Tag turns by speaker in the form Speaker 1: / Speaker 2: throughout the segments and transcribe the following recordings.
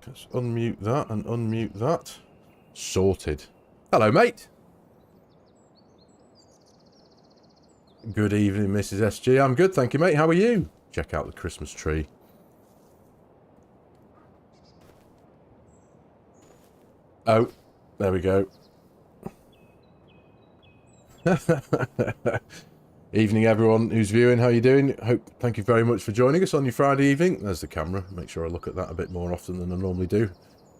Speaker 1: Let's unmute that and unmute that. Sorted. Hello, mate. Good evening, Mrs. SG. I'm good, thank you, mate. How are you? Check out the Christmas tree. Oh, there we go. Evening, everyone who's viewing. How you doing? Thank you very much for joining us on your Friday evening. There's the camera. Make sure I look at that a bit more often than I normally do.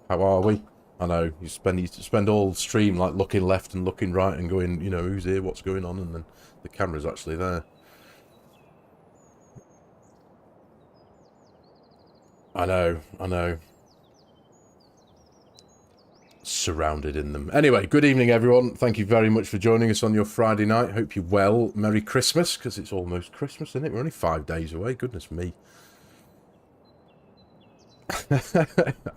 Speaker 1: How are we? I know you spend all stream like looking left and looking right and going, you know, who's here, what's going on, and then the camera's actually there. I know. Surrounded in them. Anyway, good evening, everyone. Thank you very much for joining us on your Friday night. Hope you're well. Merry Christmas, because it's almost Christmas, isn't it? We're only 5 days away. Goodness me.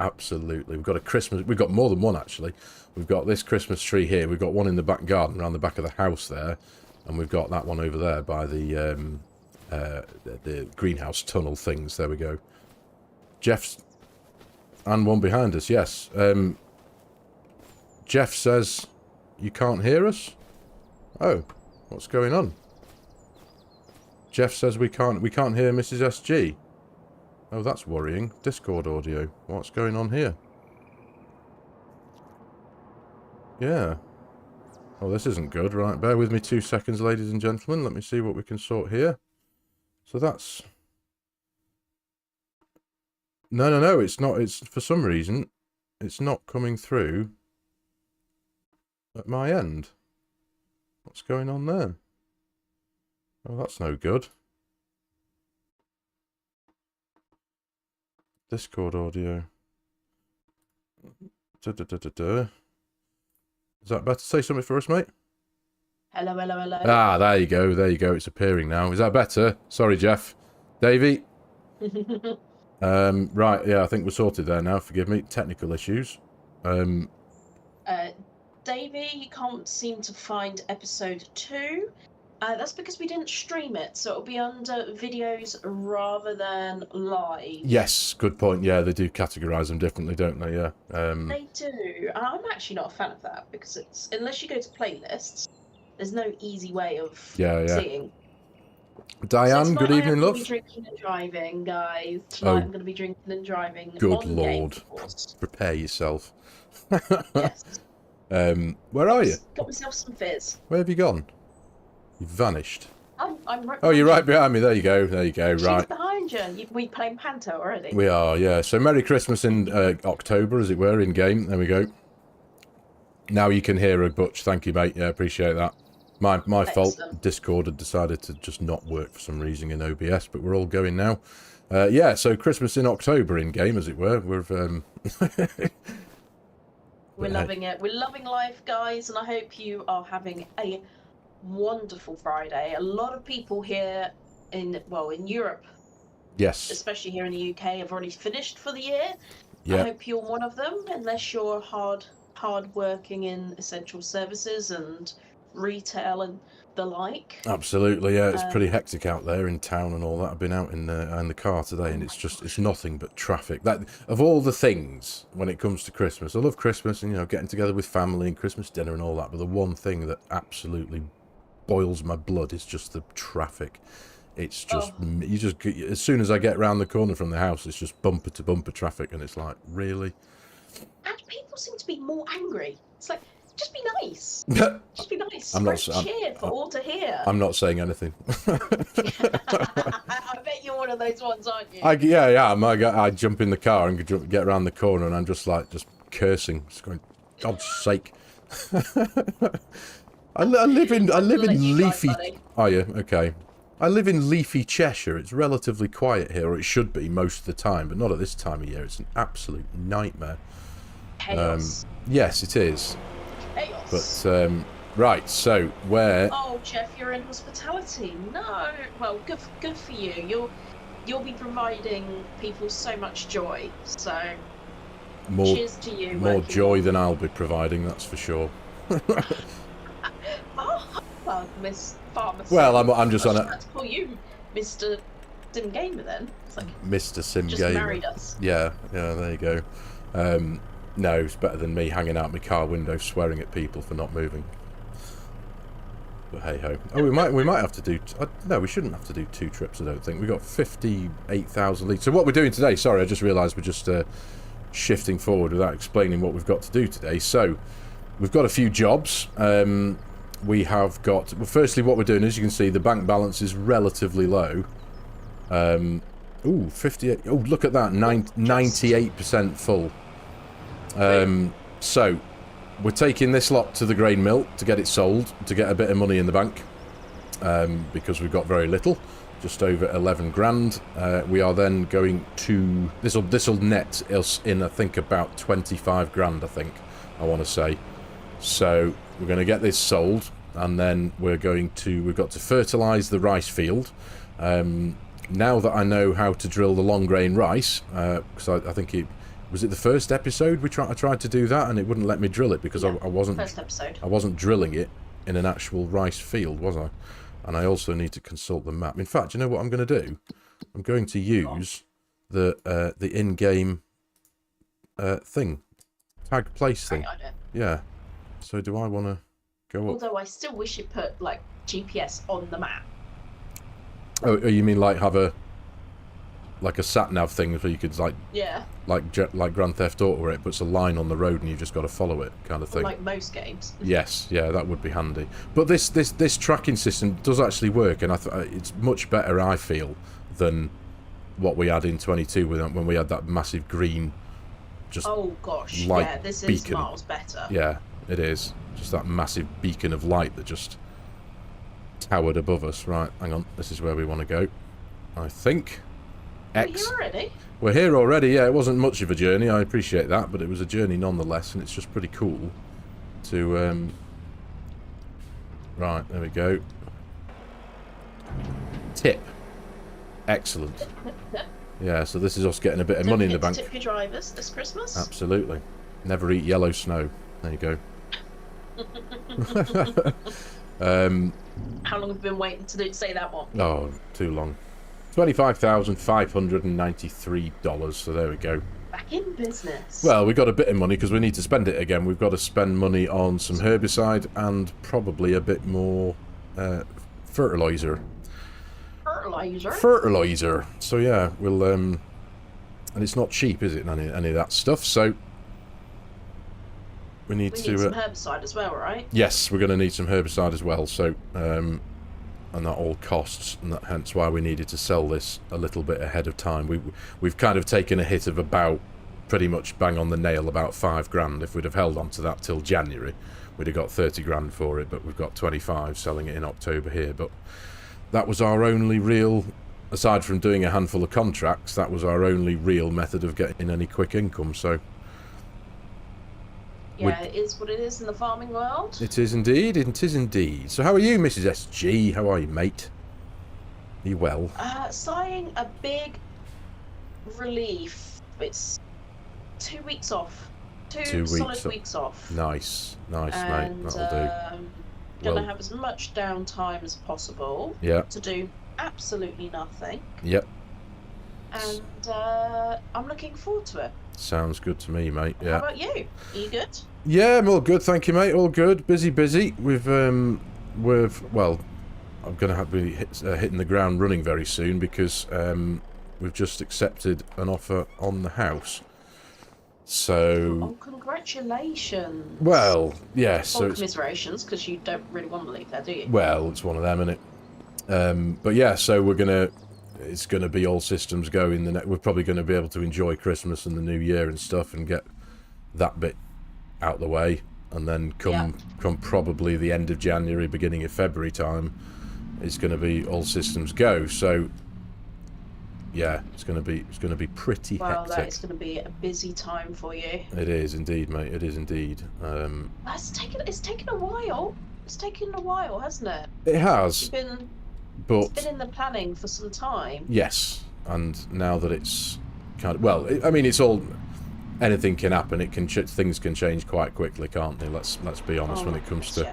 Speaker 1: Absolutely. We've got a Christmas... We've got more than one, actually. We've got this Christmas tree here. We've got one in the back garden, around the back of the house there. And we've got that one over there by the greenhouse tunnel things. There we go. Jeff's... And one behind us, yes. Jeff says, you can't hear us? Oh, what's going on? Jeff says we can't hear Mrs. SG. Oh, that's worrying. Discord audio. What's going on here? Yeah. Oh, this isn't good. Right, bear with me 2 seconds, ladies and gentlemen. Let me see what we can sort here. So that's... No, it's not. It's, for some reason, it's not coming through at my end. What's going on there? Oh, that's no good. Discord audio. Is that better? Say something for us, mate.
Speaker 2: Hello.
Speaker 1: Ah, there you go. It's appearing now. Is that better? Sorry, Jeff. Davey? Right, yeah, I think we're sorted there now. Forgive me. Technical issues.
Speaker 2: Davey, you can't seem to find episode 2. That's because we didn't stream it, so it'll be under videos rather than live.
Speaker 1: Yes, good point. Yeah, they do categorise them differently, don't they? Yeah.
Speaker 2: They do. I'm actually not a fan of that, because it's, unless you go to playlists, there's no easy way of seeing.
Speaker 1: Diane,
Speaker 2: so
Speaker 1: good evening, love.
Speaker 2: I'm going to be drinking and driving, guys. Tonight I'm going to be drinking and driving.
Speaker 1: Good Lord. Prepare yourself.
Speaker 2: Yes.
Speaker 1: Where are you?
Speaker 2: Got myself some fizz.
Speaker 1: Where have you gone? You've vanished.
Speaker 2: I'm right.
Speaker 1: Oh, you're right behind me. There you go.
Speaker 2: She's
Speaker 1: Right.
Speaker 2: behind you. We playing Panto already.
Speaker 1: We are, yeah. So Merry Christmas in October, as it were, in game. There we go. Now you can hear her, Butch. Thank you, mate. Yeah, appreciate that. My fault. Discord had decided to just not work for some reason in OBS, but we're all going now. Yeah, so Christmas in October in game, as it were.
Speaker 2: We're loving it. We're loving life, guys, and I hope you are having a wonderful Friday. A lot of people here in Europe,
Speaker 1: yes,
Speaker 2: especially here in the UK, have already finished for the year.
Speaker 1: Yeah.
Speaker 2: I hope you're one of them, unless you're hard working in essential services and retail and the like.
Speaker 1: Absolutely, yeah. It's pretty hectic out there in town and all that. I've been out in the car today, and it's nothing but traffic. That, of all the things when it comes to Christmas, I love Christmas and, you know, getting together with family and Christmas dinner and all that. But the one thing that absolutely boils my blood is just the traffic. It's just as soon as I get round the corner from the house, it's just bumper to bumper traffic, and it's like, really. And
Speaker 2: people seem to be more angry. It's like, just be nice. Just be nice. Cheer for all to hear.
Speaker 1: I'm not saying anything.
Speaker 2: I bet you're one of those ones, aren't you?
Speaker 1: Yeah. I jump in the car and get around the corner, and I'm just cursing, just going, God's sake. I live in leafy. Are you okay? I live in leafy Cheshire. It's relatively quiet here, or it should be most of the time, but not at this time of year. It's an absolute nightmare.
Speaker 2: Chaos.
Speaker 1: Yes, it is.
Speaker 2: Chaos.
Speaker 1: But right, so where?
Speaker 2: Oh, Jeff, you're in hospitality. No, well, good for you. You'll be providing people so much joy. So cheers to you.
Speaker 1: More joy than I'll be providing, that's for sure.
Speaker 2: Well, Miss FARMERSIM.
Speaker 1: Well, I'm just on a.
Speaker 2: Let's call you Mr. Sim Gamer then. It's like
Speaker 1: Mr. Sim
Speaker 2: just
Speaker 1: Gamer.
Speaker 2: Married us.
Speaker 1: Yeah, there you go. No, it's better than me hanging out my car window swearing at people for not moving. But hey ho. Oh, we might have to do. No, we shouldn't have to do 2 trips. I don't think. We got 58,000 litres. So what we're doing today? Sorry, I just realised we're just shifting forward without explaining what we've got to do today. So we've got a few jobs. We have got. Well, firstly, what we're doing, as you can see, the bank balance is relatively low. Ooh, 58. Oh, look at that, 98% full. So we're taking this lot to the grain mill to get it sold, to get a bit of money in the bank, because we've got very little, just over 11 grand. We are then going to this'll net us in, I think, about 25 grand. I think I want to say. So we're going to get this sold, and then we've got to fertilise the rice field. Now that I know how to drill the long grain rice, because I think was it the first episode I tried to do that, and it wouldn't let me drill it because I wasn't.
Speaker 2: First episode.
Speaker 1: I wasn't drilling it in an actual rice field, was I? And I also need to consult the map. In fact, you know what I'm going to do? I'm going to use the in-game thing, tag place thing. Yeah. So do I want to go up?
Speaker 2: Although I still wish it put like GPS on the map.
Speaker 1: Oh, you mean like have a sat nav thing where you could like Grand Theft Auto, where it puts a line on the road and you've just got to follow it, kind of thing.
Speaker 2: Like most games.
Speaker 1: Yes, yeah, that would be handy. But this tracking system does actually work, and it's much better, I feel, than what we had in 22 when we had that massive green, just
Speaker 2: oh gosh,
Speaker 1: light
Speaker 2: yeah, this is
Speaker 1: beacon.
Speaker 2: miles better.
Speaker 1: Yeah, it is. Just that massive beacon of light that just towered above us. Right, hang on, this is where we want to go, I think.
Speaker 2: We're here already?
Speaker 1: We're here already, yeah. It wasn't much of a journey, I appreciate that, but it was a journey nonetheless, and it's just pretty cool to... Right, there we go. Tip. Excellent. Yeah, so this is us getting a bit of money in the bank.
Speaker 2: Tip your drivers this Christmas?
Speaker 1: Absolutely. Never eat yellow snow. There you go.
Speaker 2: How long have you been waiting to say that one?
Speaker 1: Oh, too long. $25,593, so there we go.
Speaker 2: Back in business.
Speaker 1: Well, we got a bit of money because we need to spend it again. We've got to spend money on some herbicide and probably a bit more fertilizer. Fertilizer. So yeah, we'll and it's not cheap, is it? Any of that stuff. So we need
Speaker 2: some herbicide as well, right?
Speaker 1: Yes, we're going to need some herbicide as well. So and that all costs, and hence why we needed to sell this a little bit ahead of time. We've kind of taken a hit of about, pretty much bang on the nail, about 5 grand. If we'd have held on to that till January, we'd have got 30 grand for it, but we've got 25 selling it in October here. But that was our only real, aside from doing a handful of contracts, that was our only real method of getting any quick income. So
Speaker 2: yeah, it is what it is in the farming world.
Speaker 1: It is indeed. It is indeed. So how are you, Mrs. SG? How are you, mate? Are you well?
Speaker 2: Sighing a big relief. It's 2 weeks off. Two solid weeks off.
Speaker 1: Nice, mate. That'll do.
Speaker 2: Gonna have as much downtime as possible.
Speaker 1: Yeah.
Speaker 2: To do absolutely nothing.
Speaker 1: Yep.
Speaker 2: And I'm looking forward to it.
Speaker 1: Sounds good to me, mate. Yeah.
Speaker 2: How about you? Are you good?
Speaker 1: Yeah, I'm all good, thank you, mate. All good. Busy. We've well, I'm gonna have to be hitting the ground running very soon because we've just accepted an offer on the house. So.
Speaker 2: Oh, congratulations.
Speaker 1: Well, yes.
Speaker 2: Or commiserations, because you don't really want to leave there, do you?
Speaker 1: Well, it's one of them, isn't it? But yeah, so it's gonna be all systems go in the next. We're probably gonna be able to enjoy Christmas and the New Year and stuff, and get that bit out the way, and then come probably the end of January, beginning of February time, it's gonna be all systems go. So yeah, it's gonna be pretty hectic.
Speaker 2: Well, that is gonna be a busy time for you.
Speaker 1: It is indeed, mate. It is indeed.
Speaker 2: It's taken a while. It's taken a while, hasn't it?
Speaker 1: It has.
Speaker 2: It's been in the planning for some time.
Speaker 1: Yes, and now that it's kind of, well, I mean, it's all, anything can happen. Things can change quite quickly, can't they? Let's be honest when it comes to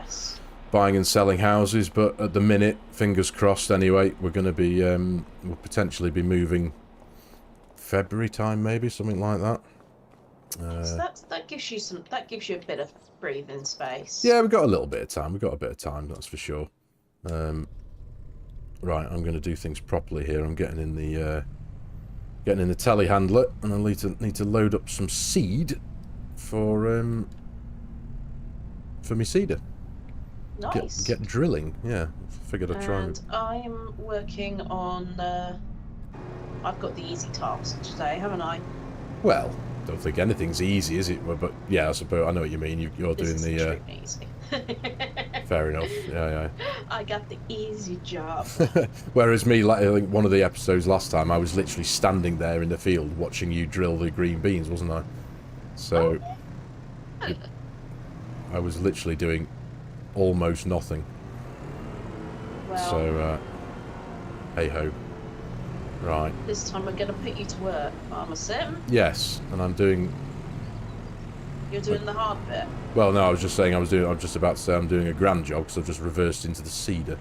Speaker 1: buying and selling houses. But at the minute, fingers crossed. Anyway, we're going to be we'll potentially be moving February time, maybe something like that.
Speaker 2: So that gives you a bit of breathing space.
Speaker 1: Yeah, we've got a little bit of time. We've got a bit of time, that's for sure. Right, I'm going to do things properly here. I'm getting in the telehandler, and I need to load up some seed for me seeder.
Speaker 2: Nice.
Speaker 1: Get drilling. Yeah, figured I'd try.
Speaker 2: And I'm working on. I've got the easy task today, haven't I?
Speaker 1: Well, don't think anything's easy, is it? But yeah, I suppose I know what you mean. You're doing the.
Speaker 2: Extremely easy.
Speaker 1: Fair enough. Yeah.
Speaker 2: I got the easy job.
Speaker 1: Whereas me, like I think one of the episodes last time, I was literally standing there in the field watching you drill the green beans, wasn't I? So I was literally doing almost nothing.
Speaker 2: Well,
Speaker 1: So hey ho. Right.
Speaker 2: This time we're going to put you to work, FARMERSIM.
Speaker 1: Yes, and I'm doing.
Speaker 2: You're doing the hard bit.
Speaker 1: Well, no, I was just saying I'm just about to say I'm doing a grand job because I've just reversed into the cedar,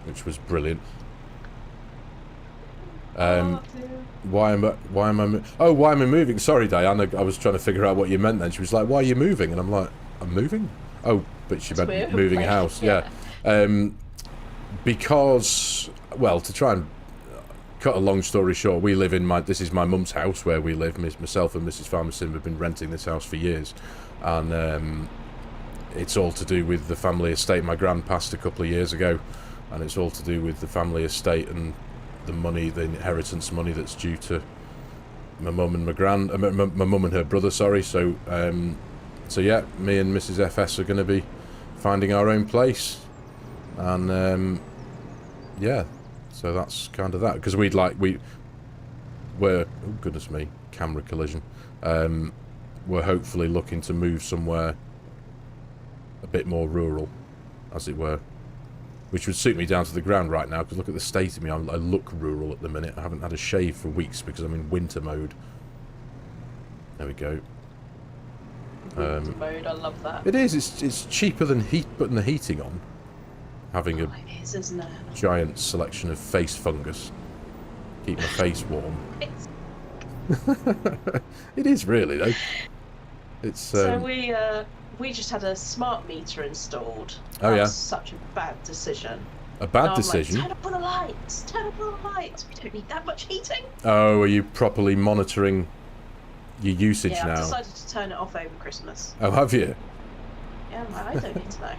Speaker 1: which was brilliant. Why am I moving? Sorry, Diana, I was trying to figure out what you meant then. She was like, why are you moving? And I'm like, I'm moving? Oh, but she meant moving house, yeah. Because, well, to try and cut a long story short, we live in this is my mum's house where we live. Myself and Mrs. FARMERSIM have been renting this house for years. And it's all to do with the family estate. My gran passed a couple of years ago, and it's all to do with the family estate and the money, the inheritance money that's due to my mum and my mum and her brother. Sorry. So yeah, me and Mrs. FS are going to be finding our own place, and yeah. So that's kind of that, because we're oh goodness me, camera collision. We're hopefully looking to move somewhere a bit more rural, as it were, which would suit me down to the ground right now, because look at the state of me. I look rural at the minute. I haven't had a shave for weeks because I'm in winter mode. There we go.
Speaker 2: Winter mode, I love that.
Speaker 1: It is. It's cheaper than putting the heating on. Having a
Speaker 2: it is, isn't it?
Speaker 1: giant selection of face fungus. Keep my face warm. It is really though. It's
Speaker 2: so we just had a smart meter installed.
Speaker 1: Oh yeah.
Speaker 2: Such a bad decision.
Speaker 1: A bad decision?
Speaker 2: Like, turn up all the lights. Turn up all the lights. We don't need that much heating.
Speaker 1: Oh, are you properly monitoring your usage now?
Speaker 2: Yeah, I've decided to turn it off over Christmas.
Speaker 1: Oh, have you?
Speaker 2: Yeah, I don't need to know.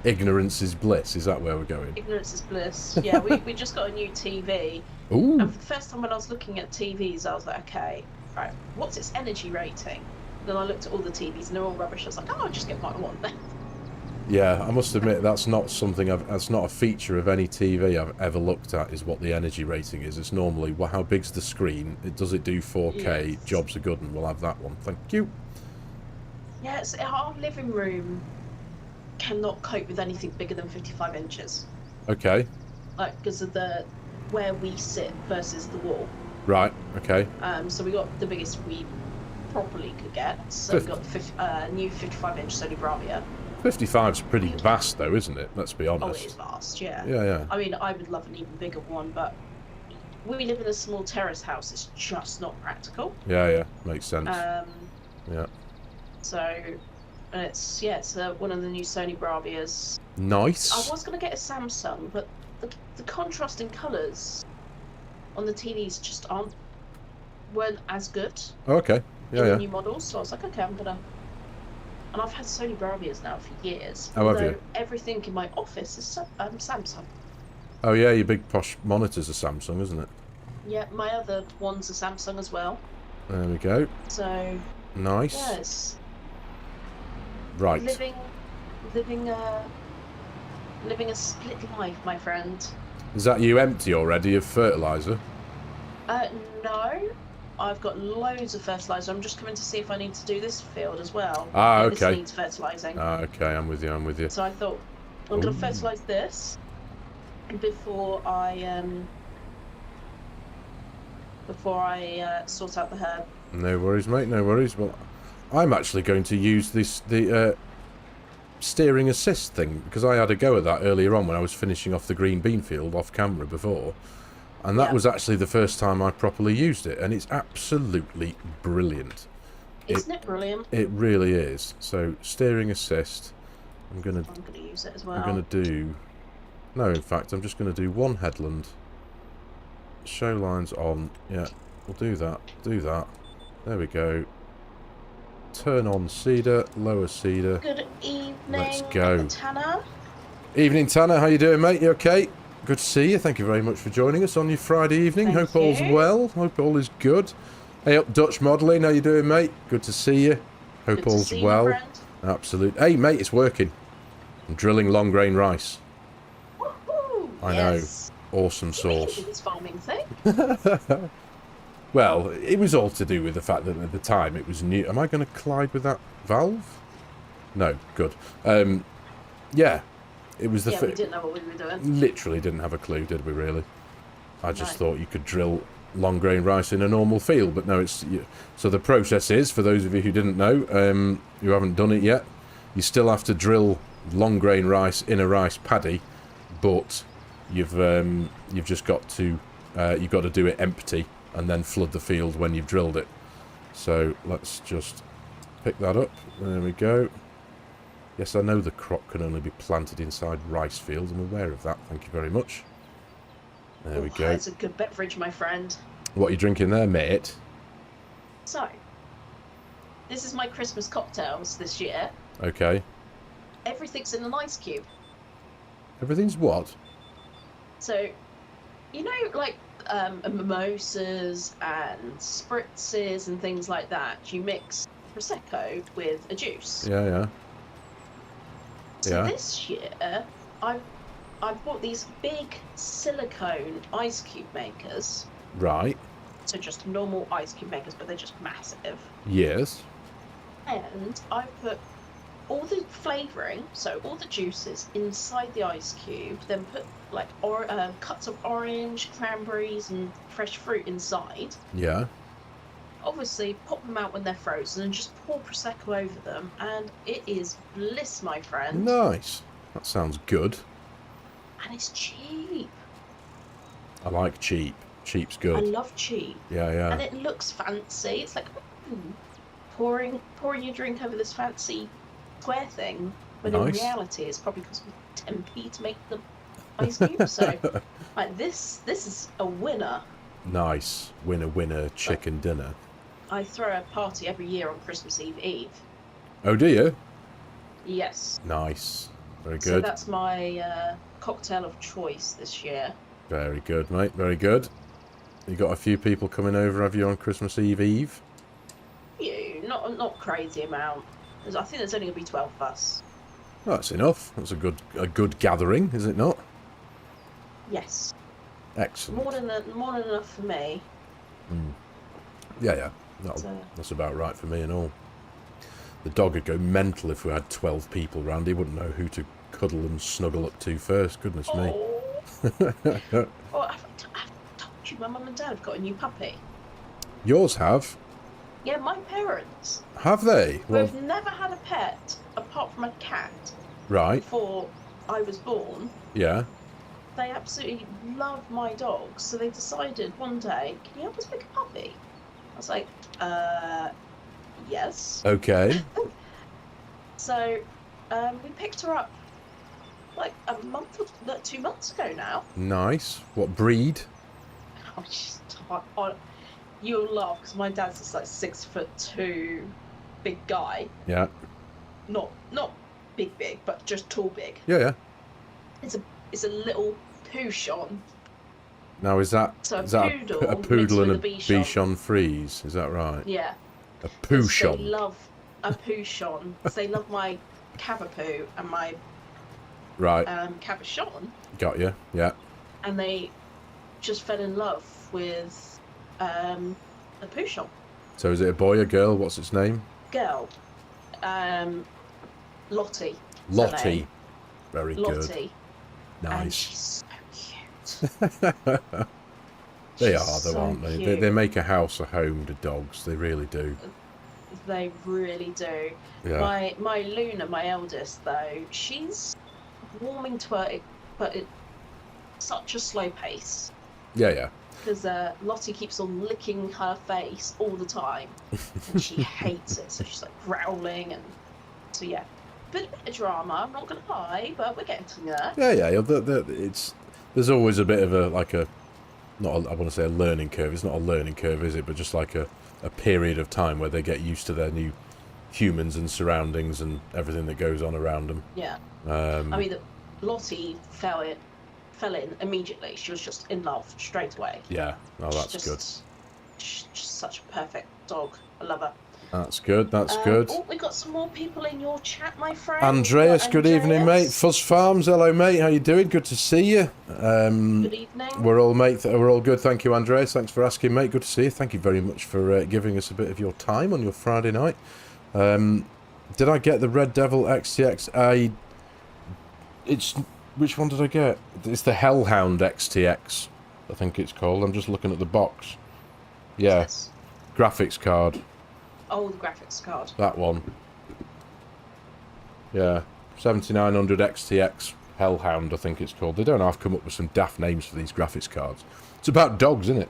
Speaker 1: Ignorance is bliss. Is that where we're going?
Speaker 2: Ignorance is bliss. Yeah, we just got a new TV.
Speaker 1: Ooh.
Speaker 2: And for the first time when I was looking at TVs, I was like, okay, right, what's its energy rating? Then I looked at all the TVs and they're all rubbish. I was like, oh, I'll just get what I want then.
Speaker 1: Yeah, I must admit that's not something that's not a feature of any TV I've ever looked at. Is what the energy rating is. It's normally how big's the screen? Does it do 4K?
Speaker 2: Yes.
Speaker 1: Jobs are good, and we'll have that one. Thank you.
Speaker 2: Yeah, our living room cannot cope with anything bigger than 55 inches.
Speaker 1: Okay.
Speaker 2: Like, because of where we sit versus the wall.
Speaker 1: Right. Okay.
Speaker 2: So we got the biggest we properly could get. So we got the new 55-inch Sony Bravia.
Speaker 1: 55's pretty vast, though, isn't it? Let's be honest.
Speaker 2: Oh, it is vast, yeah.
Speaker 1: Yeah.
Speaker 2: I mean, I would love an even bigger one, but we live in a small terrace house. It's just not practical.
Speaker 1: Yeah. Makes sense. Yeah.
Speaker 2: So, and it's one of the new Sony Bravias.
Speaker 1: Nice.
Speaker 2: I was going to get a Samsung, but the contrasting colours on the TVs just weren't as good.
Speaker 1: Oh, okay. Yeah.
Speaker 2: The new models. So I was like, okay, I'm gonna. And I've had Sony Bravias now for years.
Speaker 1: Oh, have you?
Speaker 2: Everything in my office is Samsung.
Speaker 1: Oh yeah, your big posh monitor's a Samsung, isn't it?
Speaker 2: Yeah, my other one's a Samsung as well.
Speaker 1: There we go.
Speaker 2: So.
Speaker 1: Nice.
Speaker 2: Yes.
Speaker 1: Right.
Speaker 2: Living a split life, my friend.
Speaker 1: Is that you empty already of fertilizer?
Speaker 2: No. I've got loads of fertilizer. I'm just coming to see if I need to do this field as well.
Speaker 1: Ah, okay.
Speaker 2: This needs fertilizing.
Speaker 1: Ah, okay. I'm with you.
Speaker 2: So I thought I'm going to fertilize this before I sort out the herb.
Speaker 1: No worries, mate. No worries. Well, I'm actually going to use the steering assist thing, because I had a go at that earlier on when I was finishing off the green bean field off camera before, and that was actually the first time I properly used it, and it's absolutely brilliant.
Speaker 2: Isn't it brilliant?
Speaker 1: It really is. So steering assist. I'm gonna
Speaker 2: use it as well.
Speaker 1: I'm gonna do. No, in fact, I'm just gonna do one headland. Show lines on. Yeah, we'll do that. Do that. There we go. Turn on cedar. Lower cedar.
Speaker 2: Good evening,
Speaker 1: Let's go.
Speaker 2: Tanner.
Speaker 1: Evening, Tanner. How you doing, mate? You okay? Good to see you. Thank you very much for joining us on your Friday evening.
Speaker 2: Thank
Speaker 1: Hope all's
Speaker 2: you.
Speaker 1: well. Hope all is good. Hey up, Dutch Modelling. How you doing, mate? Good to see you. Hope
Speaker 2: Good to
Speaker 1: all's
Speaker 2: see you,
Speaker 1: well.
Speaker 2: friend.
Speaker 1: Absolutely. Hey, mate, it's working. I'm drilling long grain rice.
Speaker 2: Woohoo!
Speaker 1: I
Speaker 2: yes.
Speaker 1: know. Awesome sauce.
Speaker 2: This farming thing.
Speaker 1: Well, it was all to do with the fact that at the time it was new. Am I going to collide with that valve? No. Good. Yeah. It was the
Speaker 2: we didn't know what we were doing.
Speaker 1: Literally didn't have a clue, did we, really? I just thought you could drill long grain rice in a normal field, but no, it's... So the process is, for those of you who didn't know, who haven't done it yet, you still have to drill long grain rice in a rice paddy, but you've just got to... you've got to do it empty and then flood the field when you've drilled it. So let's just pick that up. There we go. Yes, I know the crop can only be planted inside rice fields. I'm aware of that. Thank you very much. There we go.
Speaker 2: It's a good beverage, my friend.
Speaker 1: What are you drinking there, mate?
Speaker 2: So, this is my Christmas cocktails this year.
Speaker 1: Okay.
Speaker 2: Everything's in an ice cube.
Speaker 1: Everything's what?
Speaker 2: So, you know, like mimosas and spritzes and things like that. You mix Prosecco with a juice.
Speaker 1: Yeah, yeah.
Speaker 2: So this year, I've bought these big silicone ice cube makers.
Speaker 1: Right.
Speaker 2: So just normal ice cube makers, but they're just massive.
Speaker 1: Yes.
Speaker 2: And I've put all the flavouring, so all the juices inside the ice cube, then put like cuts of orange, cranberries and fresh fruit inside.
Speaker 1: Yeah.
Speaker 2: Obviously, pop them out when they're frozen and just pour Prosecco over them, and it is bliss, my friend.
Speaker 1: Nice. That sounds good.
Speaker 2: And it's cheap.
Speaker 1: I like cheap. Cheap's good.
Speaker 2: I love cheap.
Speaker 1: Yeah, yeah.
Speaker 2: And it looks fancy. It's like pouring your drink over this fancy square thing, but in reality, it's probably cost me 10p to make the ice cube. So, like this is a winner.
Speaker 1: Nice. Winner, chicken dinner.
Speaker 2: I throw a party every year on Christmas Eve.
Speaker 1: Oh, do you?
Speaker 2: Yes.
Speaker 1: Nice. Very
Speaker 2: So
Speaker 1: good.
Speaker 2: that's my cocktail of choice this year.
Speaker 1: Very good, mate. Very good. You got a few people coming over, have you, on Christmas Eve?
Speaker 2: Not crazy amount. I think there's only going to be 12 of us.
Speaker 1: That's enough. That's a good gathering, is it not?
Speaker 2: Yes.
Speaker 1: Excellent.
Speaker 2: More than enough for me.
Speaker 1: Yeah. That's about right for me and all. The dog would go mental if we had 12 people round. He wouldn't know who to cuddle and snuggle up to first. Goodness me.
Speaker 2: Oh, I've told you, my mum and dad have got a new puppy.
Speaker 1: Yours have?
Speaker 2: Yeah, my parents.
Speaker 1: Have they?
Speaker 2: Well, I've never had a pet apart from a cat.
Speaker 1: Right.
Speaker 2: Before I was born.
Speaker 1: Yeah.
Speaker 2: They absolutely love my dogs, so they decided one day, can you help us pick a puppy? I was like, yes.
Speaker 1: Okay.
Speaker 2: So, we picked her up like a month or 2 months ago now.
Speaker 1: Nice. What breed?
Speaker 2: Oh, she's you'll laugh because my dad's just like 6'2", big guy.
Speaker 1: Yeah.
Speaker 2: Not big, but just tall big.
Speaker 1: Yeah.
Speaker 2: It's a little Pouchon.
Speaker 1: Now is that a poodle and a Bichon Frise? Is that right?
Speaker 2: Yeah.
Speaker 1: A Pouchon.
Speaker 2: They love a Pouchon. They love my Cavapoo and my Cabochon.
Speaker 1: Got you. Yeah.
Speaker 2: And they just fell in love with a Pouchon.
Speaker 1: So is it a boy or girl? What's its name?
Speaker 2: Girl. Lottie.
Speaker 1: Lottie. Very
Speaker 2: Lottie.
Speaker 1: good.
Speaker 2: And
Speaker 1: Nice.
Speaker 2: she's so cute.
Speaker 1: They are, though, aren't they? They make a house a home to dogs. They really do.
Speaker 2: They really do.
Speaker 1: Yeah.
Speaker 2: My Luna, my eldest, though, she's warming to it, but at such a slow pace.
Speaker 1: Yeah.
Speaker 2: because Lottie keeps on licking her face all the time, and she hates it. So she's like growling, and so yeah, bit of drama. I'm not gonna lie, but we're getting to there.
Speaker 1: Yeah. There's always a bit of I want to say a learning curve. It's not a learning curve, is it? But just like a period of time where they get used to their new humans and surroundings and everything that goes on around them.
Speaker 2: Yeah. I mean, Lottie fell in immediately. She was just in love straight away.
Speaker 1: Yeah. Oh, that's good.
Speaker 2: She's just such a perfect dog. I love her.
Speaker 1: That's good. That's good.
Speaker 2: Oh, we got some more people in your chat, my friend.
Speaker 1: Andreas, good evening, mate. Fuzz Farms, hello, mate. How you doing? Good to see you.
Speaker 2: Good evening.
Speaker 1: We're all, mate. We're all good. Thank you, Andreas. Thanks for asking, mate. Good to see you. Thank you very much for giving us a bit of your time on your Friday night. Did I get the Red Devil XTX? Which one did I get? It's the HellHound XTX, I think it's called. I'm just looking at the box. Yeah.
Speaker 2: Yes.
Speaker 1: Graphics card.
Speaker 2: Oh, the graphics card.
Speaker 1: That one. Yeah. 7900 XTX HellHound, I think it's called. They don't have to come up with some daft names for these graphics cards. It's about dogs, isn't it?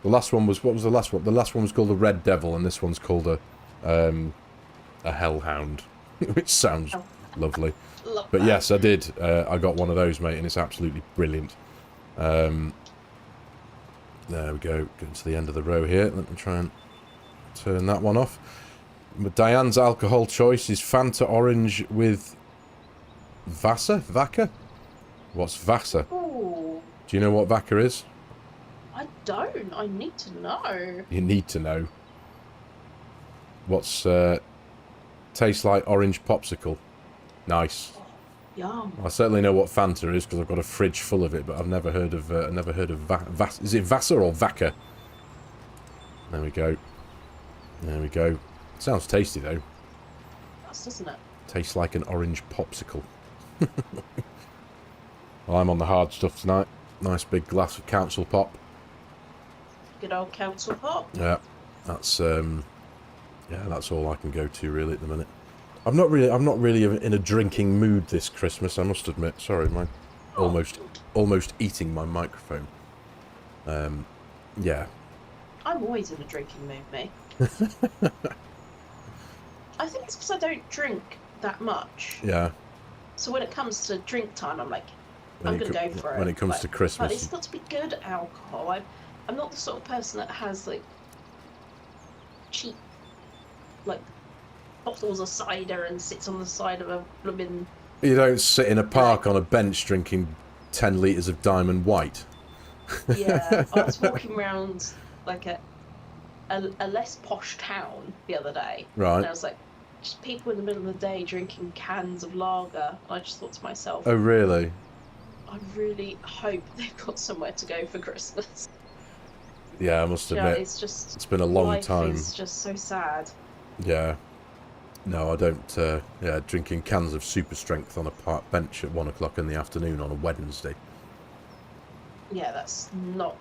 Speaker 1: The last one was... What was the last one? The last one was called the Red Devil, and this one's called a HellHound, which sounds lovely. But yes, I did. I got one of those, mate, and it's absolutely brilliant. There we go. Getting to the end of the row here. Let me try and turn that one off. But Diane's alcohol choice is Fanta Orange with Vasa? What's Vasa?
Speaker 2: Ooh.
Speaker 1: Do you know what Vaka is?
Speaker 2: I don't. I need to know.
Speaker 1: You need to know. What's tastes like orange popsicle? Nice.
Speaker 2: Oh, yum.
Speaker 1: I certainly know what Fanta is because I've got a fridge full of it, but I've never heard of is it Vasa or Vaka? There we go. There we go. Sounds tasty though.
Speaker 2: That's, doesn't it?
Speaker 1: Tastes like an orange popsicle. Well, I'm on the hard stuff tonight. Nice big glass of Council Pop.
Speaker 2: Good old Council Pop.
Speaker 1: Yeah, that's all I can go to really at the minute. I'm not really in a drinking mood this Christmas, I must admit. Sorry, almost eating my microphone. Yeah.
Speaker 2: I'm always in a drinking mood, me. I think it's because I don't drink that much.
Speaker 1: Yeah.
Speaker 2: So when it comes to drink time, I'm like, I'm going to go for it.
Speaker 1: When it comes to Christmas.
Speaker 2: But it's got to be good alcohol. I'm not the sort of person that has, like, cheap, like, bottles of cider and sits on the side of a blooming...
Speaker 1: You don't sit in a park on a bench drinking 10 litres of Diamond White.
Speaker 2: Yeah, I was walking around, like, a less posh town the other day.
Speaker 1: Right.
Speaker 2: And I was like, just people in the middle of the day drinking cans of lager. And I just thought to myself...
Speaker 1: Oh, really?
Speaker 2: I really hope they've got somewhere to go for Christmas.
Speaker 1: Yeah, I must admit. It's been a long time.
Speaker 2: It's just so sad.
Speaker 1: Yeah. No, I don't. Yeah, drinking cans of super strength on a park bench at 1 o'clock in the afternoon on a Wednesday.
Speaker 2: Yeah, that's no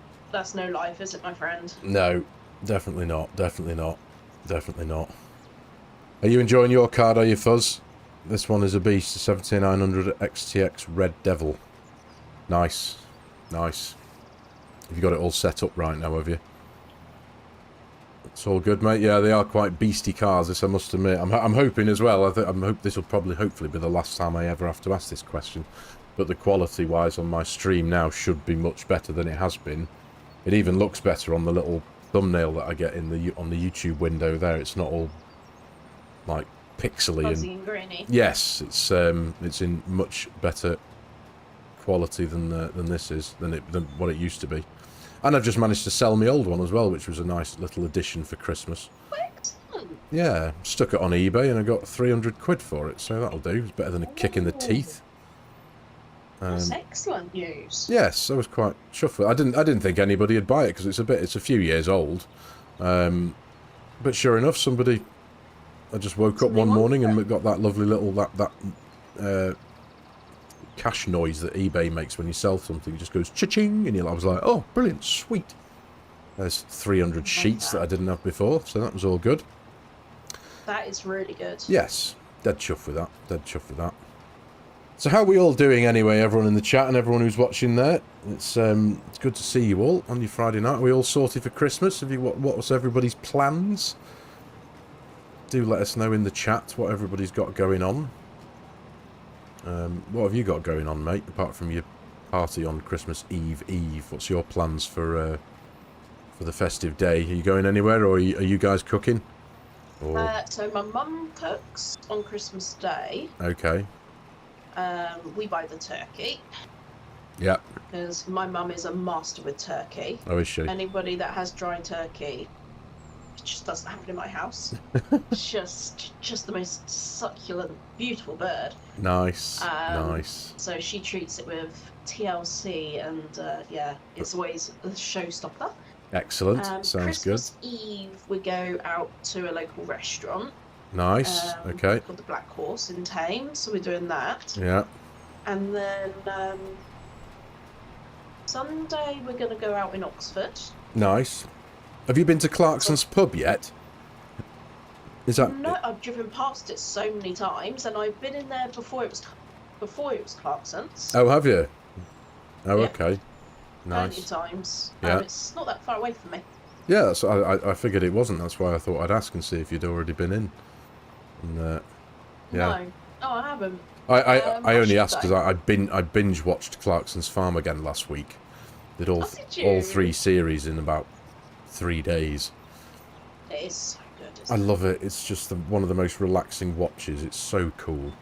Speaker 2: life, is it, my friend?
Speaker 1: No, definitely not. Definitely not. Definitely not. Are you enjoying your card, are you, Fuzz? This one is a beast, 7900 XTX Red Devil. Nice. Nice. Have you got it all set up right now, have you? It's all good, mate. Yeah, they are quite beastie cars, this I must admit. I'm hoping as well. I hope this will hopefully be the last time I ever have to ask this question. But the quality-wise on my stream now should be much better than it has been. It even looks better on the little thumbnail that I get on the YouTube window there. It's not all like pixely
Speaker 2: fuzzy and grainy.
Speaker 1: Yes, it's in much better quality than what it used to be. And I've just managed to sell my old one as well, which was a nice little addition for Christmas.
Speaker 2: Excellent.
Speaker 1: Yeah, stuck it on eBay and I got 300 quid for it, so that'll do. It's better than a kick in the teeth.
Speaker 2: That's excellent news.
Speaker 1: Yes, I was quite chuffed with it. I didn't think anybody would buy it because it's a few years old. But sure enough, I just woke up one morning and got that lovely little that cash noise that eBay makes when you sell something. It just goes cha-ching, and I was like, oh, brilliant, sweet. There's 300 sheets that I didn't have before, so that was all good.
Speaker 2: That is really good.
Speaker 1: Yes, dead chuffed with that. Dead chuffed with that. So how are we all doing anyway, everyone in the chat and everyone who's watching there? It's good to see you all on your Friday night. Are we all sorted for Christmas? Have you what was everybody's plans? Do let us know in the chat what everybody's got going on. What have you got going on, mate, apart from your party on Christmas Eve? What's your plans for the festive day? Are you going anywhere, or are you guys cooking? Or...
Speaker 2: So my mum cooks on Christmas Day.
Speaker 1: Okay.
Speaker 2: We buy the turkey.
Speaker 1: Yeah.
Speaker 2: Because my mum is a master with turkey.
Speaker 1: Oh, is she?
Speaker 2: Anybody that has dry turkey, it just doesn't happen in my house. just the most succulent, beautiful bird.
Speaker 1: Nice. Nice.
Speaker 2: So she treats it with TLC, and yeah, it's always a showstopper.
Speaker 1: Excellent. Sounds
Speaker 2: Christmas
Speaker 1: good.
Speaker 2: Eve, we go out to a local restaurant.
Speaker 1: Nice. Okay.
Speaker 2: Called the Black Horse in Thames, so we're doing that.
Speaker 1: Yeah.
Speaker 2: And then Sunday we're going to go out in Oxford.
Speaker 1: Nice. Have you been to Clarkson's pub yet? Is that...
Speaker 2: No, I've driven past it so many times, and I've been in there before it was Clarkson's.
Speaker 1: Oh, have you? Oh,
Speaker 2: Yeah.
Speaker 1: okay. Nice.
Speaker 2: Plenty of times.
Speaker 1: Yeah.
Speaker 2: It's not that far away from me.
Speaker 1: Yeah, that's, I figured it wasn't. That's why I thought I'd ask and see if you'd already been in. And, yeah.
Speaker 2: No, I haven't.
Speaker 1: I only asked
Speaker 2: should
Speaker 1: because I binge watched Clarkson's Farm again last week. Did all
Speaker 2: did you?
Speaker 1: all 3 series in about 3 days.
Speaker 2: It is so good.
Speaker 1: I love it. It's just one of the most relaxing watches. It's so cool.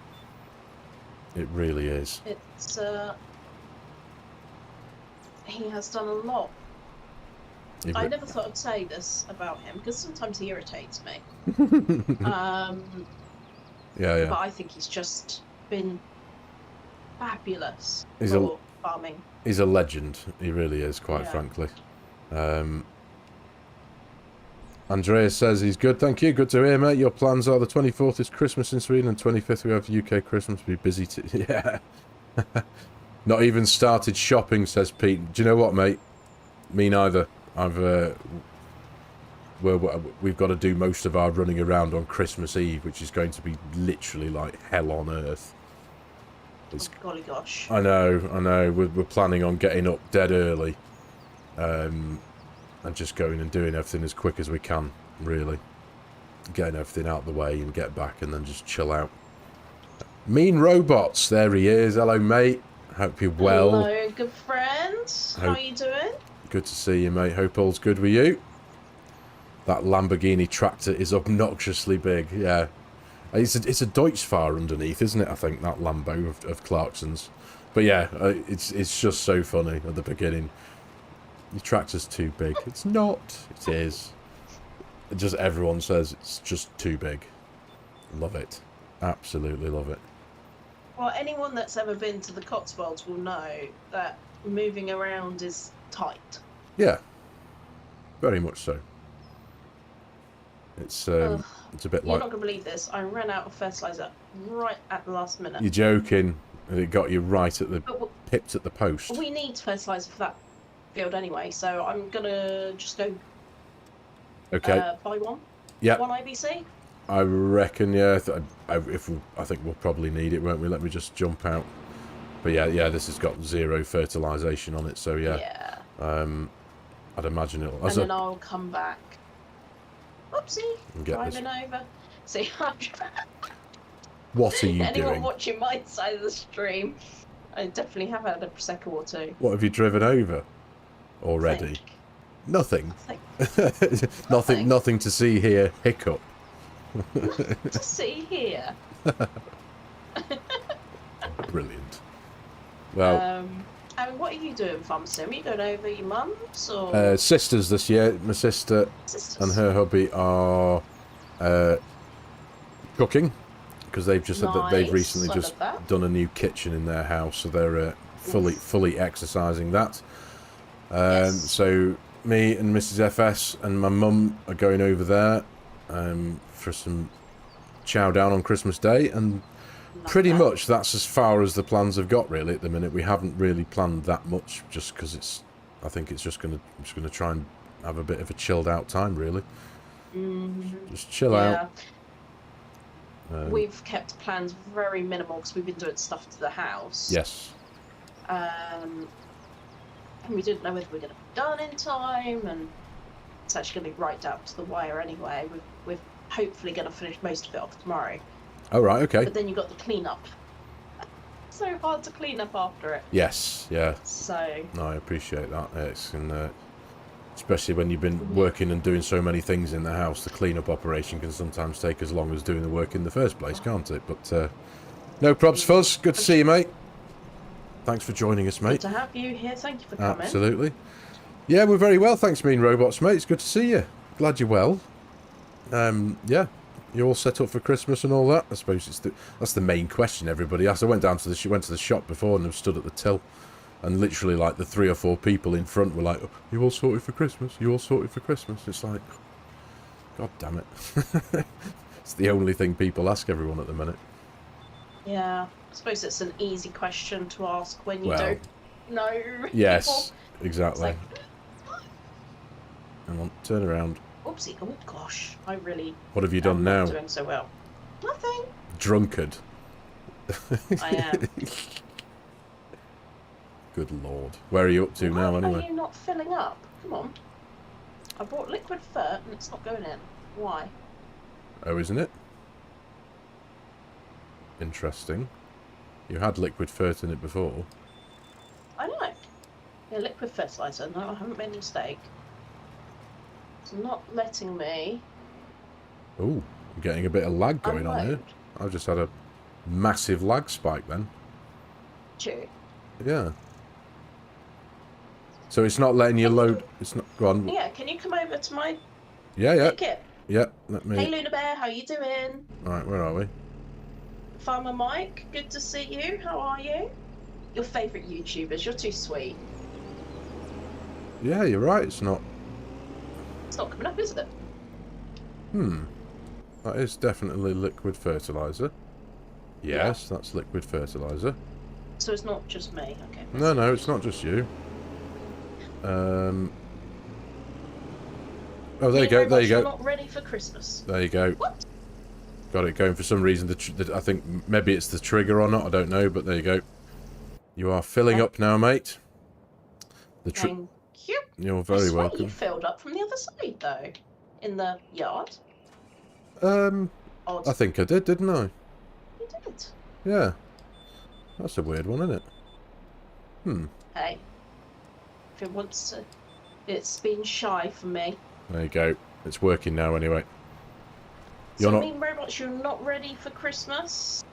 Speaker 1: It really is.
Speaker 2: It's he has done a lot. I never thought I'd say this about him because sometimes he irritates me.
Speaker 1: Yeah.
Speaker 2: But I think he's just been fabulous
Speaker 1: He's
Speaker 2: for farming.
Speaker 1: He's a legend. He really is, quite frankly. Andreas says he's good. Thank you. Good to hear, mate. Your plans are the 24th is Christmas in Sweden and 25th we have UK Christmas. Be busy. Yeah. Not even started shopping, says Pete. Do you know what, mate? Me neither. We've got to do most of our running around on Christmas Eve, which is going to be literally like hell on earth.
Speaker 2: Oh, golly gosh.
Speaker 1: I know. We're planning on getting up dead early, and just going and doing everything as quick as we can. Really, getting everything out of the way and get back, and then just chill out. Mean Robots, there he is. Hello, mate. Hope you're well.
Speaker 2: Hello, good friend. How are you doing?
Speaker 1: Good to see you, mate. Hope all's good with you. That Lamborghini tractor is obnoxiously big. Yeah, it's a Deutschfahrer underneath, isn't it? I think that Lambo of Clarkson's. But yeah, it's just so funny at the beginning. Your tractor's too big. It's not. It is. Just everyone says it's just too big. Love it. Absolutely love it.
Speaker 2: Well, anyone that's ever been to the Cotswolds will know that moving around is tight.
Speaker 1: Yeah, very much so. It's a bit
Speaker 2: You're
Speaker 1: like...
Speaker 2: not going to believe this. I ran out of fertiliser right at the last minute.
Speaker 1: You're joking. And it got you right at the... pipped at the post.
Speaker 2: We need fertiliser for that field anyway, so I'm going to just go
Speaker 1: Okay.
Speaker 2: buy one.
Speaker 1: Yeah.
Speaker 2: One IBC.
Speaker 1: I reckon, yeah. I think we'll probably need it, won't we? Let me just jump out. But yeah, this has got 0 fertilisation on it, so yeah.
Speaker 2: Yeah.
Speaker 1: I'd imagine it'll...
Speaker 2: And then I'll come back. Oopsie. Driving over. See,
Speaker 1: what are you
Speaker 2: anyone
Speaker 1: doing?
Speaker 2: watching my side of the stream, I definitely have had a Prosecco or two.
Speaker 1: What have you driven over already? Nothing. Nothing to see here. Hiccup.
Speaker 2: To see here.
Speaker 1: Brilliant. Well,
Speaker 2: and what are you doing, FARMERSIM? Are you going over your mum's or
Speaker 1: sisters this year? My sister and her hubby are cooking because they've just said that they've recently just done a new kitchen in their house, so they're fully exercising that.
Speaker 2: Yes.
Speaker 1: So me and Mrs. FS and my mum are going over there for some chow down on Christmas Day, and pretty much that's as far as the plans have got really at the minute. We haven't really planned that much just because I think it's just gonna try and have a bit of a chilled out time really. Just chill out,
Speaker 2: we've kept plans very minimal because we've been doing stuff to the house.
Speaker 1: Yes.
Speaker 2: And we didn't know whether we were going to be done in time, and it's actually going to be right down to the wire anyway. We're hopefully going to finish most of it off tomorrow.
Speaker 1: Oh, right, okay.
Speaker 2: But then you've got the clean-up. So hard to clean up after it.
Speaker 1: Yes, yeah.
Speaker 2: So...
Speaker 1: No, I appreciate that. It's, especially when you've been working and doing so many things in the house, the clean-up operation can sometimes take as long as doing the work in the first place, can't it? But, no probs, Fuzz. Good to see you, mate. Thanks for joining us, mate.
Speaker 2: Good to have you here. Thank you for coming.
Speaker 1: Absolutely. Yeah, we're very well, thanks, Mean Robots, mate. It's good to see you. Glad you're well. Yeah, you're all set up for Christmas and all that. I suppose that's the main question everybody asks. I went to the shop before and stood at the till, and literally like the 3 or 4 people in front were like, oh, "You all sorted for Christmas? You all sorted for Christmas?" It's like, God damn it! It's the only thing people ask everyone at the minute.
Speaker 2: Yeah, I suppose it's an easy question to ask when you don't know.
Speaker 1: Yes,
Speaker 2: people.
Speaker 1: exactly.
Speaker 2: Like,
Speaker 1: Hang on, turn around.
Speaker 2: Oopsie! Oh gosh, I really.
Speaker 1: What have you done now?
Speaker 2: Not doing so well. Nothing.
Speaker 1: Drunkard.
Speaker 2: I am.
Speaker 1: Good lord. Where are you up to now, anyway?
Speaker 2: Why are you not filling up? Come on. I bought liquid fert and it's not going in. Why?
Speaker 1: Oh, isn't it? Interesting. You had liquid fert in it before.
Speaker 2: I know. Yeah, liquid fertilizer. No, I haven't made a mistake. It's not letting me.
Speaker 1: Oh, I'm getting a bit of lag going on here.
Speaker 2: Unload.
Speaker 1: I've just had a massive lag spike then.
Speaker 2: True.
Speaker 1: Yeah. So it's not letting you load. It's not. Go on.
Speaker 2: Yeah, can you come over to my
Speaker 1: Yeah.
Speaker 2: kit?
Speaker 1: Yeah. Let me.
Speaker 2: Hey, Luna Bear, how you doing?
Speaker 1: All right, where are we?
Speaker 2: Farmer Mike, good to see you. How are you? Your favourite YouTubers. You're too sweet.
Speaker 1: Yeah, you're right. It's not.
Speaker 2: It's not coming up, is it?
Speaker 1: That is definitely liquid fertilizer. Yes, that's liquid fertilizer.
Speaker 2: So it's not just me. Okay.
Speaker 1: No, it's not just you. Oh, there you go. There you
Speaker 2: You're
Speaker 1: go.
Speaker 2: not ready for Christmas.
Speaker 1: There you go.
Speaker 2: What?
Speaker 1: Got it going for some reason. I think maybe it's the trigger or not. I don't know, but there you go. You are filling up now, mate.
Speaker 2: Thank you.
Speaker 1: You're very welcome.
Speaker 2: You filled up from the other side, though, in the yard.
Speaker 1: I think I did, didn't I?
Speaker 2: You did.
Speaker 1: Yeah. That's a weird one, isn't it?
Speaker 2: Hey, if it wants to, it's been shy for me.
Speaker 1: There you go. It's working now, anyway.
Speaker 2: So, I mean, robots, you're not ready for Christmas?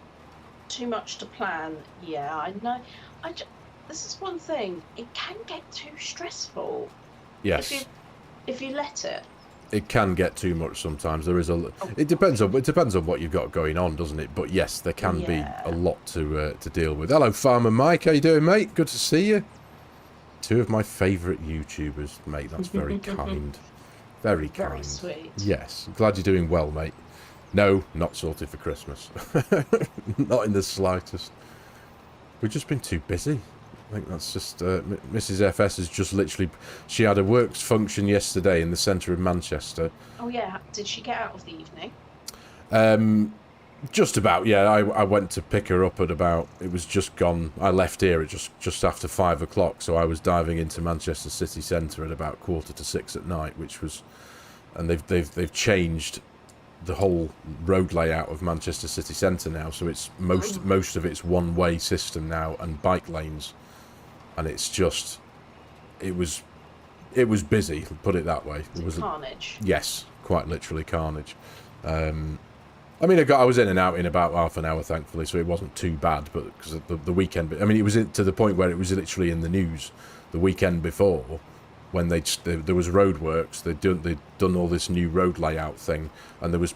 Speaker 2: Too much to plan. Yeah, I know. This is one thing. It can get too stressful.
Speaker 1: Yes.
Speaker 2: If you let it.
Speaker 1: It can get too much sometimes. There is a. It depends on what you've got going on, doesn't it? But yes, there can be a lot to deal with. Hello, Farmer Mike. How you doing, mate? Good to see you. 2 of my favourite YouTubers, mate. That's very kind. Very kind.
Speaker 2: Very sweet.
Speaker 1: Yes. Glad you're doing well, mate. No, not sorted for Christmas. Not in the slightest. We've just been too busy. I think that's just... Mrs. FS has just literally... She had a works function yesterday in the centre of Manchester. Oh,
Speaker 2: yeah. Did she get out of the evening?
Speaker 1: Just about, yeah. I went to pick her up at about... It was just gone... I left here at just after 5 o'clock, so I was diving into Manchester city centre at about 5:45 at night, which was... And they've changed the whole road layout of Manchester city centre now, so it's most of it's one-way system now and bike lanes. And it's just, it was busy, put it that way.
Speaker 2: It was carnage.
Speaker 1: Yes, quite literally carnage. I mean, I was in and out in about half an hour, thankfully, so it wasn't too bad. But because the weekend, I mean, it was to the point where it was literally in the news the weekend before, when there was roadworks. They'd done all this new road layout thing, and there was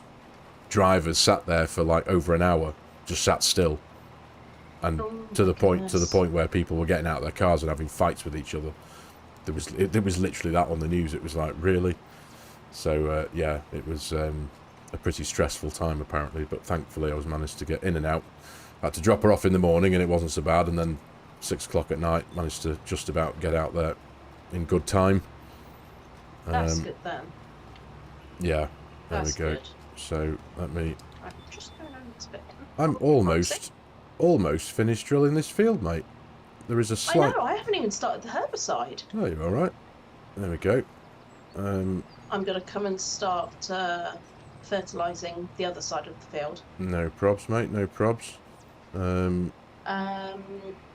Speaker 1: drivers sat there for like over an hour, just sat still. And to the point where people were getting out of their cars and having fights with each other. There was literally that on the news. It was like, really? So yeah, it was a pretty stressful time apparently, but thankfully I was managed to get in and out. I had to drop her off in the morning and it wasn't so bad, and then 6 o'clock at night managed to just about get out there in good time.
Speaker 2: That's good then.
Speaker 1: Yeah, there
Speaker 2: That's
Speaker 1: we go.
Speaker 2: Good.
Speaker 1: So let me...
Speaker 2: I'm just going on It's a bit
Speaker 1: I'm almost finished drilling this field, mate. There is a slight...
Speaker 2: I know, I haven't even started the herbicide.
Speaker 1: Oh, you're all right. There we go.
Speaker 2: I'm going to come and start fertilizing the other side of the field.
Speaker 1: No probs, mate, no probs.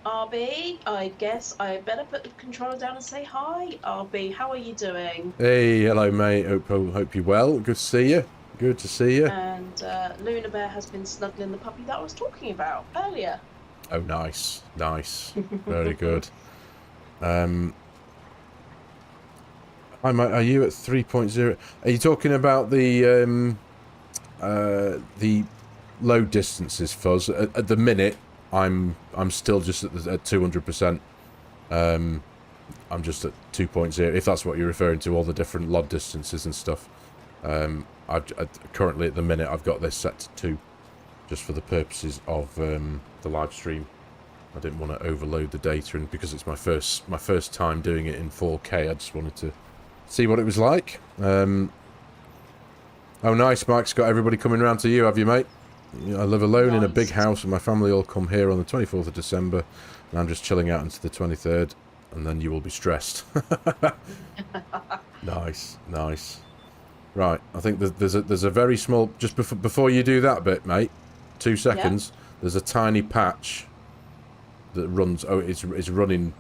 Speaker 2: RB, I guess I better put the controller down and say hi. RB, how are you doing?
Speaker 1: Hey, hello, mate. Hope you're well. Good to see you. Good to see you.
Speaker 2: And Luna Bear has been snuggling the puppy that I was talking about earlier.
Speaker 1: Oh, nice. Nice. Very good. Hi, mate. Are you at 3.0? Are you talking about the load distances, Fuzz? At the minute, I'm still just at 200%. I'm just at 2.0, if that's what you're referring to, all the different load distances and stuff. Currently at the minute I've got this set to 2, just for the purposes of the live stream. I didn't want to overload the data, and because it's my first time doing it in 4K, I just wanted to see what it was like. Oh, nice, Mike's got everybody coming round to you, have you, mate? I live alone in a big house, and my family all come here on the 24th of December, and I'm just chilling out until the 23rd, and then you will be stressed. Nice, nice. Right, I think there's a very small, just before you do that bit, mate, 2 seconds. Yeah. There's a tiny patch that runs. Oh, it's running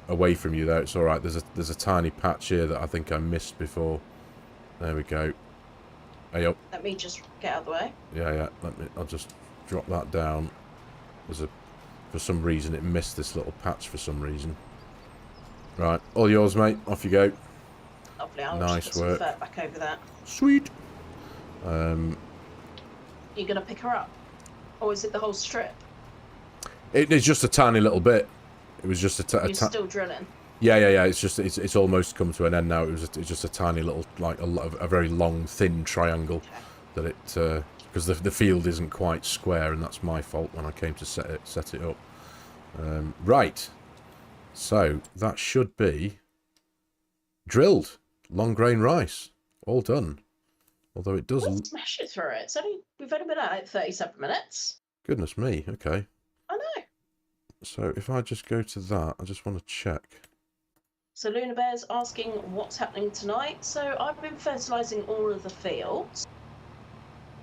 Speaker 1: away from you there. It's all right. There's a tiny patch here that I think I missed before. There we go. Hey up.
Speaker 2: Let me just get out of the way.
Speaker 1: Yeah. I'll just drop that down. For some reason it missed this little patch for some reason. Right, all yours, mate. Off you go.
Speaker 2: Lovely. I'll
Speaker 1: nice
Speaker 2: just
Speaker 1: work.
Speaker 2: Back over that.
Speaker 1: Sweet.
Speaker 2: You're gonna pick her up, or is it the whole strip?
Speaker 1: It's just a tiny little bit. It was just
Speaker 2: You're still drilling.
Speaker 1: Yeah. It's almost come to an end now. It's just a tiny little, like a very long, thin triangle. Okay. That it because the field isn't quite square, and that's my fault when I came to set it up. Right. So that should be drilled. Long grain rice, all done. Although it doesn't.
Speaker 2: We'll smash it through it. We've only been at it 37 minutes.
Speaker 1: Goodness me. Okay.
Speaker 2: I know.
Speaker 1: So if I just go to that, I just want to check.
Speaker 2: So Luna Bear's asking what's happening tonight. So I've been fertilizing all of the fields.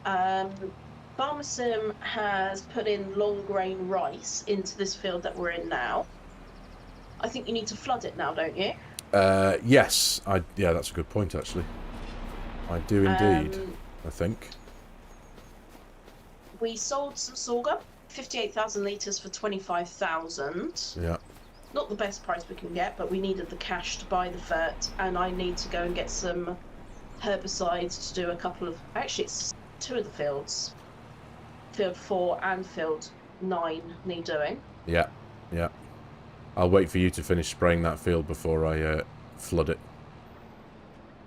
Speaker 2: FARMERSIM has put in long grain rice into this field that we're in now. I think you need to flood it now, don't you?
Speaker 1: Yes. Yeah, that's a good point, actually. I do indeed, I think.
Speaker 2: We sold some sorghum, 58,000 litres for 25,000.
Speaker 1: Yeah.
Speaker 2: Not the best price we can get, but we needed the cash to buy the fert, and I need to go and get some herbicides to do a couple of... Actually, it's 2 of the fields. Field 4 and Field 9 need doing.
Speaker 1: Yeah. I'll wait for you to finish spraying that field before I flood it.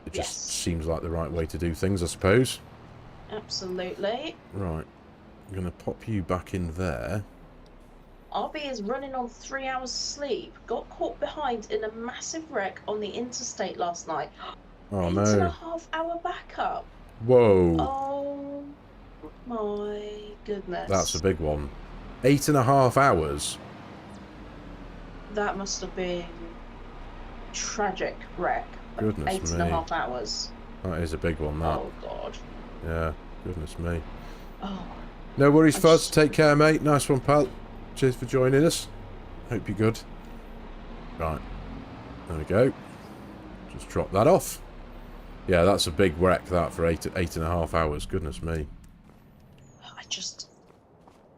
Speaker 1: It just seems like the right way to do things, I suppose.
Speaker 2: Absolutely.
Speaker 1: Right. I'm going to pop you back in there.
Speaker 2: RB is running on 3 hours sleep. Got caught behind in a massive wreck on the interstate last night.
Speaker 1: Oh, no.
Speaker 2: 8.5 hour backup.
Speaker 1: Whoa.
Speaker 2: Oh, my goodness.
Speaker 1: That's a big one. 8.5 hours?
Speaker 2: That must have been tragic wreck.
Speaker 1: Goodness me.
Speaker 2: 8.5 hours.
Speaker 1: That is a big one, that.
Speaker 2: Oh, God.
Speaker 1: Yeah, goodness me.
Speaker 2: Oh.
Speaker 1: No worries, Fuzz. Take care, mate. Nice one, pal. Cheers for joining us. Hope you're good. Right. There we go. Just drop that off. Yeah, that's a big wreck, that, for 8.5 hours. Goodness me.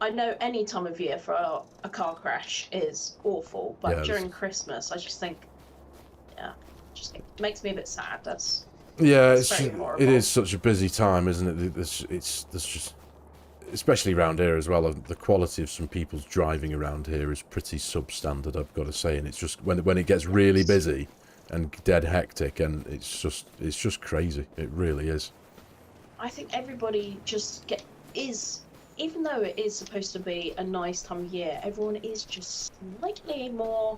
Speaker 2: I know any time of year for a car crash is awful, but during Christmas, I just think, it makes me a bit sad. It is such a busy time, isn't it? There's just, especially around here as well, the quality of some people's driving around here is pretty substandard, I've got to say, and it's just when it gets really busy and dead hectic, and it's just crazy. It really is. I think everybody even though it is supposed to be a nice time of year, everyone is just slightly more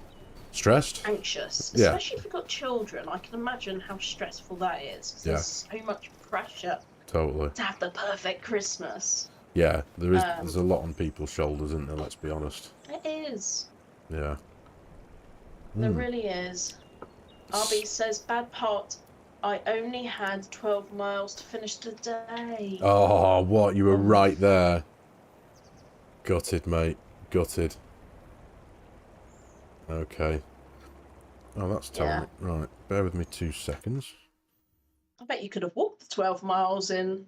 Speaker 1: stressed,
Speaker 2: anxious, especially if you've got children. I can imagine how stressful that is. There's so much pressure
Speaker 1: to have the
Speaker 2: perfect Christmas.
Speaker 1: Yeah, there's a lot on people's shoulders, isn't there? Let's be honest.
Speaker 2: It is.
Speaker 1: Yeah.
Speaker 2: There really is. RB says, bad part, I only had 12 miles to finish the day.
Speaker 1: Oh, what? You were right there. Gutted, mate. Gutted. Okay. Oh, that's telling me. Right, bear with me 2 seconds.
Speaker 2: I bet you could have walked the 12 miles in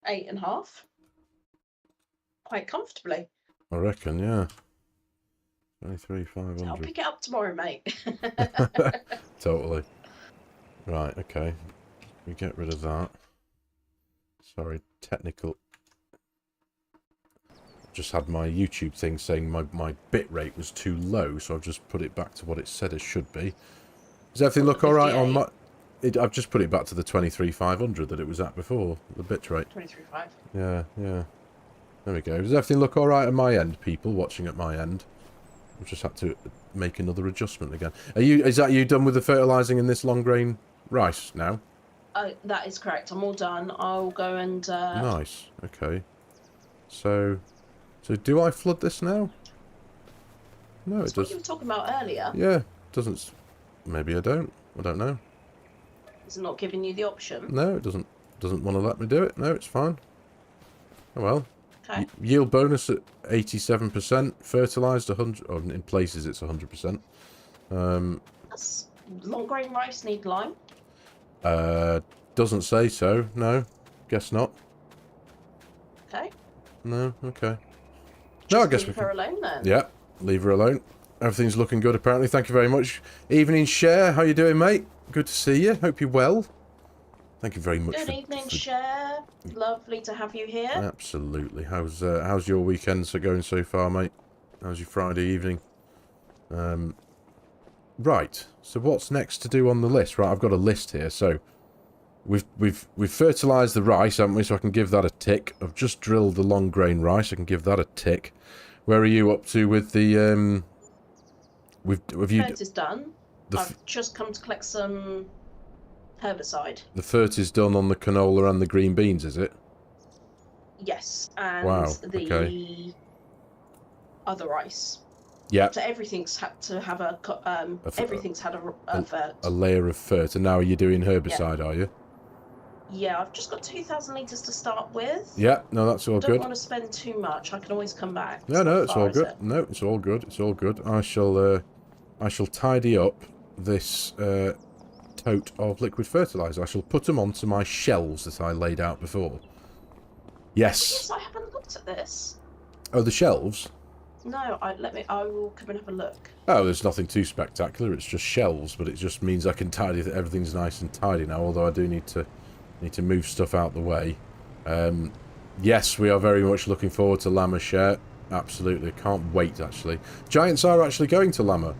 Speaker 2: 8.5. Quite comfortably.
Speaker 1: I reckon, yeah. 23,500.
Speaker 2: I'll pick it up tomorrow, mate.
Speaker 1: Totally. Right, okay. We get rid of that. Sorry, technical. Just had my YouTube thing saying my bit rate was too low, so I've just put it back to what it said it should be. Does everything look alright on my... I've just put it back to the 23,500 that it was at before, the bit rate.
Speaker 2: 23.5.
Speaker 1: Yeah, yeah. There we go. Does everything look alright at my end, people watching at my end? I've just had to make another adjustment again. Is that you done with the fertilising in this long grain rice now?
Speaker 2: That is correct. I'm all done. I'll go and...
Speaker 1: Nice. Okay. So do I flood this now? No,
Speaker 2: That's
Speaker 1: it does.
Speaker 2: what you were talking about earlier.
Speaker 1: Yeah, doesn't. Maybe I don't. I don't know.
Speaker 2: Is it not giving you the option?
Speaker 1: No, it doesn't want to let me do it. No, it's fine. Oh well.
Speaker 2: Okay.
Speaker 1: Yield bonus at 87%. Fertilised 100. Oh, in places it's 100%.
Speaker 2: Does long grain rice need lime?
Speaker 1: Doesn't say so. No, guess not.
Speaker 2: Okay.
Speaker 1: No. Okay.
Speaker 2: Just
Speaker 1: no, I guess
Speaker 2: leave
Speaker 1: we
Speaker 2: her
Speaker 1: can.
Speaker 2: alone then.
Speaker 1: Yeah, leave her alone. Everything's looking good apparently. Thank you very much. Evening, Share. How you doing, mate? Good to see you. Hope you're well. Thank you very much.
Speaker 2: Good evening, Share. Lovely to have you here.
Speaker 1: Absolutely. How's your weekend going so far, mate? How's your Friday evening? Right. So what's next to do on the list? Right, I've got a list here. So we've fertilised the rice, haven't we? So I can give that a tick. I've just drilled the long grain rice. I can give that a tick. Where are you up to with the have you?
Speaker 2: Fert is done. I've just come to collect some herbicide.
Speaker 1: The fert is done on the canola and the green beans, is it?
Speaker 2: Yes, and
Speaker 1: wow,
Speaker 2: the other rice.
Speaker 1: Yeah.
Speaker 2: So everything's had to have a everything's had a fert.
Speaker 1: A layer of fert, and now you're doing herbicide, are you?
Speaker 2: Yeah, I've just got 2,000 litres to start with.
Speaker 1: Yeah, no, that's all good.
Speaker 2: Don't want to spend too much. I can always come back.
Speaker 1: No, it's all good. No, it's all good. It's all good. I shall tidy up this tote of liquid fertilizer. I shall put them onto my shelves that I laid out before. Yes.
Speaker 2: I haven't looked at this.
Speaker 1: Oh, the shelves?
Speaker 2: No, I will come and have a look.
Speaker 1: Oh, there's nothing too spectacular. It's just shelves, but it just means I can tidy that everything's nice and tidy now. Although I do need to move stuff out the way. Yes, we are very much looking forward to Lammer Share. Absolutely, can't wait. Actually, Giants are actually going to Lammer.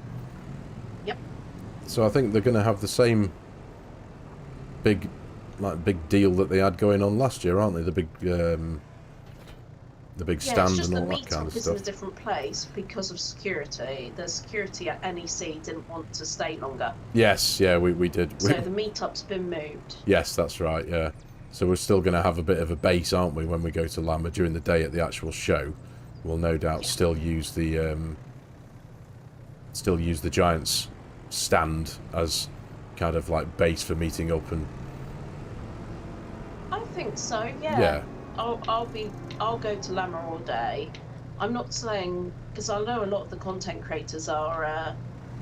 Speaker 2: Yep.
Speaker 1: So I think they're going to have the same big deal that they had going on last year, aren't they? The big stand and all that kind of
Speaker 2: stuff. It's in a
Speaker 1: stuff.
Speaker 2: different place because of security. The security at NEC didn't want to stay longer.
Speaker 1: Yes, yeah, we did.
Speaker 2: So the meetup's been moved.
Speaker 1: Yes, that's right, yeah. So we're still going to have a bit of a base, aren't we, when we go to Lammer during the day at the actual show. We'll no doubt still use the Giants stand as kind of like base for meeting up and...
Speaker 2: I think so, yeah.
Speaker 1: Yeah.
Speaker 2: I'll go to Lammer all day. I'm not saying, because I know a lot of the content creators are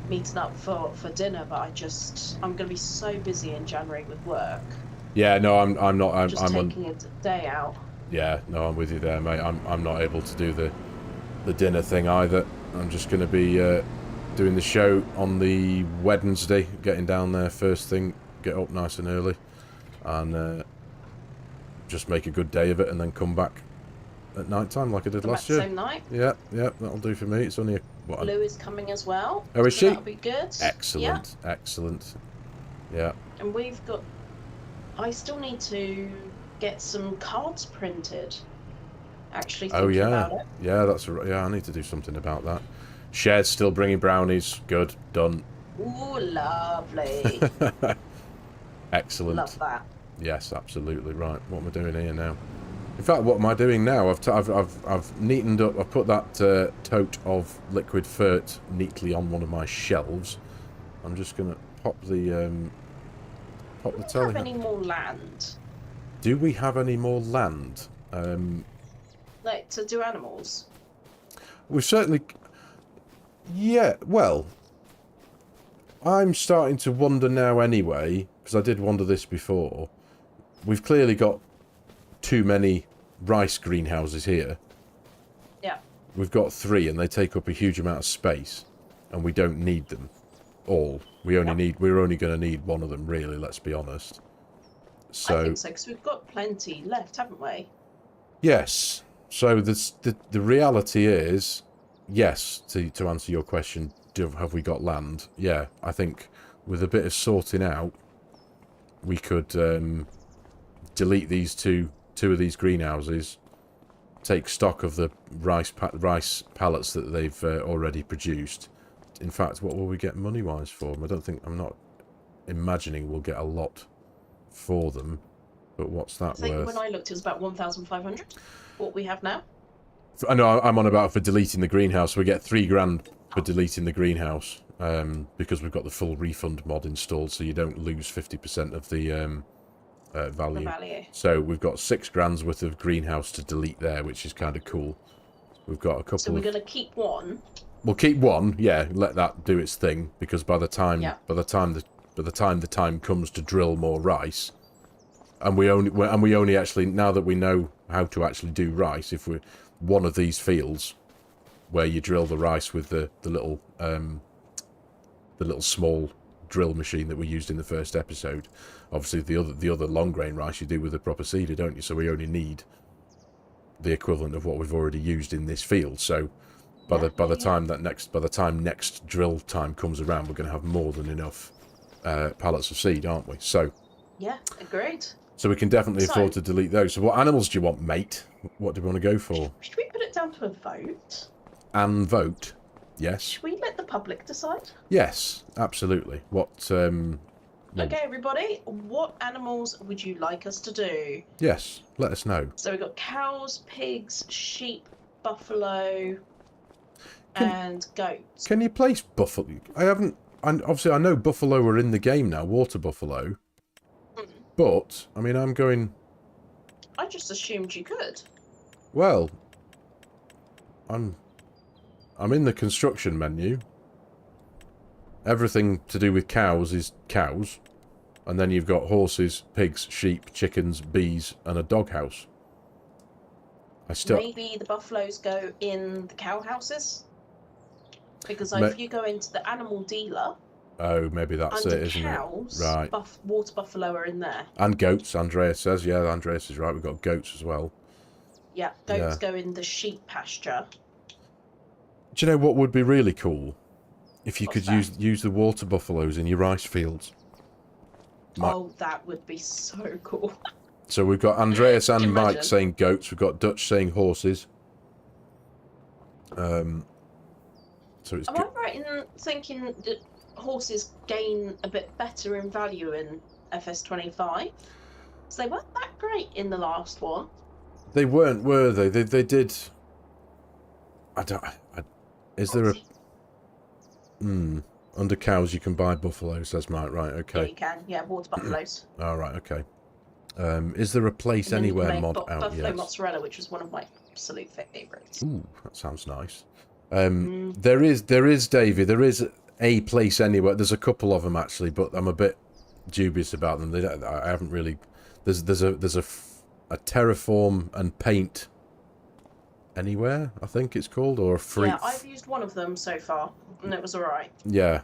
Speaker 2: meeting up for dinner, but I'm going to be so busy in January with work.
Speaker 1: Yeah, no, I'm not. I'm
Speaker 2: taking a day out.
Speaker 1: Yeah, no, I'm with you there, mate. I'm not able to do the dinner thing either. I'm just going to be doing the show on the Wednesday, getting down there first thing, get up nice and early, and just make a good day of it, and then come back at night time like I did last year.
Speaker 2: Same night.
Speaker 1: Yeah, that'll do for me. It's only
Speaker 2: Blue is coming as well.
Speaker 1: Oh, is she?
Speaker 2: That'll be good.
Speaker 1: Excellent, yeah. Excellent. Yeah.
Speaker 2: And we've got. I still need to get some cards printed. Actually, thinking about it.
Speaker 1: Yeah, that's right. Yeah, I need to do something about that. Shared's still bringing brownies. Good, done.
Speaker 2: Ooh, lovely.
Speaker 1: Excellent.
Speaker 2: Love that.
Speaker 1: Yes, absolutely right. What am I doing here now? In fact, what am I doing now? I've neatened up. I've put that tote of liquid fert neatly on one of my shelves. I'm just gonna pop the
Speaker 2: Do we
Speaker 1: telly.
Speaker 2: have any more land?
Speaker 1: Do we have any more land?
Speaker 2: Like, to do animals?
Speaker 1: We've certainly... Yeah, well... I'm starting to wonder now anyway, because I did wonder this before. We've clearly got too many rice greenhouses here.
Speaker 2: Yeah.
Speaker 1: We've got 3 and they take up a huge amount of space. And we don't need them all. We're only going to need one of them, really, let's be honest. So,
Speaker 2: I think so, because we've got plenty left, haven't we?
Speaker 1: Yes. So the reality is, yes, to answer your question, have we got land? Yeah, I think with a bit of sorting out, we could delete these two of these greenhouses, take stock of the rice pallets that they've already produced. In fact, what will we get money-wise for them? I'm not imagining we'll get a lot for them. But what's that worth? I think
Speaker 2: when I looked, it was about 1,500. What we have now.
Speaker 1: I know I'm on about for deleting the greenhouse. We get $3,000 for deleting the greenhouse because we've got the full refund mod installed, so you don't lose 50% of the value.
Speaker 2: The value.
Speaker 1: So we've got $6,000 worth of greenhouse to delete there, which is kind of cool. We've got a couple.
Speaker 2: So we're going to keep one.
Speaker 1: We'll keep one, yeah. Let that do its thing because by the time the time comes to drill more rice. And we only actually, now that we know how to actually do rice, if we're one of these fields where you drill the rice with the little small drill machine that we used in the first episode, obviously the other long grain rice you do with the proper seeder, don't you? So we only need the equivalent of what we've already used in this field. So by the time next drill time comes around, we're going to have more than enough pallets of seed, aren't we? So
Speaker 2: yeah, agreed.
Speaker 1: So we can definitely afford to delete those. So what animals do you want, mate? What do we want to go for?
Speaker 2: Should we put it down to a vote?
Speaker 1: And vote? Yes.
Speaker 2: Should we let the public decide?
Speaker 1: Yes, absolutely. What?
Speaker 2: Okay, everybody. What animals would you like us to do?
Speaker 1: Yes, let us know.
Speaker 2: So we've got cows, pigs, sheep, buffalo, and goats.
Speaker 1: Can you place buffalo? Obviously, I know buffalo are in the game now, water buffalo. But, I mean,
Speaker 2: I just assumed you could.
Speaker 1: Well, I'm in the construction menu. Everything to do with cows is cows. And then you've got horses, pigs, sheep, chickens, bees, and a doghouse.
Speaker 2: Maybe the buffaloes go in the cow houses? Because if you go into the animal dealer...
Speaker 1: Oh, maybe that's it, isn't
Speaker 2: cows,
Speaker 1: it? Right.
Speaker 2: Water buffalo are in there.
Speaker 1: And goats, Andreas says. Yeah, Andreas is right. We've got goats as well.
Speaker 2: Yeah, goats go in the sheep pasture.
Speaker 1: Do you know what would be really cool? If you could use the water buffaloes in your rice fields.
Speaker 2: Oh, that would be so cool.
Speaker 1: So we've got Andreas and Mike saying goats. We've got Dutch saying horses. So it's.
Speaker 2: Am I right in thinking that horses gain a bit better in value in FS25? So they weren't that great in the last one.
Speaker 1: They weren't, were they? They did. Is there a? Under cows you can buy buffalo, says Mike. Right, okay.
Speaker 2: Yeah, you can. Yeah, water buffaloes.
Speaker 1: All right, okay. Is there a place anywhere mod out yet?
Speaker 2: Buffalo mozzarella, which was one of my absolute favourites.
Speaker 1: Ooh, that sounds nice. There is, Davey. There is a place anywhere. There's a couple of them actually, but I'm a bit dubious about them. I haven't really. There's a terraform and paint anywhere, I think it's called, or a free.
Speaker 2: Yeah, I've used one of them so far, and it was alright.
Speaker 1: Yeah,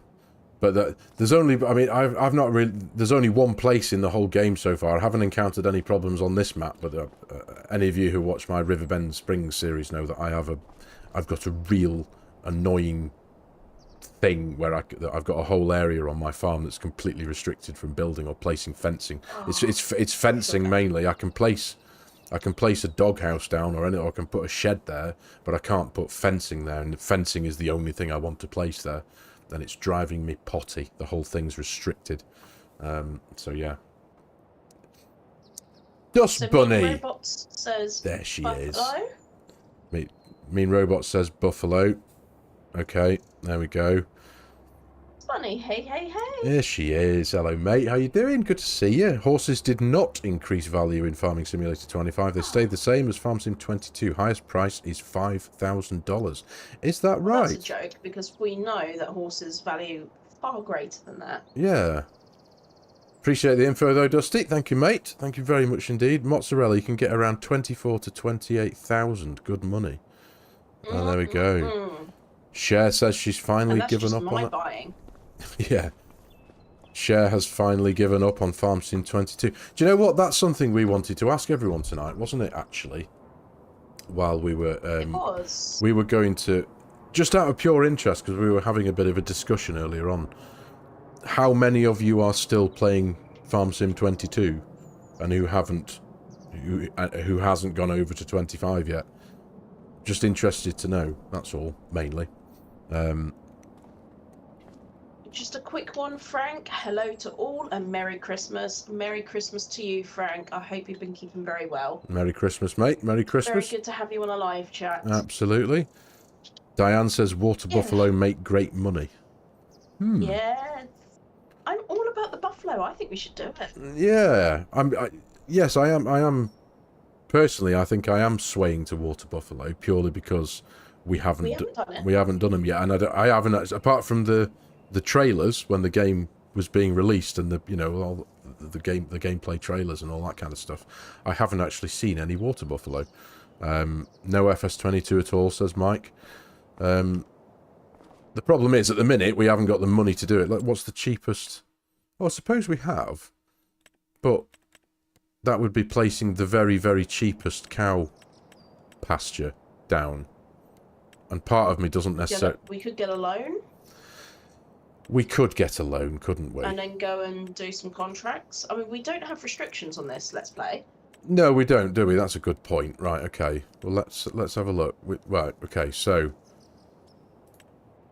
Speaker 1: but there's only. I mean, I've not really. There's only one place in the whole game so far. I haven't encountered any problems on this map, but any of you who watch my Riverbend Springs series know that I've got a real annoying thing where I've got a whole area on my farm that's completely restricted from building or placing fencing. It's fencing mainly. I can place a doghouse down or I can put a shed there, but I can't put fencing there, and fencing is the only thing I want to place there. And it's driving me potty. The whole thing's restricted. So yeah. Dust
Speaker 2: So
Speaker 1: Bunny.
Speaker 2: Mean Robots says
Speaker 1: There she
Speaker 2: buffalo.
Speaker 1: is. Mean Robot says buffalo. Okay, there we go.
Speaker 2: Bunny, hey, hey, hey.
Speaker 1: There she is. Hello, mate. How you doing? Good to see you. Horses did not increase value in Farming Simulator 25. They stayed the same as Farm Sim 22. Highest price is $5,000. Is that
Speaker 2: Well,
Speaker 1: right?
Speaker 2: that's a joke, because we know that horses value far greater than that.
Speaker 1: Yeah. Appreciate the info, though, Dusty. Thank you, mate. Thank you very much indeed. Mozzarella, you can get around 24 to 28,000. Good money. And there we go. Cher says she's finally given up on it.
Speaker 2: Buying.
Speaker 1: Yeah. Cher has finally given up on Farm Sim 22. Do you know what? That's something we wanted to ask everyone tonight, wasn't it, actually? While we were...
Speaker 2: it was.
Speaker 1: We were going to... Just out of pure interest, because we were having a bit of a discussion earlier on. How many of you are still playing Farm Sim 22? And who haven't... Who hasn't gone over to 25 yet? Just interested to know, that's all, mainly.
Speaker 2: Just a quick one, Frank. Hello to all and Merry Christmas. Merry Christmas to you, Frank. I hope you've been keeping very well.
Speaker 1: Merry Christmas, mate. Merry Christmas.
Speaker 2: Very good to have you on a live chat.
Speaker 1: Absolutely. Diane says water buffalo make great money.
Speaker 2: Yeah. I'm all about the buffalo. I think we should do it.
Speaker 1: Yeah. Yes, I am. Personally, I think I am swaying to water buffalo purely because we haven't done it. We haven't done them yet, and I haven't. Apart from the trailers when the game was being released and all the gameplay trailers and all that kind of stuff, I haven't actually seen any water buffalo. No FS22 at all, says Mike. The problem is at the minute we haven't got the money to do it. Like, what's the cheapest? Well, I suppose we have, but that would be placing the very, very cheapest cow pasture down, and part of me doesn't necessarily.
Speaker 2: We could get a loan.
Speaker 1: We could get a loan, couldn't we?
Speaker 2: And then go and do some contracts. I mean, we don't have restrictions on this Let's Play.
Speaker 1: No, we don't, do we? That's a good point. Right, okay. Well, let's have a look. Right, okay, so...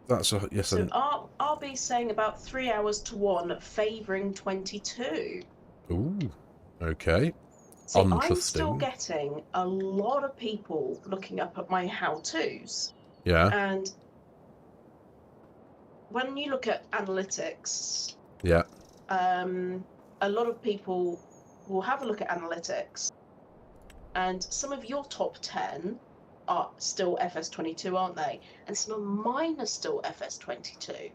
Speaker 1: That's a... Yes,
Speaker 2: so RB's saying about 3 hours to 1, favouring 22.
Speaker 1: Ooh, okay.
Speaker 2: See,
Speaker 1: interesting.
Speaker 2: I'm still getting a lot of people looking up at my how-tos.
Speaker 1: Yeah.
Speaker 2: And... when you look at analytics,
Speaker 1: yeah,
Speaker 2: a lot of people will have a look at analytics, and some of your top 10 are still FS22, aren't they? And some of mine are still FS22.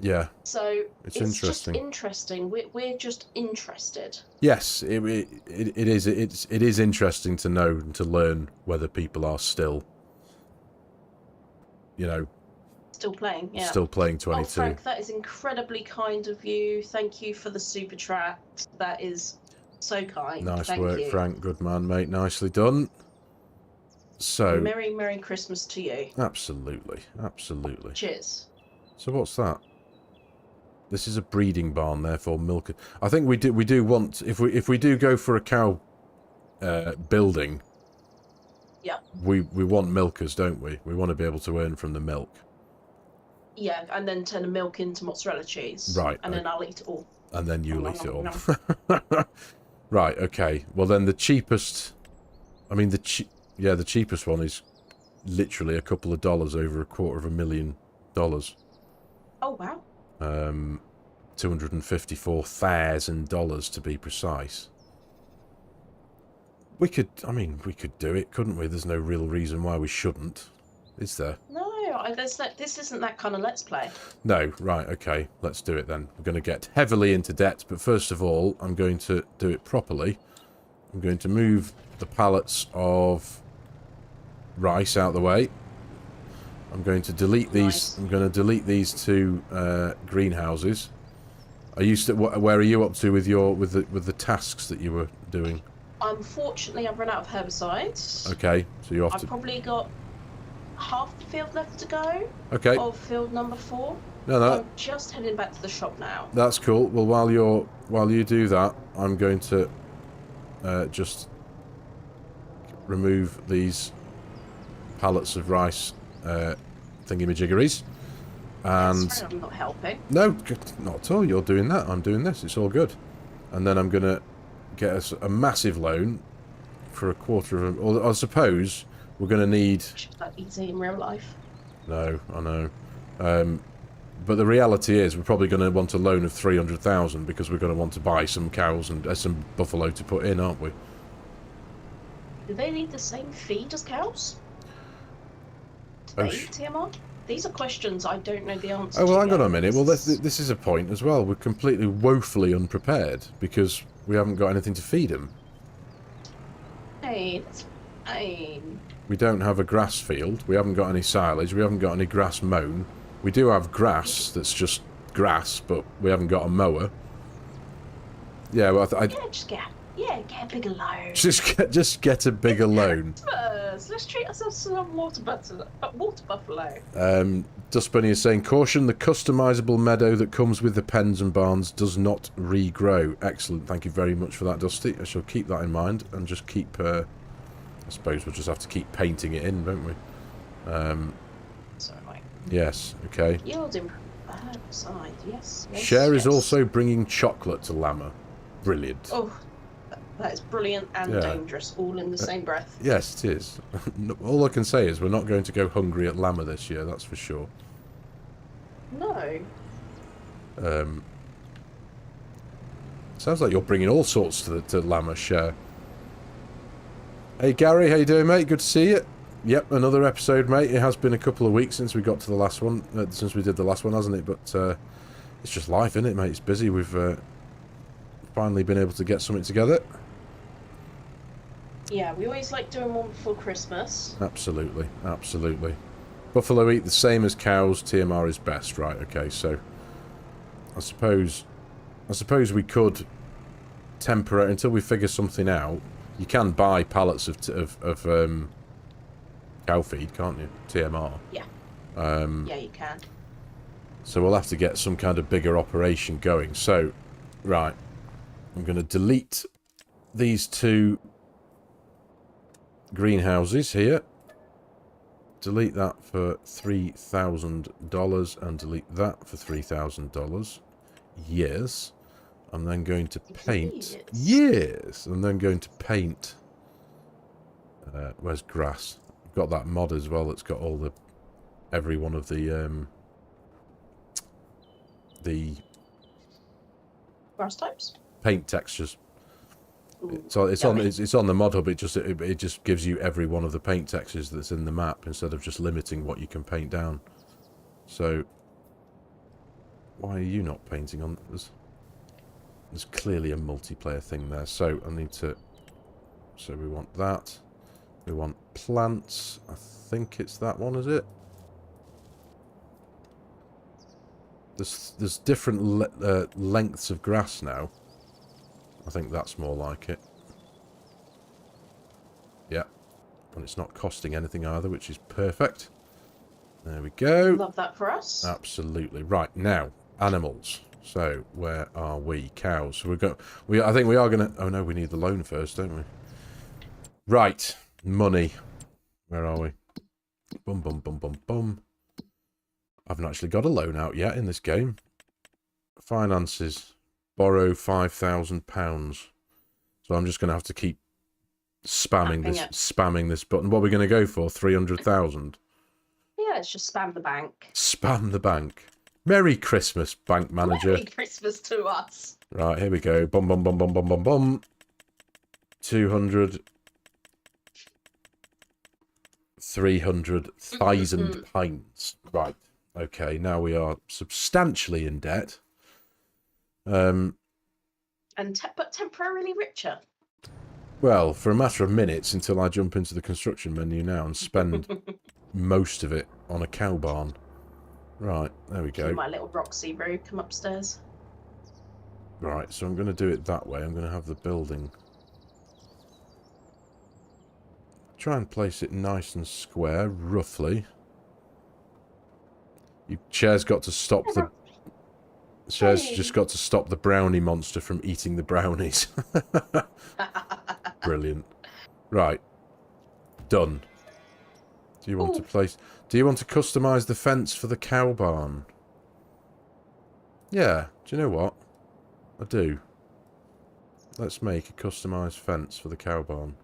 Speaker 1: Yeah.
Speaker 2: So
Speaker 1: it's interesting.
Speaker 2: Just interesting. We're just interested.
Speaker 1: Yes, it is. It is interesting to know and to learn whether people are still,
Speaker 2: Still playing, yeah.
Speaker 1: Still playing 22.
Speaker 2: Oh, Frank, that is incredibly kind of you. Thank you for the super chat. That is so kind.
Speaker 1: Nice work, Frank. Good man, mate. Nicely done. So...
Speaker 2: Merry Christmas to you.
Speaker 1: Absolutely. Absolutely.
Speaker 2: Cheers.
Speaker 1: So what's that? This is a breeding barn, therefore milk... I think we do want... If we do go for a cow building...
Speaker 2: Yeah.
Speaker 1: We want milkers, don't we? We want to be able to earn from the milk.
Speaker 2: Yeah, and then turn the milk into mozzarella cheese.
Speaker 1: Right.
Speaker 2: And then I'll eat it all.
Speaker 1: And then you'll eat it all. Right, okay. Well, then the cheapest... I mean, the cheapest one is literally a couple of dollars over $250,000.
Speaker 2: Oh, wow.
Speaker 1: $254,000 to be precise. We could do it, couldn't we? There's no real reason why we shouldn't, is there?
Speaker 2: No, this isn't that kind of Let's Play.
Speaker 1: No, right, okay. Let's do it then. We're going to get heavily into debt, but first of all, I'm going to do it properly. I'm going to move the pallets of rice out of the way. I'm going to delete these.
Speaker 2: Nice.
Speaker 1: I'm going to delete these two greenhouses. Where are you up to with the tasks that you were doing?
Speaker 2: Unfortunately, I've run out of herbicides.
Speaker 1: Okay, so you have
Speaker 2: I've probably got half the field left to go.
Speaker 1: Okay.
Speaker 2: Of field number 4.
Speaker 1: No.
Speaker 2: I'm just heading back to the shop now.
Speaker 1: That's cool. Well, while you do that, I'm going to just remove these pallets of rice thingy-majiggeries. And
Speaker 2: Sorry, I'm not helping.
Speaker 1: No, not at all. You're doing that. I'm doing this. It's all good. And then I'm going to get us a massive loan for a quarter of... Or I suppose we're going to need...
Speaker 2: That easy in real life.
Speaker 1: No, I know. But the reality is we're probably going to want a loan of 300,000 because we're going to want to buy some cows and some buffalo to put in, aren't we?
Speaker 2: Do they need the same feed as cows? Do they eat TMR? These are questions I don't know the answer to.
Speaker 1: Oh, well, hang on a minute. Well, this is a point as well. We're completely woefully unprepared because we haven't got anything to feed them.
Speaker 2: Hey, that's fine.
Speaker 1: We don't have a grass field. We haven't got any silage. We haven't got any grass mown. We do have grass that's just grass, but we haven't got a mower. Yeah, well,
Speaker 2: get a bigger loan.
Speaker 1: Just get a bigger loan.
Speaker 2: Let's treat ourselves to some water buffalo.
Speaker 1: Dust Bunny is saying, caution, the customizable meadow that comes with the pens and barns does not regrow. Excellent. Thank you very much for that, Dusty. I shall keep that in mind and just keep... I suppose we'll just have to keep painting it in, won't we?
Speaker 2: Sorry.
Speaker 1: Yes, okay.
Speaker 2: Yield in side, yes.
Speaker 1: Cher is also bringing chocolate to Llama. Brilliant.
Speaker 2: Oh, that is brilliant and dangerous, all in the same breath.
Speaker 1: Yes, it is. All I can say is we're not going to go hungry at Llama this year, that's for sure.
Speaker 2: No.
Speaker 1: Sounds like you're bringing all sorts to Llama, Cher. Hey Gary, how you doing, mate? Good to see you. Yep, another episode, mate. It has been a couple of weeks since we got to the last one, since we did the last one, hasn't it? But it's just life, isn't it, mate? It's busy. We've finally been able to get something together.
Speaker 2: Yeah, we always like doing one before Christmas.
Speaker 1: Absolutely, absolutely. Buffalo eat the same as cows. TMR is best, right? Okay, so I suppose we could temporarily, until we figure something out. You can buy pallets of cow feed, can't you? TMR.
Speaker 2: Yeah. Yeah, you can.
Speaker 1: So we'll have to get some kind of bigger operation going. So, right, I'm going to delete these two greenhouses here. Delete that for $3,000 and delete that for $3,000. Yes. I'm then going to paint. Yes. I'm then going to paint. Where's grass? I've got that mod as well. It's got all every one of the
Speaker 2: grass types.
Speaker 1: Paint textures.
Speaker 2: Ooh,
Speaker 1: it's on the mod hub. It just gives you every one of the paint textures that's in the map instead of just limiting what you can paint down. So why are you not painting on this? There's clearly a multiplayer thing there. So I need to. So we want that. We want plants. I think it's that one, is it? There's different lengths of grass now. I think that's more like it. Yeah. And it's not costing anything either, which is perfect. There we go.
Speaker 2: Love that for us.
Speaker 1: Absolutely. Right, now, animals. So, where are we? Cows. So I think we are going to... Oh, no, we need the loan first, don't we? Right. Money. Where are we? Bum, bum, bum, bum, bum. I haven't actually got a loan out yet in this game. Finances. Borrow £5,000. So I'm just going to have to keep spamming this button. What are we going to go for? 300,000?
Speaker 2: Yeah, let's just spam the bank.
Speaker 1: Spam the bank. Merry Christmas, bank manager.
Speaker 2: Merry Christmas to us.
Speaker 1: Right, here we go. Bum, bum, bum, bum, bum, bum, bum. 200. 300,000 pints. Right. Okay, now we are substantially in debt.
Speaker 2: But temporarily richer.
Speaker 1: Well, for a matter of minutes until I jump into the construction menu now and spend most of it on a cow barn. Right, there we go.
Speaker 2: My little Roxy road, come upstairs.
Speaker 1: Right, so I'm going to do it that way. I'm going to have the building. Try and place it nice and square, roughly. Chair's got to stop the... Chair's just got to stop the brownie monster from eating the brownies. Brilliant. Right. Done. Do you want to place... Do you want to customise the fence for the cow barn? Yeah. Do you know what? I do. Let's make a customised fence for the cow barn.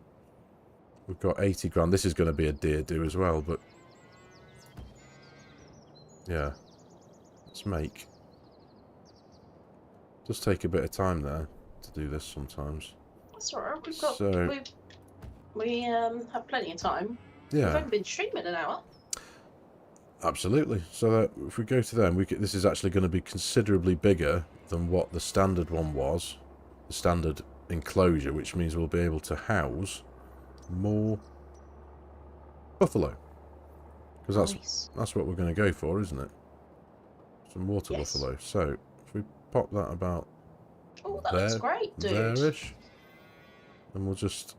Speaker 1: we've got 80 grand. This is going to be a deer do as well, but yeah, let's make. Does take a bit of time there to do this sometimes.
Speaker 2: That's alright. We've got
Speaker 1: So
Speaker 2: we have plenty of time.
Speaker 1: yeah,
Speaker 2: We've only been streaming an hour.
Speaker 1: absolutely. So that if we go to them, this is actually going to be considerably bigger than what the standard one was, the standard enclosure, which means we'll be able to house more buffalo, because that's what we're going to go for, isn't it? Some water buffalo. So if we pop that about
Speaker 2: that looks great, dude.
Speaker 1: there-ish, and we'll just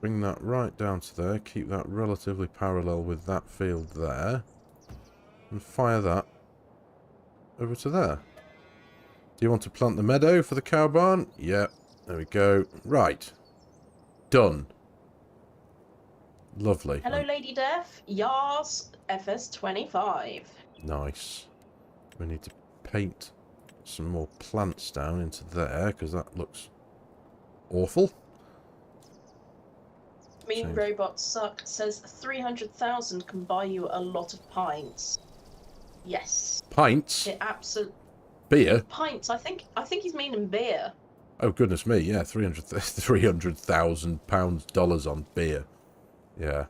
Speaker 1: bring that right down to there, keep that relatively parallel with that field there, and fire that over to there. Do you want to plant the meadow for the cow barn? Yeah, there we go. Right. Done. Lovely.
Speaker 2: Hello, Lady Death. Yas, FS25.
Speaker 1: Nice. We need to paint some more plants down into there, because that looks awful.
Speaker 2: Mean Robots Suck says 300,000 can buy you a lot of pints. Yes.
Speaker 1: Pints?
Speaker 2: It absolutely.
Speaker 1: Beer?
Speaker 2: Pints. I think he's meaning beer.
Speaker 1: Oh goodness me! Yeah, £300,000 dollars on beer. Yeah,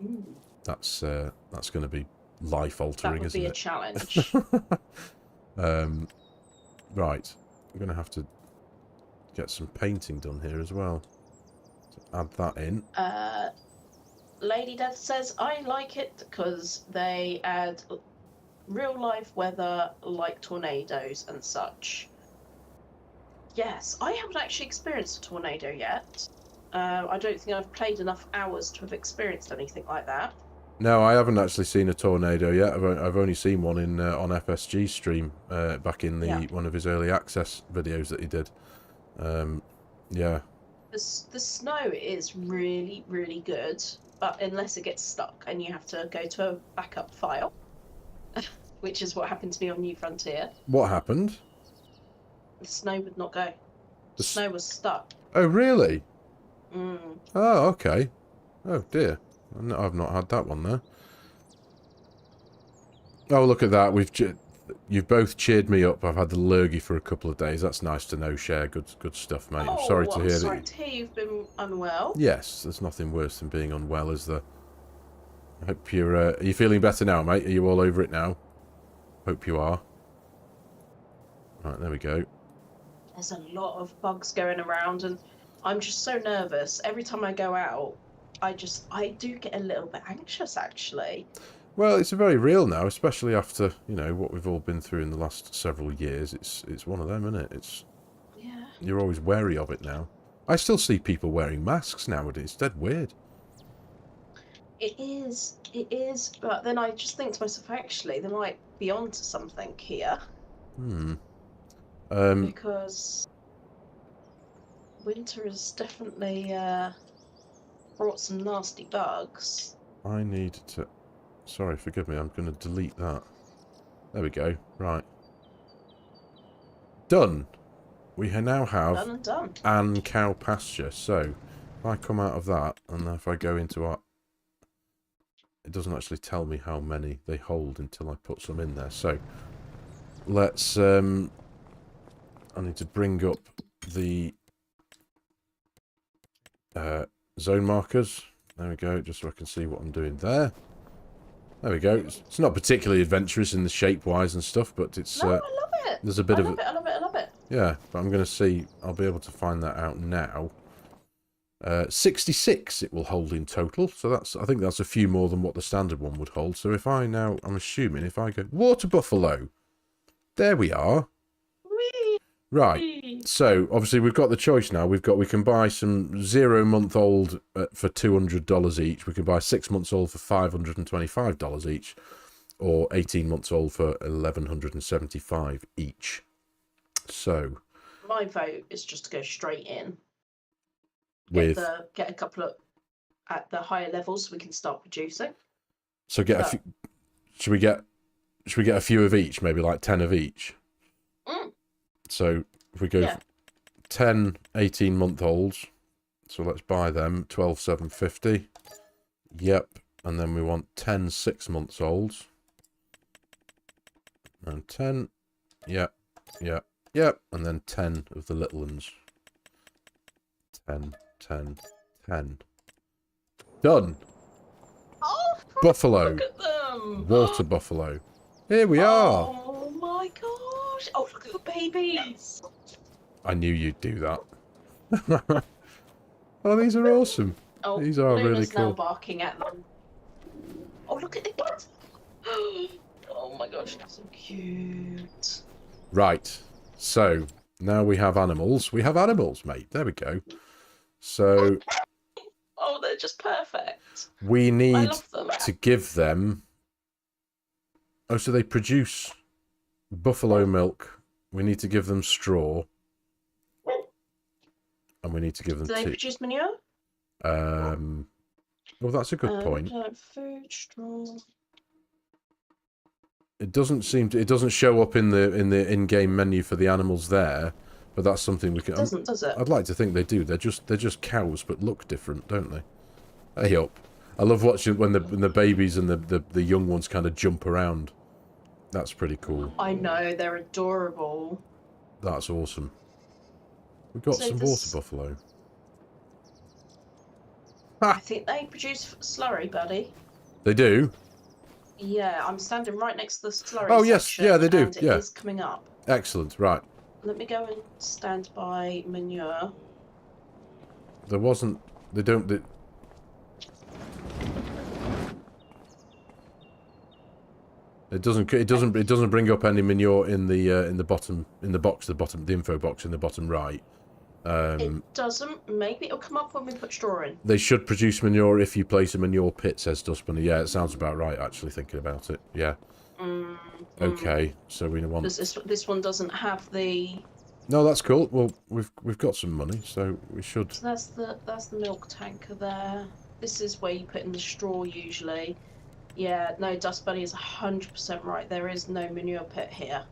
Speaker 1: that's going to be life altering, isn't it?
Speaker 2: That would be a challenge.
Speaker 1: Right, I'm going to have to get some painting done here as well. So add that in.
Speaker 2: Lady Death says I like it because they add real life weather like tornadoes and such. Yes, I haven't actually experienced a tornado yet. I don't think I've played enough hours to have experienced anything like that.
Speaker 1: No, I haven't actually seen a tornado yet. I've only seen one in on FSG's stream back in one of his early access videos that he did. Yeah.
Speaker 2: The snow is really, really good, but unless it gets stuck and you have to go to a backup file, which is what happened to me on New Frontier.
Speaker 1: What happened?
Speaker 2: The snow would not go. The snow was stuck.
Speaker 1: Oh, really?
Speaker 2: Mm.
Speaker 1: Oh, okay. Oh, dear. I've not had that one there. Oh, look at that. You've both cheered me up. I've had the lurgy for a couple of days. That's nice to know, Cher. Good stuff, mate. I'm sorry to hear that.
Speaker 2: Sorry to hear you've been unwell.
Speaker 1: Yes, there's nothing worse than being unwell, is there? I hope you're... are you feeling better now, mate? Are you all over it now? Hope you are. Right, there we go.
Speaker 2: There's a lot of bugs going around, and I'm just so nervous. Every time I go out, I do get a little bit anxious, actually.
Speaker 1: Well, it's very real now, especially after, you know, what we've all been through in the last several years. It's one of them, isn't it?
Speaker 2: Yeah.
Speaker 1: You're always wary of it now. I still see people wearing masks nowadays. It's dead weird.
Speaker 2: It is, but then I just think to myself, actually, they might be onto something here. Because winter has definitely brought some nasty bugs.
Speaker 1: I need to... Sorry, forgive me. I'm going to delete that. There we go. Right. Done. We now have an cow pasture. So, if I come out of that, and if I go into our... It doesn't actually tell me how many they hold until I put some in there. So, let's... I need to bring up the zone markers. There we go, just so I can see what I'm doing there. There we go. It's not particularly adventurous in the shape-wise and stuff, but it's...
Speaker 2: No, I love it.
Speaker 1: There's a bit of...
Speaker 2: I love it.
Speaker 1: Yeah, but I'm going to see... I'll be able to find that out now. 66 it will hold in total, so I think that's a few more than what the standard one would hold. So if I now... I'm assuming if I go... Water buffalo! There we are.
Speaker 2: Whee!
Speaker 1: Right, so obviously we've got the choice now. We can buy some 0-month-old for $200 each. We can buy 6 months old for $525 each, or 18 months old for $1,175 each. So
Speaker 2: my vote is just to go straight in.
Speaker 1: Get
Speaker 2: a couple of at the higher levels so we can start producing.
Speaker 1: So get a few. Should we get a few of each? Maybe like 10 of each. So if we go 10 18-month-olds, So let's buy them. 12,750. Yep. And then we want 10 6-month-olds. And 10. Yep. Yep. Yep. And then 10 of the little ones. 10, 10, 10. Done.
Speaker 2: Oh,
Speaker 1: Buffalo.
Speaker 2: look at them.
Speaker 1: Water buffalo. Here we are.
Speaker 2: Oh my gosh. Oh, look at the babies.
Speaker 1: I knew you'd do that. Oh, these are awesome.
Speaker 2: Oh,
Speaker 1: These are really
Speaker 2: Luna's now
Speaker 1: cool.
Speaker 2: barking at them. Oh, look at the kids. Oh my gosh, they're so cute.
Speaker 1: Right. So, now we have animals. We have animals, mate. There we go. So,
Speaker 2: Oh, they're just perfect.
Speaker 1: we
Speaker 2: I
Speaker 1: need
Speaker 2: love them.
Speaker 1: to give them... Oh, so they produce buffalo milk. We need to give them straw. And we need to give them
Speaker 2: Do they
Speaker 1: tea.
Speaker 2: produce manure?
Speaker 1: Well, that's a good point.
Speaker 2: Food, straw.
Speaker 1: It doesn't seem to, it doesn't show up in the in-game menu for the animals there, but that's something we can.
Speaker 2: It doesn't, does it?
Speaker 1: I'd like to think they do. They're just cows, but look different, don't they? Hey up! I love watching when the babies and the young ones kind of jump around. That's pretty cool.
Speaker 2: I know, they're adorable.
Speaker 1: That's awesome. We've got some water buffalo.
Speaker 2: I think they produce slurry, buddy.
Speaker 1: They do?
Speaker 2: Yeah, I'm standing right next to the slurry
Speaker 1: Oh, yes.
Speaker 2: section,
Speaker 1: Yeah, they do.
Speaker 2: and
Speaker 1: Yeah.
Speaker 2: it is coming up.
Speaker 1: Excellent. Right.
Speaker 2: Let me go and stand by manure.
Speaker 1: There wasn't... They don't... They, it doesn't bring up any manure in the bottom, in the box, the info box in the bottom right.
Speaker 2: It doesn't. Maybe it'll come up when we put straw in.
Speaker 1: They should produce manure if you place a manure pit, says Dustbunny. Yeah, it sounds about right, actually, thinking about it. Yeah. Okay, so we want...
Speaker 2: This one doesn't have the...
Speaker 1: No, that's cool. Well, we've got some money, so we should...
Speaker 2: So that's the milk tanker there. This is where you put in the straw usually. Yeah, no, Dust Bunny is 100% right. There is no manure pit here.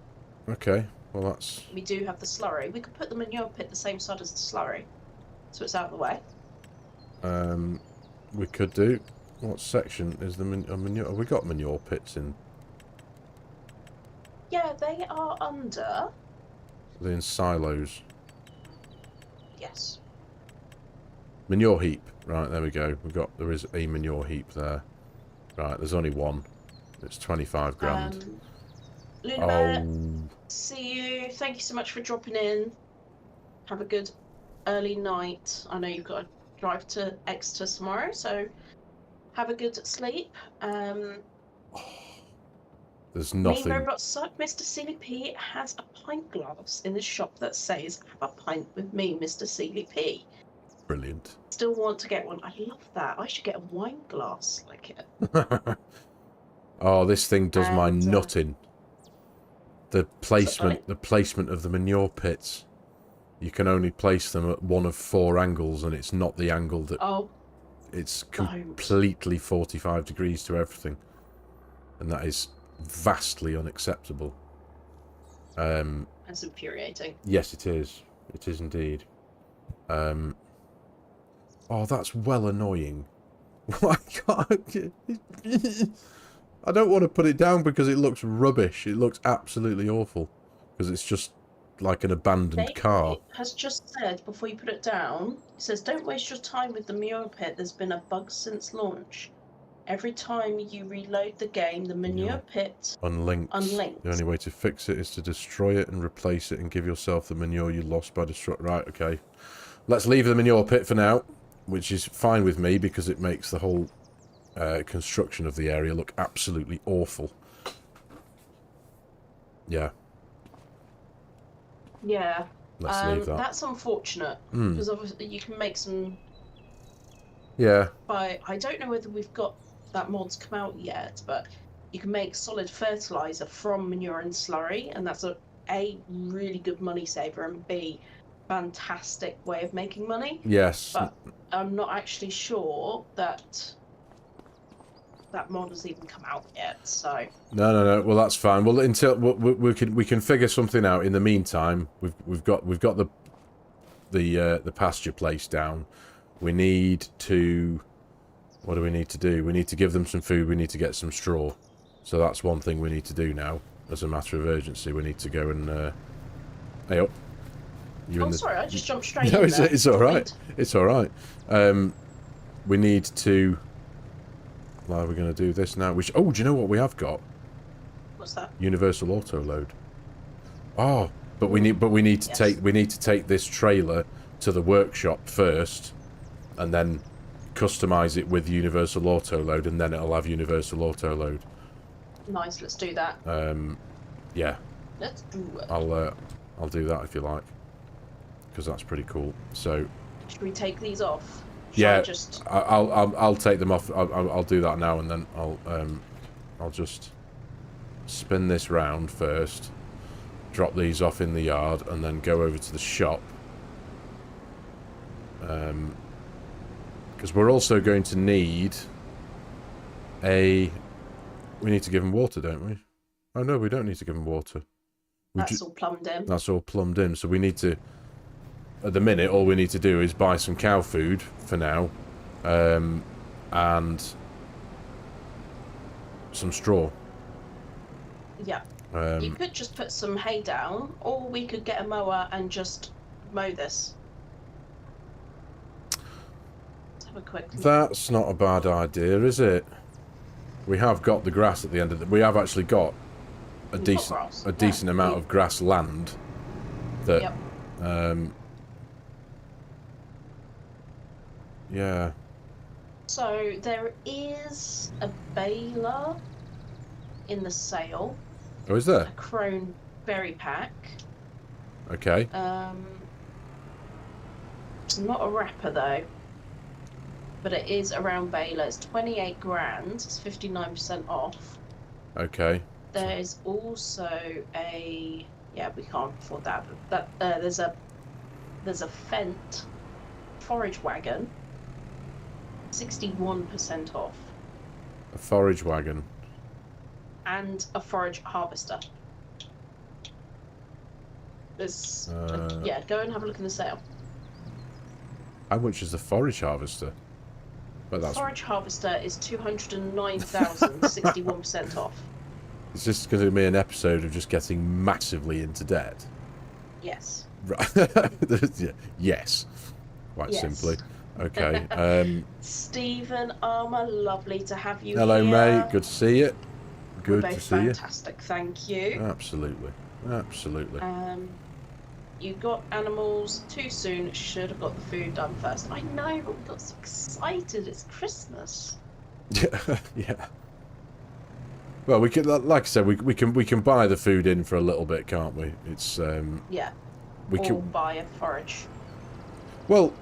Speaker 1: Okay, well that's...
Speaker 2: We do have the slurry. We could put the manure pit the same side as the slurry, so it's out of the way.
Speaker 1: We could do... What section is the manure... Have we got manure pits in?
Speaker 2: Yeah, they are under...
Speaker 1: They're in silos.
Speaker 2: Yes.
Speaker 1: Manure heap. Right, there we go. There is a manure heap there. Right, there's only one. It's 25 grand.
Speaker 2: Luna,
Speaker 1: Oh.
Speaker 2: see you. Thank you so much for dropping in. Have a good early night. I know you've got to drive to Exeter tomorrow, so have a good sleep.
Speaker 1: There's nothing...
Speaker 2: Mean Robot Suck, Mr. CVP has a pint glass in the shop that says, "Have a pint with me, Mr. CVP."
Speaker 1: Brilliant.
Speaker 2: Still want to get one. I love that. I should get a wine glass like it.
Speaker 1: Oh, this thing does my nutting. The placement of the manure pits. You can only place them at one of 4 angles, and it's not the angle that...
Speaker 2: Oh.
Speaker 1: It's completely 45 degrees to everything. And that is vastly unacceptable.
Speaker 2: That's infuriating.
Speaker 1: Yes, it is. It is indeed. Oh, that's well annoying. I don't want to put it down because it looks rubbish. It looks absolutely awful. Because it's just like an abandoned car.
Speaker 2: It has just said, before you put it down, it says, "Don't waste your time with the manure pit. There's been a bug since launch. Every time you reload the game, the manure pit
Speaker 1: unlinks. The only way to fix it is to destroy it and replace it and give yourself the manure you lost by destroying..." Right, okay. Let's leave the manure pit for now, which is fine with me because it makes the whole construction of the area look absolutely awful. Yeah.
Speaker 2: Yeah.
Speaker 1: Let's leave that.
Speaker 2: That's unfortunate because obviously you can make some...
Speaker 1: Yeah.
Speaker 2: I don't know whether we've got that mod's come out yet, but you can make solid fertilizer from manure and slurry, and that's a really good money saver, and B, fantastic way of making money.
Speaker 1: Yes.
Speaker 2: But I'm not actually sure that that mod has even come out yet, so...
Speaker 1: No. Well, that's fine. Well, until we can figure something out. In the meantime, we've got the pasture place down. We need to... What do we need to do? We need to give them some food. We need to get some straw. So that's one thing we need to do now. As a matter of urgency, we need to go and... Hey up.
Speaker 2: Oh, sorry, I just jumped straight
Speaker 1: No,
Speaker 2: in there.
Speaker 1: it's alright. It's alright. We need to... Well, we're going to do this now. Oh, do you know what we have got?
Speaker 2: What's that?
Speaker 1: Universal auto load. Oh, but we need to take this trailer to the workshop first, and then customize it with universal auto load, and then it'll have universal auto load.
Speaker 2: Nice, let's do that.
Speaker 1: Yeah.
Speaker 2: Let's do it.
Speaker 1: I'll do that if you like, because that's pretty cool. So.
Speaker 2: Should we take these off?
Speaker 1: Yeah, I'll take them off. I'll do that now, and then I'll just spin this round first, drop these off in the yard, and then go over to the shop. Because we're also going to need we need to give them water, don't we? Oh no, we don't need to give them water.
Speaker 2: That's all plumbed in.
Speaker 1: That's all plumbed in, so we need to... At the minute, all we need to do is buy some cow food for now, and some straw.
Speaker 2: Yeah. You could just put some hay down, or we could get a mower and just mow this. Let's have a quick look.
Speaker 1: That's not a bad idea, is it? We have got the grass at the end of the... We have actually got a decent amount of grass land that...
Speaker 2: Yep.
Speaker 1: Yeah.
Speaker 2: So there is a baler in the sale.
Speaker 1: Oh, is there?
Speaker 2: A crone berry pack.
Speaker 1: Okay.
Speaker 2: It's not a wrapper though, but it is around baler. It's 28 grand. It's 59% off.
Speaker 1: Okay.
Speaker 2: There is also a we can't afford that. But there's a Fendt forage wagon. 61% off.
Speaker 1: A forage wagon.
Speaker 2: And a forage harvester. There's go and have a look in the sale.
Speaker 1: How much is the forage harvester? But that's...
Speaker 2: Forage harvester is 209,000, 61% off.
Speaker 1: Is this going to be an episode of just getting massively into debt?
Speaker 2: Yes.
Speaker 1: Right. Yes. Quite simply. Okay.
Speaker 2: Stephen Armour, lovely to have you
Speaker 1: hello,
Speaker 2: here.
Speaker 1: mate. Good to see you. Good to see you.
Speaker 2: Fantastic, thank you.
Speaker 1: Absolutely. Absolutely.
Speaker 2: You got animals too soon. Should have got the food done first. I know, but we got so excited. It's Christmas.
Speaker 1: Yeah. Well, we can, like I said, we can buy the food in for a little bit, can't we? It's
Speaker 2: yeah.
Speaker 1: We can
Speaker 2: buy a forage.
Speaker 1: Well,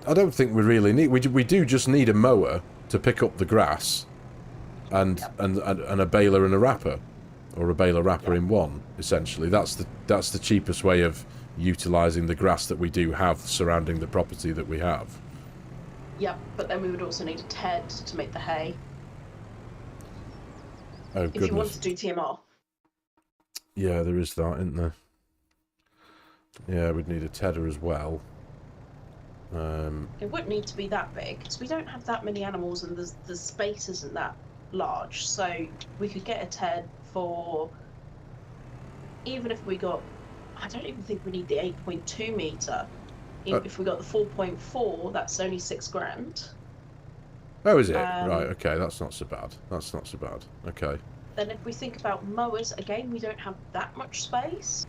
Speaker 1: I don't think we really need. We do just need a mower to pick up the grass, and a baler and a wrapper, or a baler wrapper in one. Essentially, that's the cheapest way of utilising the grass that we do have surrounding the property that we have.
Speaker 2: Yep, but then we would also need a ted to make the hay.
Speaker 1: Oh, goodness.
Speaker 2: If you want to do TMR.
Speaker 1: Yeah, there is that, isn't there? Yeah, we'd need a tedder as well.
Speaker 2: It wouldn't need to be that big, because we don't have that many animals and the space isn't that large. So we could get a ted for, even if we got, I don't even think we need the 8.2 metre. If we got the 4.4, that's only 6 grand.
Speaker 1: Oh, is it? Right, okay, that's not so bad. That's not so bad. Okay.
Speaker 2: Then if we think about mowers, again, we don't have that much space.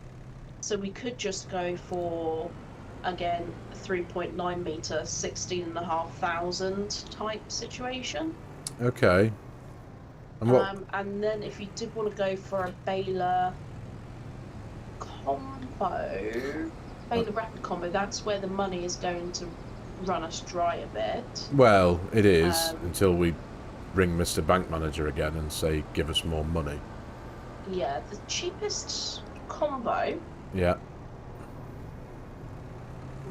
Speaker 2: So we could just go for, again, a 3.9 metre, 16,500 type situation.
Speaker 1: Okay.
Speaker 2: And then if you did want to go for a baler combo, baler rapid combo, that's where the money is going to run us dry a bit.
Speaker 1: Well, it is, until we ring Mr. Bank Manager again and say, give us more money.
Speaker 2: Yeah, the cheapest combo,
Speaker 1: yeah,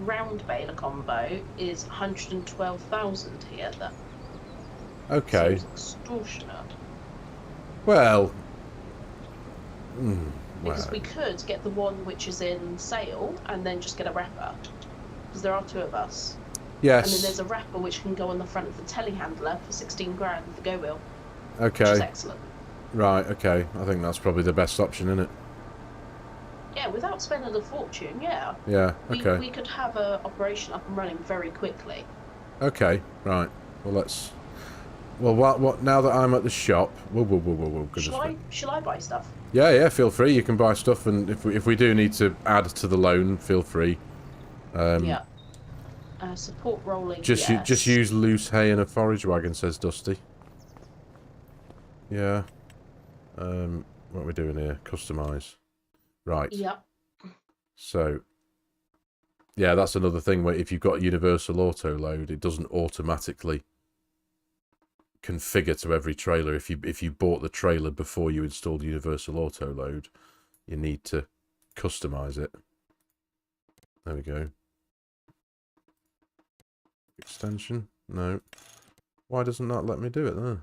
Speaker 2: round baler combo, is 112,000 here. That
Speaker 1: okay.
Speaker 2: seems extortionate.
Speaker 1: Well,
Speaker 2: because we could get the one which is in sale and then just get a wrapper, because there are 2 of us.
Speaker 1: Yes.
Speaker 2: And then there's a wrapper which can go on the front of the telehandler for 16 grand with the go wheel.
Speaker 1: Okay.
Speaker 2: Which is excellent.
Speaker 1: Right, okay. I think that's probably the best option, isn't it?
Speaker 2: Yeah, without spending a fortune, yeah.
Speaker 1: Yeah, okay.
Speaker 2: We could have an operation up and running very quickly.
Speaker 1: Okay, right. Well, let's... Well, what? Now that I'm at the shop... Whoa.
Speaker 2: Shall I buy stuff?
Speaker 1: Yeah, feel free. You can buy stuff, and if we do need to add to the loan, feel free.
Speaker 2: Yeah. Support rolling,
Speaker 1: just use loose hay in a forage wagon, says Dusty. Yeah. What are we doing here? Customise. Right.
Speaker 2: Yep.
Speaker 1: So, yeah, that's another thing where if you've got universal auto load, it doesn't automatically configure to every trailer. If you bought the trailer before you installed universal auto load, you need to customize it. There we go. Extension? No. Why doesn't that let me do it then?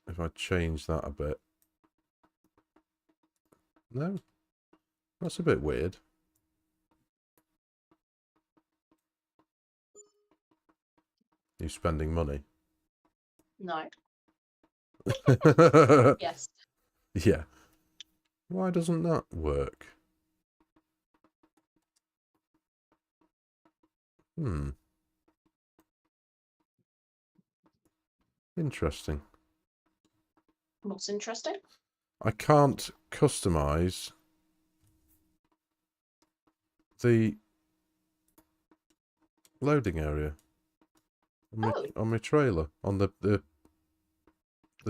Speaker 1: If I change that a bit. No. That's a bit weird. You spending money?
Speaker 2: No. Yes.
Speaker 1: Yeah. Why doesn't that work? Interesting.
Speaker 2: What's interesting?
Speaker 1: I can't customize the loading area on my trailer, on the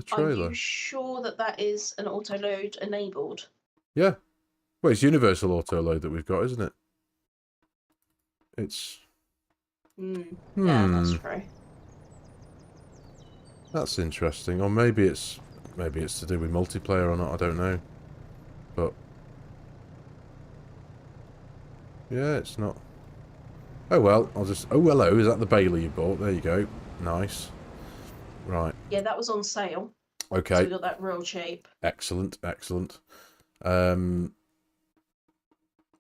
Speaker 1: trailer.
Speaker 2: Are you sure that that is an auto load enabled?
Speaker 1: Yeah. Well, it's universal auto load that we've got, isn't it? It's...
Speaker 2: Yeah, that's true.
Speaker 1: That's interesting. Or maybe it's to do with multiplayer or not, I don't know. But yeah, it's not. Oh well, I'll just... Oh, hello, is that the baler you bought? There you go. Nice. Right.
Speaker 2: Yeah, that was on sale.
Speaker 1: Okay.
Speaker 2: So we got that real cheap.
Speaker 1: Excellent. Where am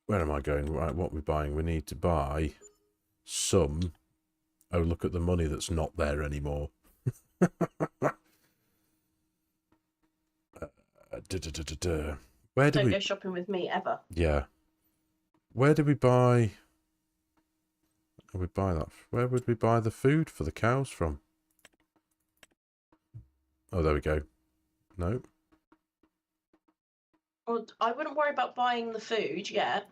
Speaker 1: I going? Right, what we're buying? We need to buy some... Oh, look at the money that's not there anymore. Where do
Speaker 2: Don't
Speaker 1: we
Speaker 2: go shopping with me ever.
Speaker 1: Yeah. Where do we buy... Where would we buy the food for the cows from? Oh, there we go. No.
Speaker 2: Well, I wouldn't worry about buying the food yet.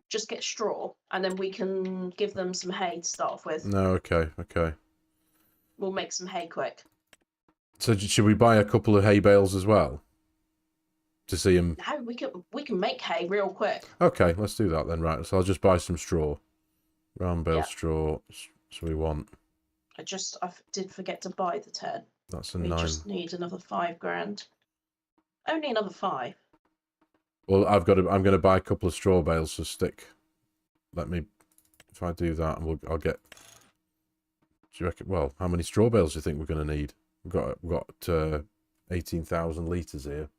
Speaker 2: Just get straw, and then we can give them some hay to start off with.
Speaker 1: No, okay.
Speaker 2: We'll make some hay quick.
Speaker 1: So should we buy a couple of hay bales as well? To see them...
Speaker 2: No, we can make hay real quick.
Speaker 1: Okay, let's do that then, right. So I'll just buy some straw. Round bale straw. So we want...
Speaker 2: I did forget to buy the 10.
Speaker 1: That's a
Speaker 2: we
Speaker 1: 9.
Speaker 2: We just need another 5 grand. Only another 5.
Speaker 1: Well, I'm going to buy a couple of straw bales to stick. Let me... If I do that, I'll get... Do you reckon... Well, how many straw bales do you think we're going to need? We've got 18,000 litres here.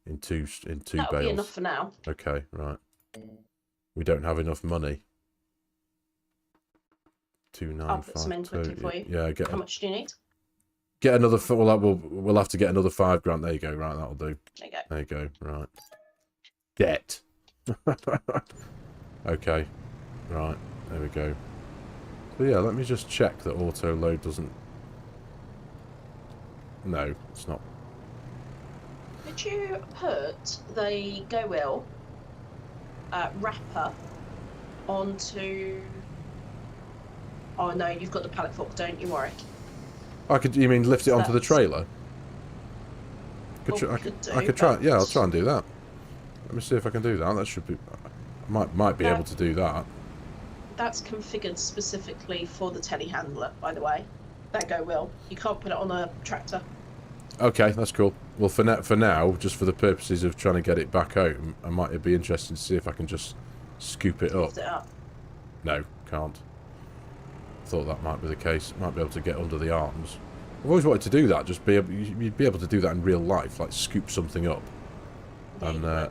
Speaker 1: In two bales.
Speaker 2: That'll be enough for now.
Speaker 1: Okay, right. We don't have enough money. 2,952.
Speaker 2: I'll put some in quickly for you.
Speaker 1: Yeah,
Speaker 2: How much do you need?
Speaker 1: Get another... We'll have to get another 5 grand. There you go. Right, that'll do.
Speaker 2: There you
Speaker 1: go. Right. Debt. Okay. Right. There we go. So yeah, let me just check that auto load doesn't... No, it's not.
Speaker 2: Did you put the go wheel wrapper onto... Oh no, you've got the pallet fork, don't you worry.
Speaker 1: You mean lift it onto the trailer? I could try. Yeah, I'll try and do that. Let me see if I can do that. That should be... I might be able to do that.
Speaker 2: That's configured specifically for the telehandler, by the way. That go wheel. You can't put it on a tractor.
Speaker 1: Okay, that's cool. Well, for now, just for the purposes of trying to get it back home, I might be interested to see if I can just scoop it up.
Speaker 2: Lift it up.
Speaker 1: No, can't. Thought that might be the case. Might be able to get under the arms. I've always wanted to do that. You'd be able to do that in real life, like scoop something up.
Speaker 2: Yeah,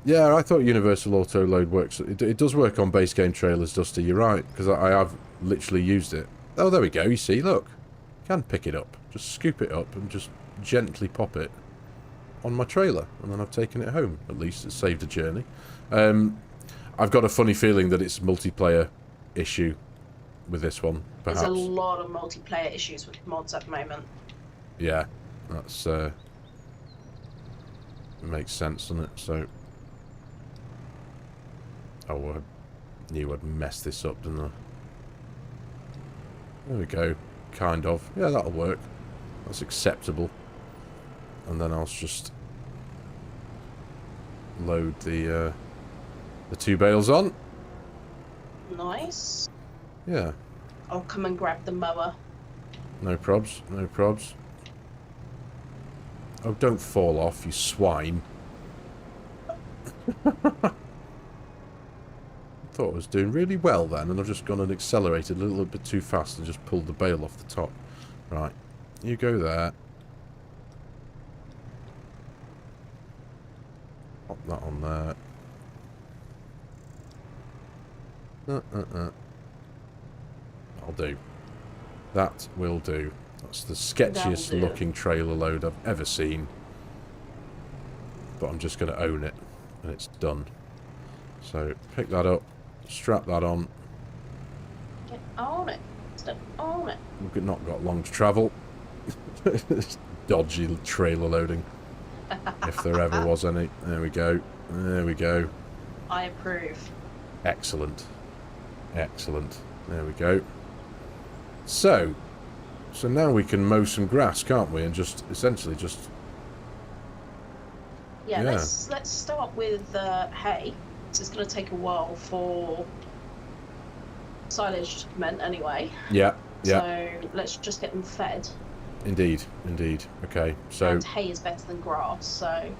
Speaker 1: Yeah, I thought Universal Auto Load works. It does work on base game trailers, Dusty. You're right, because I have literally used it. Oh, there we go. You see, look. You can pick it up. Just scoop it up and just gently pop it on my trailer. And then I've taken it home. At least it saved a journey. I've got a funny feeling that it's a multiplayer issue with this one, perhaps.
Speaker 2: There's a lot of multiplayer issues with mods at the moment.
Speaker 1: Yeah, that's... makes sense, doesn't it? So... Oh, I knew I'd mess this up, didn't I? There we go. Kind of. Yeah, that'll work. That's acceptable. And then I'll just load the 2 bales on.
Speaker 2: Nice.
Speaker 1: Yeah.
Speaker 2: I'll come and grab the mower.
Speaker 1: No probs. No probs. Oh, don't fall off, you swine. Thought I was doing really well then, and I've just gone and accelerated a little bit too fast and just pulled the bale off the top. Right, you go there. Pop that on there. That'll do. That will do. That's the sketchiest looking trailer load I've ever seen. But I'm just going to own it, and it's done. So, pick that up. Strap that on.
Speaker 2: Get on it. Step on it.
Speaker 1: We've not got long to travel. Dodgy trailer loading. If there ever was any. There we go. There we go.
Speaker 2: I approve.
Speaker 1: Excellent. Excellent. There we go. So now we can mow some grass, can't we? And just, essentially just...
Speaker 2: Yeah, let's start with hay. It's going to take a while for silage to ferment anyway.
Speaker 1: Yeah, yeah.
Speaker 2: So let's just get them fed.
Speaker 1: Indeed, indeed. Okay, so...
Speaker 2: And hay is better than grass, so...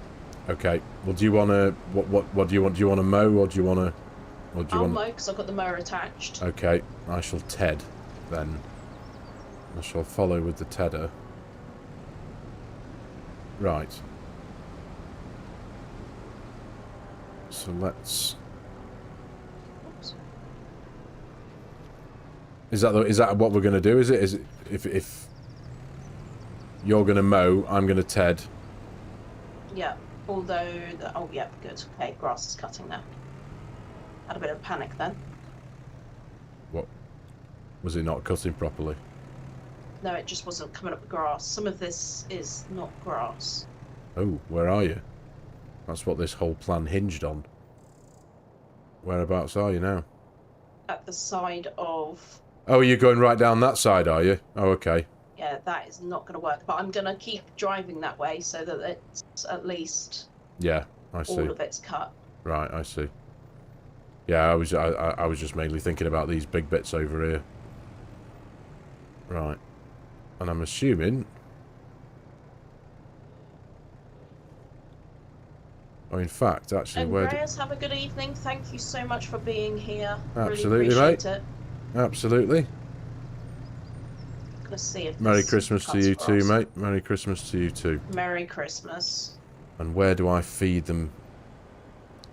Speaker 1: Okay, well, do you want to... What do you want? Do you want to mow, or do you want to...
Speaker 2: I'll mow, because I've got the mower attached.
Speaker 1: Okay, I shall ted, then. I shall follow with the tedder. Right. So let's...
Speaker 2: Oops.
Speaker 1: Is that what we're going to do? Is it if you're going to mow, I'm going to ted?
Speaker 2: Yeah. Although oh yeah, good. Okay, grass is cutting now. Had a bit of panic then.
Speaker 1: What? Was it not cutting properly?
Speaker 2: No, it just wasn't coming up with grass. Some of this is not grass.
Speaker 1: Oh, where are you? That's what this whole plan hinged on. Whereabouts are you now?
Speaker 2: At the side of...
Speaker 1: Oh, you're going right down that side, are you? Oh, okay.
Speaker 2: Yeah, that is not going to work. But I'm going to keep driving that way so that it's at least...
Speaker 1: Yeah, I see.
Speaker 2: All of it's cut.
Speaker 1: Right, I see. Yeah, I was just mainly thinking about these big bits over here. Right. And I'm assuming... Oh, in fact, actually...
Speaker 2: Andreas, have a good evening. Thank you so much for being here.
Speaker 1: Absolutely,
Speaker 2: really appreciate
Speaker 1: mate.
Speaker 2: it.
Speaker 1: Absolutely.
Speaker 2: I'm gonna see if
Speaker 1: Merry Christmas to you too, mate. Merry Christmas to you too.
Speaker 2: Merry Christmas.
Speaker 1: And where do I feed them?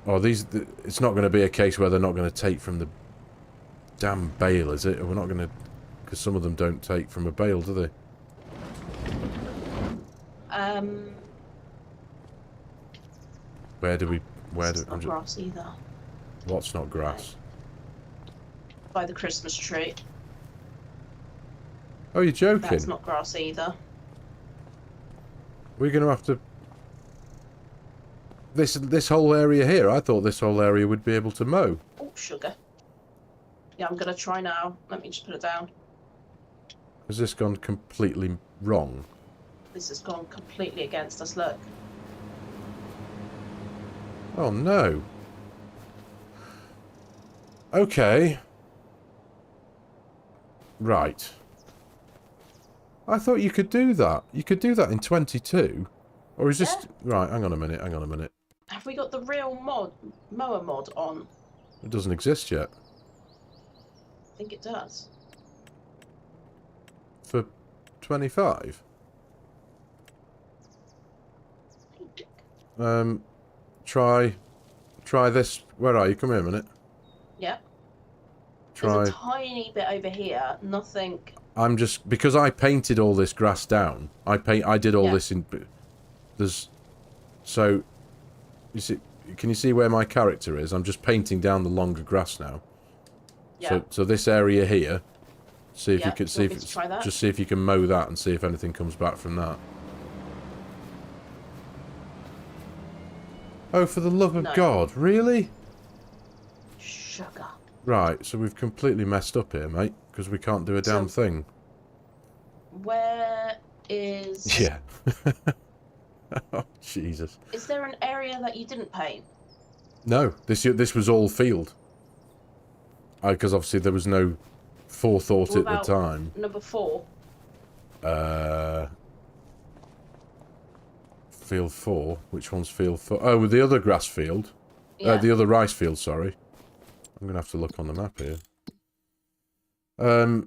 Speaker 1: Oh, it's not going to be a case where they're not going to take from the damn bale, is it? We're not going to... Because some of them don't take from a bale, do they? Where do we...
Speaker 2: It's not grass either.
Speaker 1: What's not grass?
Speaker 2: By the Christmas tree.
Speaker 1: Oh, you're joking?
Speaker 2: That's not grass either.
Speaker 1: We're going to have to... This whole area here, I thought this whole area would be able to mow.
Speaker 2: Oh, sugar. Yeah, I'm going to try now. Let me just put it down.
Speaker 1: Has this gone completely wrong?
Speaker 2: This has gone completely against us, look.
Speaker 1: Oh, no. Okay. Right. I thought you could do that. You could do that in 22. Or is this... Right, hang on a minute, hang on a minute.
Speaker 2: Have we got the real mower mod on?
Speaker 1: It doesn't exist yet.
Speaker 2: I think it does.
Speaker 1: For 25? Try Try this. Where are you? Come here a minute.
Speaker 2: Yeah.
Speaker 1: Try.
Speaker 2: There's a tiny bit over here. Nothing.
Speaker 1: I'm just because I painted all this grass down. I did all this in. There's. So. You see? Can you see where my character is? I'm just painting down the longer grass now.
Speaker 2: Yeah.
Speaker 1: So this area here. See if you can see if
Speaker 2: just
Speaker 1: see if you can mow that and see if anything comes back from that. Oh, for the love of God, really?
Speaker 2: Sugar.
Speaker 1: Right, so we've completely messed up here, mate, because we can't do a damn thing.
Speaker 2: Where is...
Speaker 1: Yeah. Oh, Jesus.
Speaker 2: Is there an area that you didn't paint?
Speaker 1: No, this was all field. Because obviously there was no forethought at the time.
Speaker 2: Number 4?
Speaker 1: Field 4? Which one's field 4? Oh, the other grass field.
Speaker 2: Yeah.
Speaker 1: The other rice field, sorry. I'm going to have to look on the map here. No,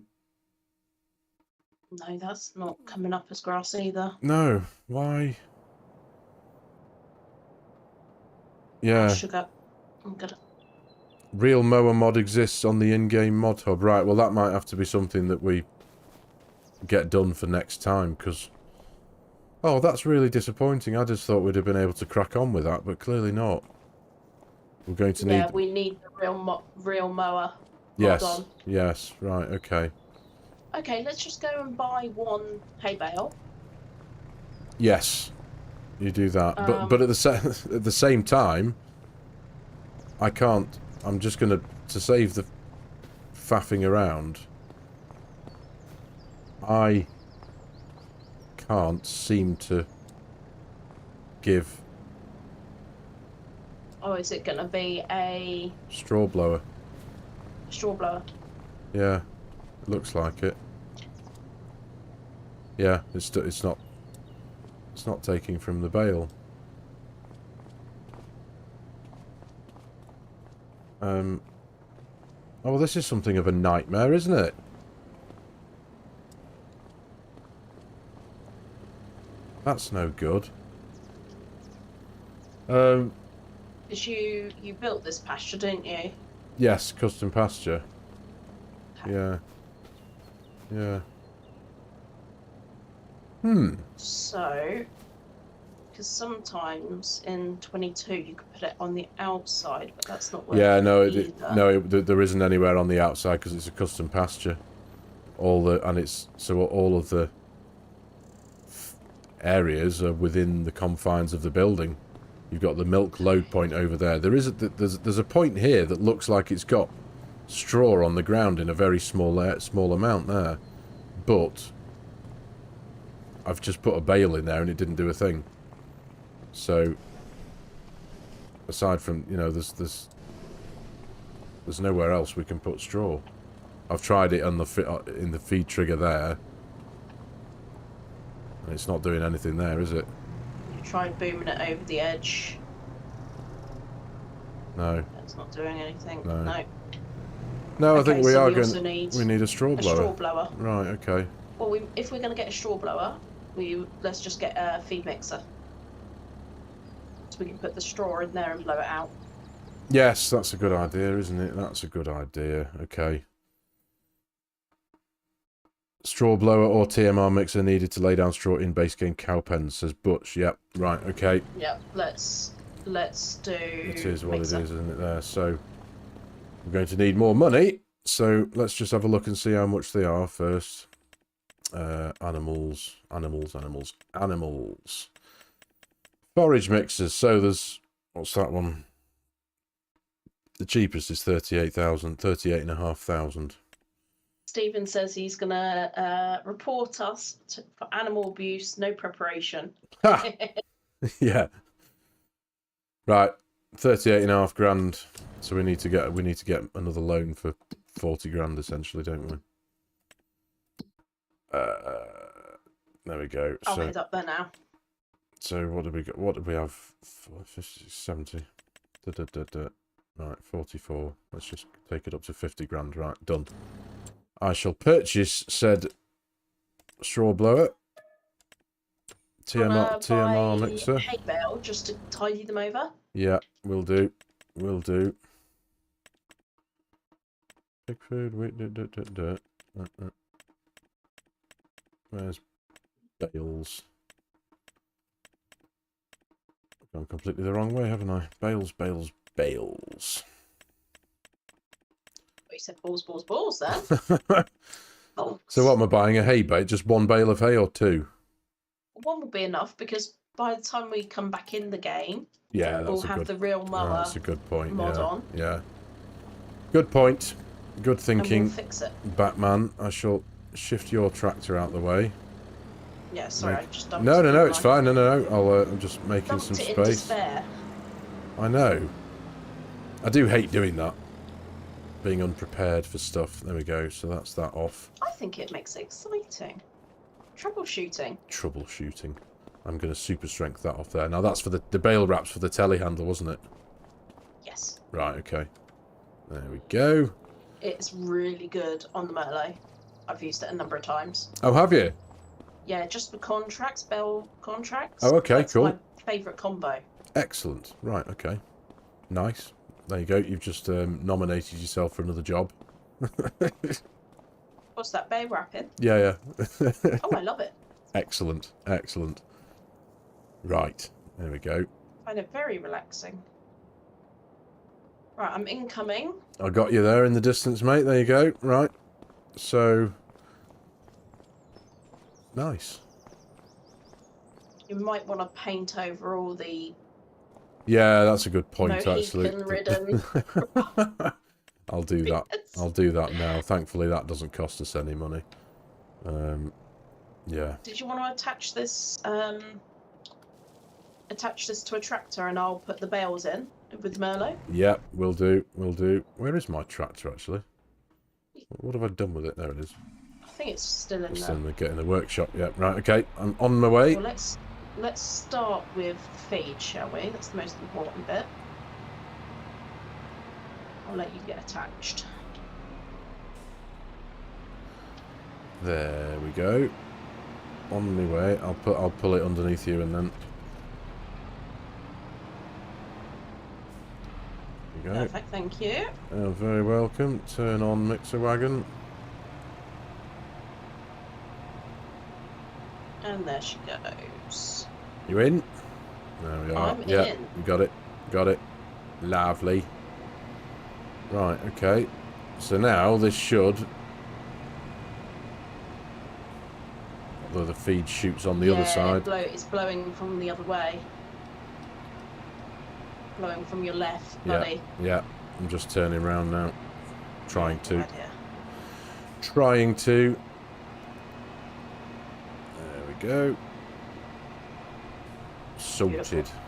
Speaker 2: that's not coming up as grass either.
Speaker 1: No, why? Yeah.
Speaker 2: Sugar. I'm gonna...
Speaker 1: Real mower mod exists on the in-game mod hub. Right, well that might have to be something that we get done for next time, because... Oh, that's really disappointing. I just thought we'd have been able to crack on with that, but clearly not. We're going to need...
Speaker 2: Yeah, we need the real mower.
Speaker 1: Yes, yes, right, okay.
Speaker 2: Okay, let's just go and buy 1 hay bale.
Speaker 1: Yes, you do that. But at the same time, I can't... I'm just going to save the faffing around. I can't seem to give...
Speaker 2: Oh, is it going to be a...
Speaker 1: straw blower.
Speaker 2: Straw blower?
Speaker 1: Yeah, it looks like it. Yeah, it's not taking from the bale. Oh, well, this is something of a nightmare, isn't it? That's no good.
Speaker 2: Because you built this pasture, didn't you?
Speaker 1: Yes, custom pasture.
Speaker 2: Okay.
Speaker 1: Yeah. Yeah.
Speaker 2: So, because sometimes in 22 you could put it on the outside, but that's not working.
Speaker 1: Yeah, no,
Speaker 2: either.
Speaker 1: there isn't anywhere on the outside because it's a custom pasture. All of the areas are within the confines of the building. You've got the milk load point over there. There's a point here that looks like it's got straw on the ground in a very small amount there, but I've just put a bale in there and it didn't do a thing. So aside from, you know, there's nowhere else we can put straw. I've tried it on in the feed trigger there, and it's not doing anything there, is it?
Speaker 2: You tried booming it over the edge.
Speaker 1: No.
Speaker 2: It's not doing anything.
Speaker 1: No.
Speaker 2: No.
Speaker 1: No,
Speaker 2: Okay,
Speaker 1: I think we
Speaker 2: so
Speaker 1: are
Speaker 2: we
Speaker 1: going.
Speaker 2: also need
Speaker 1: We need a straw blower.
Speaker 2: A straw blower.
Speaker 1: Right. Okay.
Speaker 2: Well, if we're going to get a straw blower, let's just get a feed mixer, so we can put the straw in there and blow it out.
Speaker 1: Yes, that's a good idea, isn't it? That's a good idea. Okay. Straw blower or TMR mixer needed to lay down straw in base game cow pens, says Butch. Yep. Right. Okay.
Speaker 2: Yep. Let's do.
Speaker 1: It is what
Speaker 2: mixer.
Speaker 1: it is, isn't it? There. So we're going to need more money. So let's just have a look and see how much they are first. Animals. Forage mixers. So there's, what's that one? The cheapest is 38,500.
Speaker 2: Stephen says he's gonna report us for animal abuse, no preparation.
Speaker 1: Yeah. Right. 38.5 grand. So we need to get another loan for 40 grand essentially, don't we? There we go.
Speaker 2: I'll head up there now.
Speaker 1: So what did we get? What did we have? 50, 70. Right, 44. Let's just take it up to 50 grand. Right, done. I shall purchase said straw blower. TMR mixer.
Speaker 2: Hay bale just to tidy them over.
Speaker 1: Yeah, will do. will do. Pig food, wait, where's bales? I've gone completely the wrong way, haven't I? Bales, bales, bales.
Speaker 2: Well, you said balls, balls, balls then. Bolts.
Speaker 1: So what am I buying? A hay bale? Just one bale of hay or two?
Speaker 2: One will be enough because by the time we come back in the game,
Speaker 1: yeah,
Speaker 2: we'll have the real mower.
Speaker 1: That's a good point.
Speaker 2: Mod
Speaker 1: yeah,
Speaker 2: on.
Speaker 1: yeah. Good point. Good thinking.
Speaker 2: And we'll fix it.
Speaker 1: Batman, I shall shift your tractor out the way.
Speaker 2: Yeah, sorry, I just dumped
Speaker 1: No,
Speaker 2: it.
Speaker 1: no, no, it's fine. No, no, no. I'm just making
Speaker 2: Dumped
Speaker 1: some
Speaker 2: it in
Speaker 1: space.
Speaker 2: despair.
Speaker 1: I know. I do hate doing that. Being unprepared for stuff. There we go. So that's that off.
Speaker 2: I think it makes it exciting. Troubleshooting.
Speaker 1: Troubleshooting. I'm going to super strength that off there. Now that's for the bale wraps for the telehandler, wasn't it?
Speaker 2: Yes.
Speaker 1: Right, okay. There we go.
Speaker 2: It's really good on the Merlot. I've used it a number of times.
Speaker 1: Oh, have you?
Speaker 2: Yeah, just for contracts, bell contracts.
Speaker 1: Oh, okay,
Speaker 2: That's
Speaker 1: cool.
Speaker 2: my favourite combo.
Speaker 1: Excellent. Right, okay. Nice. There you go. You've just nominated yourself for another job.
Speaker 2: What's that, bay wrapping?
Speaker 1: Yeah, yeah.
Speaker 2: Oh, I love it.
Speaker 1: Excellent, excellent. Right, there we go.
Speaker 2: I find it very relaxing. Right, I'm incoming.
Speaker 1: I got you there in the distance, mate. There you go. Right. So... Nice.
Speaker 2: You might want to paint over all the...
Speaker 1: Yeah, that's a good point, actually.
Speaker 2: Mohican-ridden.
Speaker 1: I'll do that. I'll do that now. Thankfully, that doesn't cost us any money. Yeah.
Speaker 2: Did you want to attach this to a tractor and I'll put the bales in with Merlot?
Speaker 1: Yep, will do. Will do. Where is my tractor, actually? What have I done with it? There it is.
Speaker 2: I think it's still in
Speaker 1: It's
Speaker 2: there.
Speaker 1: in the workshop. Yep. Right. Okay. I'm on my way.
Speaker 2: Well, let's start with the feed, shall we? That's the most important bit. I'll let you get attached.
Speaker 1: There we go. On my way. I'll pull it underneath you and then. There we go.
Speaker 2: Perfect, thank you.
Speaker 1: You're very welcome. Turn on mixer wagon.
Speaker 2: And there she goes.
Speaker 1: You in? There we are.
Speaker 2: I'm
Speaker 1: yeah,
Speaker 2: in.
Speaker 1: you got it. Got it. Lovely. Right, okay. So now this should... Although the feed shoots on the other side.
Speaker 2: It's blowing from the other way. Blowing from your left, buddy.
Speaker 1: Yeah. I'm just turning around now. Trying to.
Speaker 2: Right here.
Speaker 1: Trying to. There we go. Sorted.
Speaker 2: Beautiful.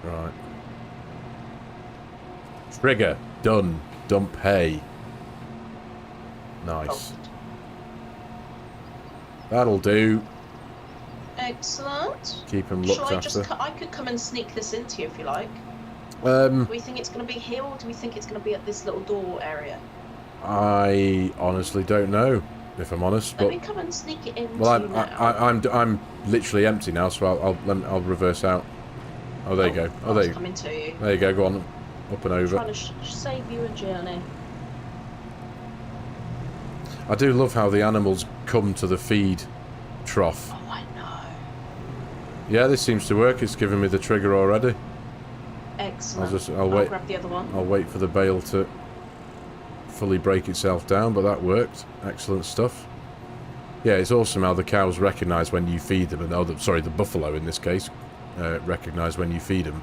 Speaker 1: Right. Trigger. Done. Dump hay. Nice.
Speaker 2: Bolted.
Speaker 1: That'll do.
Speaker 2: Excellent.
Speaker 1: Keep him
Speaker 2: Shall
Speaker 1: looked
Speaker 2: I
Speaker 1: after.
Speaker 2: I could come and sneak this into you if you like.
Speaker 1: Um,
Speaker 2: Do we think it's going to be here, or do we think it's going to be at this little door area?
Speaker 1: I honestly don't know, if I'm honest.
Speaker 2: Let
Speaker 1: But
Speaker 2: me come and sneak it in.
Speaker 1: well,
Speaker 2: now.
Speaker 1: I'm literally empty now, so I'll reverse out. Oh, there you go. Oh, there you
Speaker 2: coming to you.
Speaker 1: There you go. Go on, up and over.
Speaker 2: Trying to save you a journey.
Speaker 1: I do love how the animals come to the feed trough.
Speaker 2: Oh, I know.
Speaker 1: Yeah, this seems to work. It's giving me the trigger already.
Speaker 2: Excellent.
Speaker 1: I'll wait.
Speaker 2: Grab the other one.
Speaker 1: I'll wait for the bale to fully break itself down, but that worked. Excellent stuff. Yeah, it's awesome how the cows recognise when you feed them, and the buffalo in this case recognise when you feed them.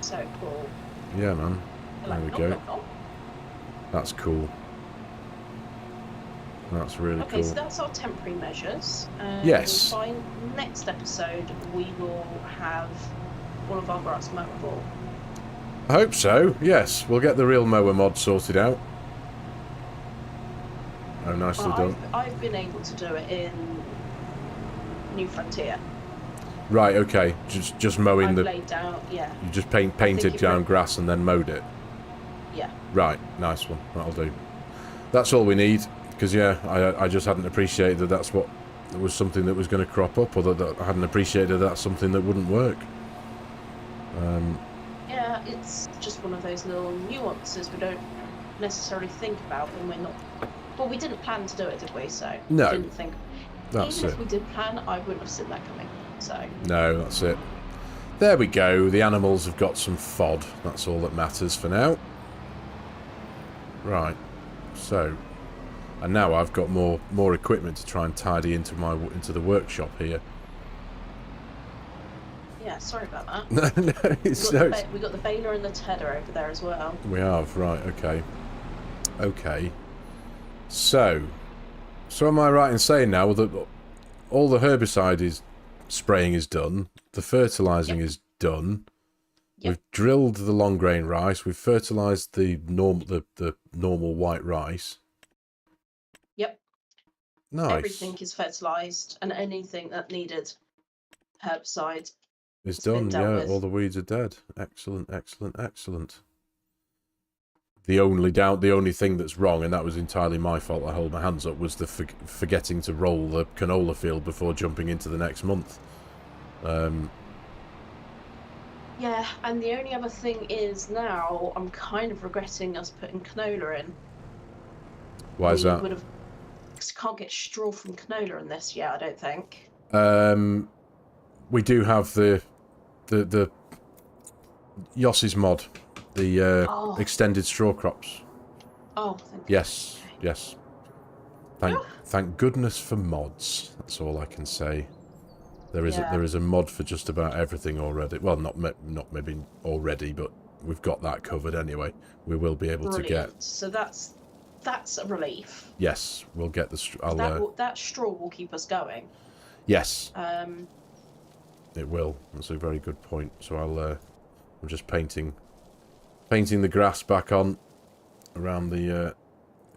Speaker 2: So cool.
Speaker 1: Yeah, man. There we go. That's cool. That's really cool.
Speaker 2: Okay, so that's our temporary measures.
Speaker 1: Yes.
Speaker 2: Next episode, we will have all of our grass mowable.
Speaker 1: I hope so. Yes, we'll get the real mower mod sorted out. Oh, nicely done.
Speaker 2: I've been able to do it in New Frontier.
Speaker 1: Right. Okay. Just mowing
Speaker 2: I've
Speaker 1: the.
Speaker 2: laid down, yeah.
Speaker 1: You just painted down grass and then mowed it.
Speaker 2: Yeah.
Speaker 1: Right. Nice one. That'll do. That's all we need. Because yeah, I just hadn't appreciated that. That's what there was something that was going to crop up, or that I hadn't appreciated that's something that wouldn't work.
Speaker 2: Yeah, it's just one of those little nuances we don't necessarily think about when we're not. Well, we didn't plan to do it, did we? So
Speaker 1: No,
Speaker 2: didn't think.
Speaker 1: that's
Speaker 2: Even
Speaker 1: it.
Speaker 2: if we did plan, I wouldn't have seen that coming. So
Speaker 1: No, that's it. There we go. The animals have got some fod. That's all that matters for now. Right. So, and now I've got more equipment to try and tidy into the workshop here.
Speaker 2: yeah, sorry about that.
Speaker 1: No,
Speaker 2: We got the baler and the tedder over there as well.
Speaker 1: We have, right, okay. Okay. So am I right in saying now that all the herbicide spraying is done, the fertilizing is done, we've drilled the long grain rice, we've fertilized the normal white rice.
Speaker 2: Yep.
Speaker 1: Nice.
Speaker 2: Everything is fertilized, and anything that needed herbicide
Speaker 1: It's done,
Speaker 2: dealt
Speaker 1: yeah,
Speaker 2: with.
Speaker 1: all the weeds are dead. Excellent, excellent, excellent. The only thing that's wrong, and that was entirely my fault, I hold my hands up, was the forgetting to roll the canola field before jumping into the next month.
Speaker 2: Yeah, and the only other thing is now I'm kind of regretting us putting canola in.
Speaker 1: Why is that?
Speaker 2: Because you can't get straw from canola in this yet, I don't think.
Speaker 1: We do have the Yoss's mod, the extended straw crops.
Speaker 2: Oh, thank
Speaker 1: yes, you. Yes. Thank goodness for mods. That's all I can say. There is a mod for just about everything already. Well, not maybe already, but we've got that covered anyway. We will be able to get.
Speaker 2: So that's a relief.
Speaker 1: Yes, we'll get the.
Speaker 2: That straw will keep us going.
Speaker 1: Yes. It will. That's a very good point. So I'm just painting the grass back on around the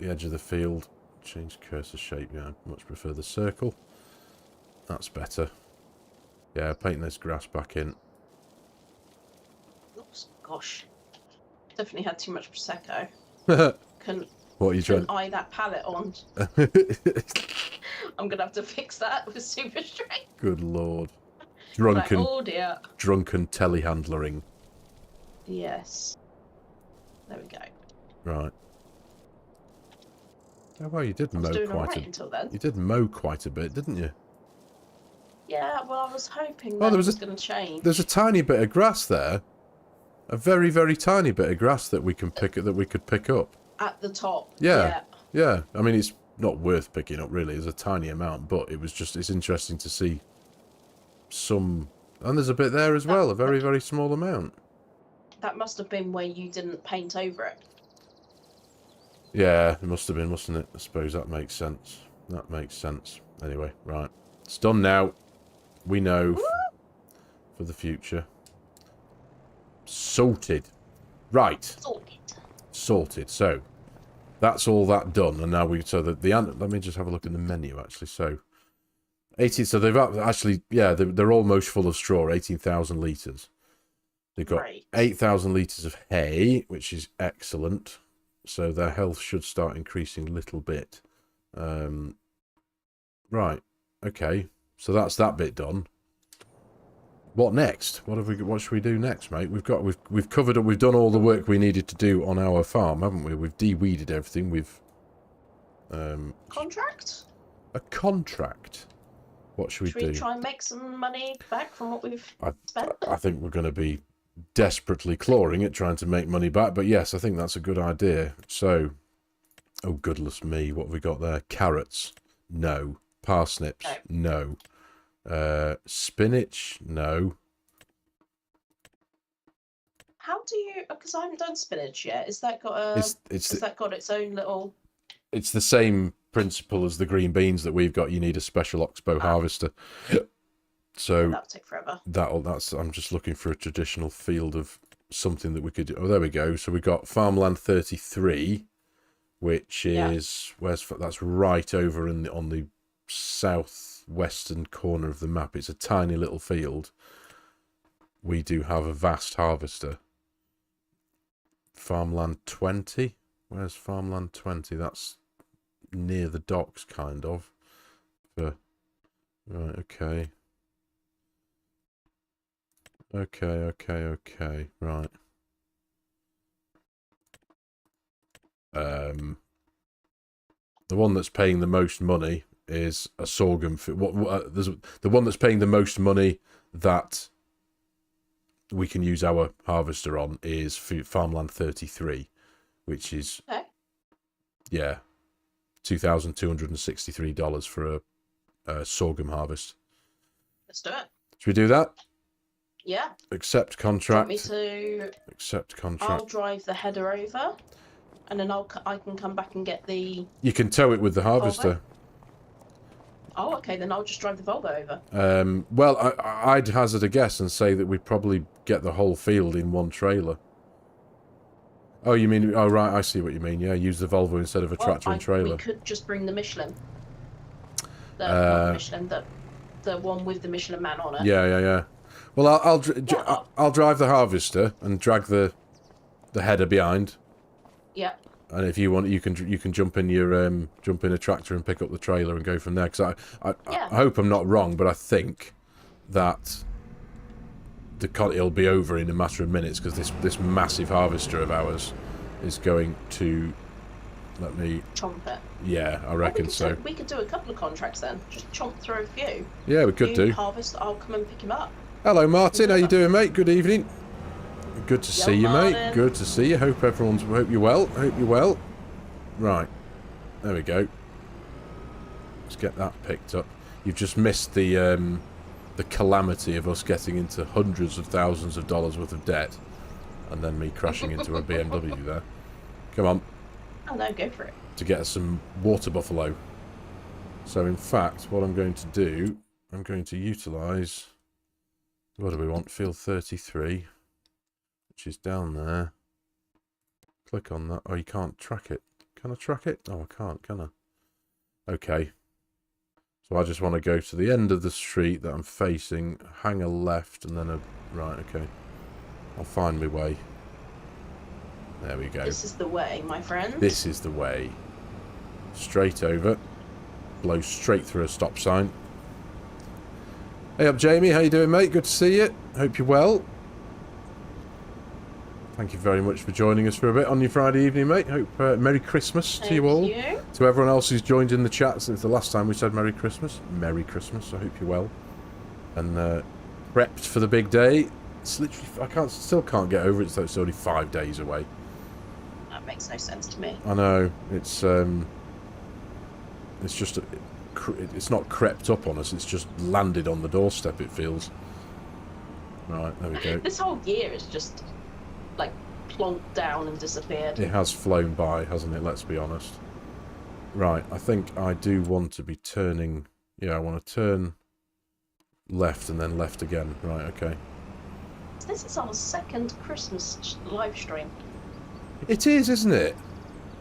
Speaker 1: edge of the field. Change cursor shape. Yeah, I much prefer the circle. That's better. Yeah, painting this grass back in.
Speaker 2: Oops, gosh. Definitely had too much Prosecco.
Speaker 1: What are you trying?
Speaker 2: Couldn't eye that palette on. I'm gonna have to fix that with super strength.
Speaker 1: Good lord. Drunken.
Speaker 2: Like, oh dear.
Speaker 1: Drunken telehandlering.
Speaker 2: Yes. There we go.
Speaker 1: Right. Oh, well, you did mow quite a bit.
Speaker 2: Until then.
Speaker 1: You did mow quite a bit, didn't you?
Speaker 2: Yeah, well, I was hoping that was going to change.
Speaker 1: There's a tiny bit of grass there. A very, very tiny bit of grass that we could pick up.
Speaker 2: At the top.
Speaker 1: Yeah. Yeah. I mean, it's not worth picking up, really. It's a tiny amount, but it's interesting to see some... And there's a bit there as well, a very, very small amount.
Speaker 2: That must have been where you didn't paint over it.
Speaker 1: Yeah, it must have been, mustn't it? I suppose that makes sense. That makes sense. Anyway, right. It's done now. We know for the future. Sorted. Right. Sorted. So, that's all that done. And now let me just have a look in the menu, actually. So, 18, so they've actually, yeah, they're almost full of straw, 18,000 litres. They've got 8,000 litres of hay, which is excellent. So their health should start increasing a little bit. Right. Okay. So that's that bit done. What next? What should we do next, mate? We've done all the work we needed to do on our farm, haven't we? We've de-weeded everything. We've
Speaker 2: contract?
Speaker 1: A contract. What should we do?
Speaker 2: Should we try and make some money back from what we've spent?
Speaker 1: I think we're going to be desperately clawing at trying to make money back, but yes, I think that's a good idea. So, oh goodness me, what have we got there? Carrots? No. Parsnips? No. Spinach? No.
Speaker 2: How do you? Because I haven't done spinach yet. Has that got a? Has that got its own little?
Speaker 1: It's the same principle as the green beans that we've got. You need a special oxbow harvester. So
Speaker 2: that'll take forever.
Speaker 1: I'm just looking for a traditional field of something that we could do. Oh, there we go. So we got farmland 33, which is that's right over on the southwestern corner of the map. It's a tiny little field. We do have a vast harvester. Farmland 20. Where's farmland 20? That's near the docks, kind of. Right, okay. Okay, right. The one that's paying the most money is a sorghum. There's the one that's paying the most money that we can use our harvester on is Farmland 33, which is yeah, $2,263 for a sorghum harvest.
Speaker 2: Let's do it.
Speaker 1: Should we do that?
Speaker 2: Yeah.
Speaker 1: Accept contract.
Speaker 2: Do you want me to?
Speaker 1: Accept contract.
Speaker 2: I'll drive the header over, and then I can come back and get the.
Speaker 1: You can tow it with the harvester.
Speaker 2: Volvo? Oh, okay. Then I'll just drive the Volvo over.
Speaker 1: Well, I'd hazard a guess and say that we'd probably get the whole field in one trailer. Oh, you mean? Oh, right. I see what you mean. Yeah, use the Volvo instead of a tractor and trailer.
Speaker 2: We could just bring the Michelin. Not the Michelin, the one with the Michelin man on it.
Speaker 1: Yeah. Well, I'll drive the harvester and drag the header behind.
Speaker 2: Yeah.
Speaker 1: And if you want, you can jump in a tractor and pick up the trailer and go from there. Because I hope I'm not wrong, but I think that it'll be over in a matter of minutes because this massive harvester of ours is going to let me
Speaker 2: chomp it.
Speaker 1: Yeah, I reckon so.
Speaker 2: We could do a couple of contracts then. Just chomp through a few.
Speaker 1: Yeah, we could do.
Speaker 2: Harvest. I'll come and pick him up.
Speaker 1: Hello, Martin. How you doing, mate? Good evening. Good to see you, mate. Good to see you. Hope you're well. Hope you're well. Right. There we go. Let's get that picked up. You've just missed the calamity of us getting into hundreds of thousands of dollars worth of debt, and then me crashing into a BMW there. Come on.
Speaker 2: Oh no, go for it.
Speaker 1: To get us some water buffalo. So in fact, what I'm going to do, I'm going to utilise. What do we want? Field 33. Which is down there. Click on that. Oh, you can't track it. Can I track it? Oh, I can't, can I? Okay. So I just want to go to the end of the street that I'm facing, hang a left, and then a right. Okay. I'll find my way. There we go.
Speaker 2: This is the way, my friend.
Speaker 1: This is the way. Straight over. Blow straight through a stop sign. Hey up, Jamie. How you doing, mate? Good to see you. Hope you're well. Thank you very much for joining us for a bit on your Friday evening, mate. Hope Merry Christmas to you all. To everyone else who's joined in the chat since the last time we said Merry Christmas. Merry Christmas. I hope you're well. And prepped for the big day. It's literally, still can't get over it, so it's only 5 days away.
Speaker 2: That makes no sense to me.
Speaker 1: I know. It's just, it's not crept up on us. It's just landed on the doorstep, it feels. Right, there we go.
Speaker 2: This whole year is just like plonked down and disappeared.
Speaker 1: It has flown by, hasn't it? Let's be honest. Right, I think I do want to be turning. Yeah, I want to turn left and then left again. Right, okay.
Speaker 2: This is our second Christmas live stream.
Speaker 1: It is, isn't it?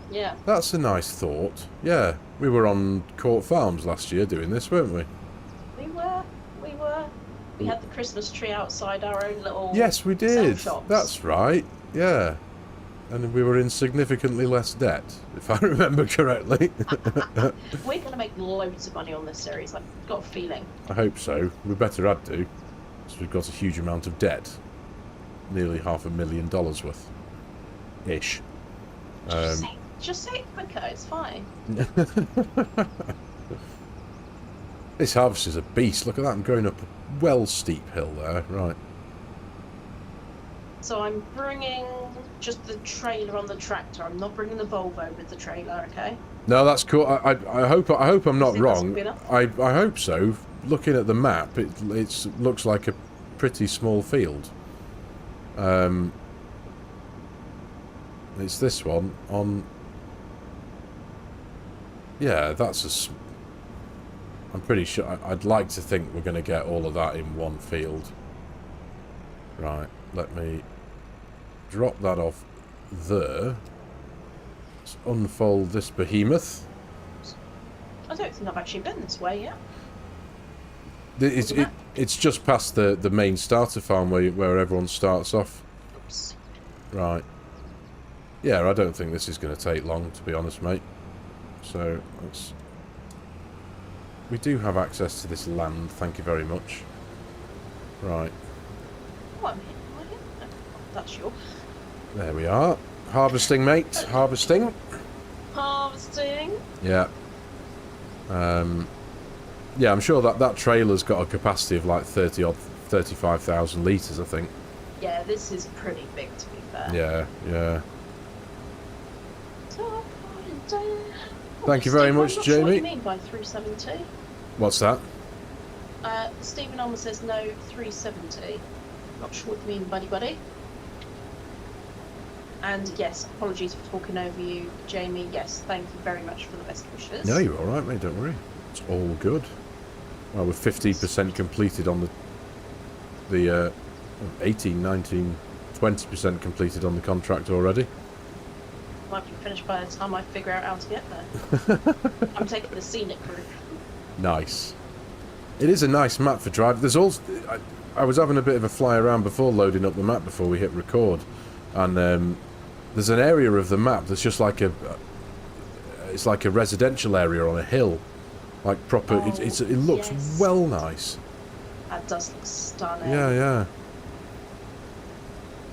Speaker 2: Yeah.
Speaker 1: That's a nice thought. Yeah, we were on Court Farms last year doing this, weren't we?
Speaker 2: We were. We had the Christmas tree outside our own little.
Speaker 1: Yes, we did.
Speaker 2: Shops.
Speaker 1: That's right. Yeah. And we were in significantly less debt, if I remember correctly.
Speaker 2: We're going to make loads of money on this series. I've got a feeling.
Speaker 1: I hope so. We better add to. Because we've got a huge amount of debt. Nearly $500,000 worth. Ish.
Speaker 2: Just say it quicker. It's fine.
Speaker 1: This harvest is a beast. Look at that. I'm going up a well steep hill there. Right.
Speaker 2: So I'm bringing just the trailer on the tractor. I'm not bringing the Volvo with the trailer, okay?
Speaker 1: No, that's cool. I hope I'm not wrong. I hope so. Looking at the map, it looks like a pretty small field. It's this one on. Yeah, that's a. I'm pretty sure. I'd like to think we're going to get all of that in one field. Right. Let me drop that off there. Let's unfold this behemoth.
Speaker 2: I don't think I've actually been this way yet.
Speaker 1: It's just past the main starter farm where everyone starts off.
Speaker 2: Oops.
Speaker 1: Right. Yeah, I don't think this is going to take long, to be honest, mate. So let's we do have access to this land. Thank you very much. Right.
Speaker 2: Oh, I'm here. Am I here? No, that's you.
Speaker 1: There we are. Harvesting, mate. Harvesting.
Speaker 2: Harvesting.
Speaker 1: Yeah. Yeah, I'm sure that trailer's got a capacity of like 35,000 litres, I think.
Speaker 2: Yeah, this is pretty big, to be fair.
Speaker 1: Yeah, yeah. Thank you very much, Jamie.
Speaker 2: What do you mean by 370?
Speaker 1: What's that?
Speaker 2: Stephen Elmer says no, 370. Not sure what you mean, buddy. And yes, apologies for talking over you, Jamie. Yes, thank you very much for the best wishes.
Speaker 1: No, you're alright, mate, don't worry. It's all good. Well, we're 50% completed on the 18, 19, 20% completed on the contract already.
Speaker 2: Might be finished by the time I figure out how to get there. I'm taking the scenic route. Nice.
Speaker 1: It is a nice map for driving. There's also... I was having a bit of a fly around before loading up the map before we hit record. And there's an area of the map that's just like a... It's like a residential area on a hill. Like proper...
Speaker 2: Oh,
Speaker 1: it looks well nice.
Speaker 2: That does look stunning.
Speaker 1: Yeah, yeah.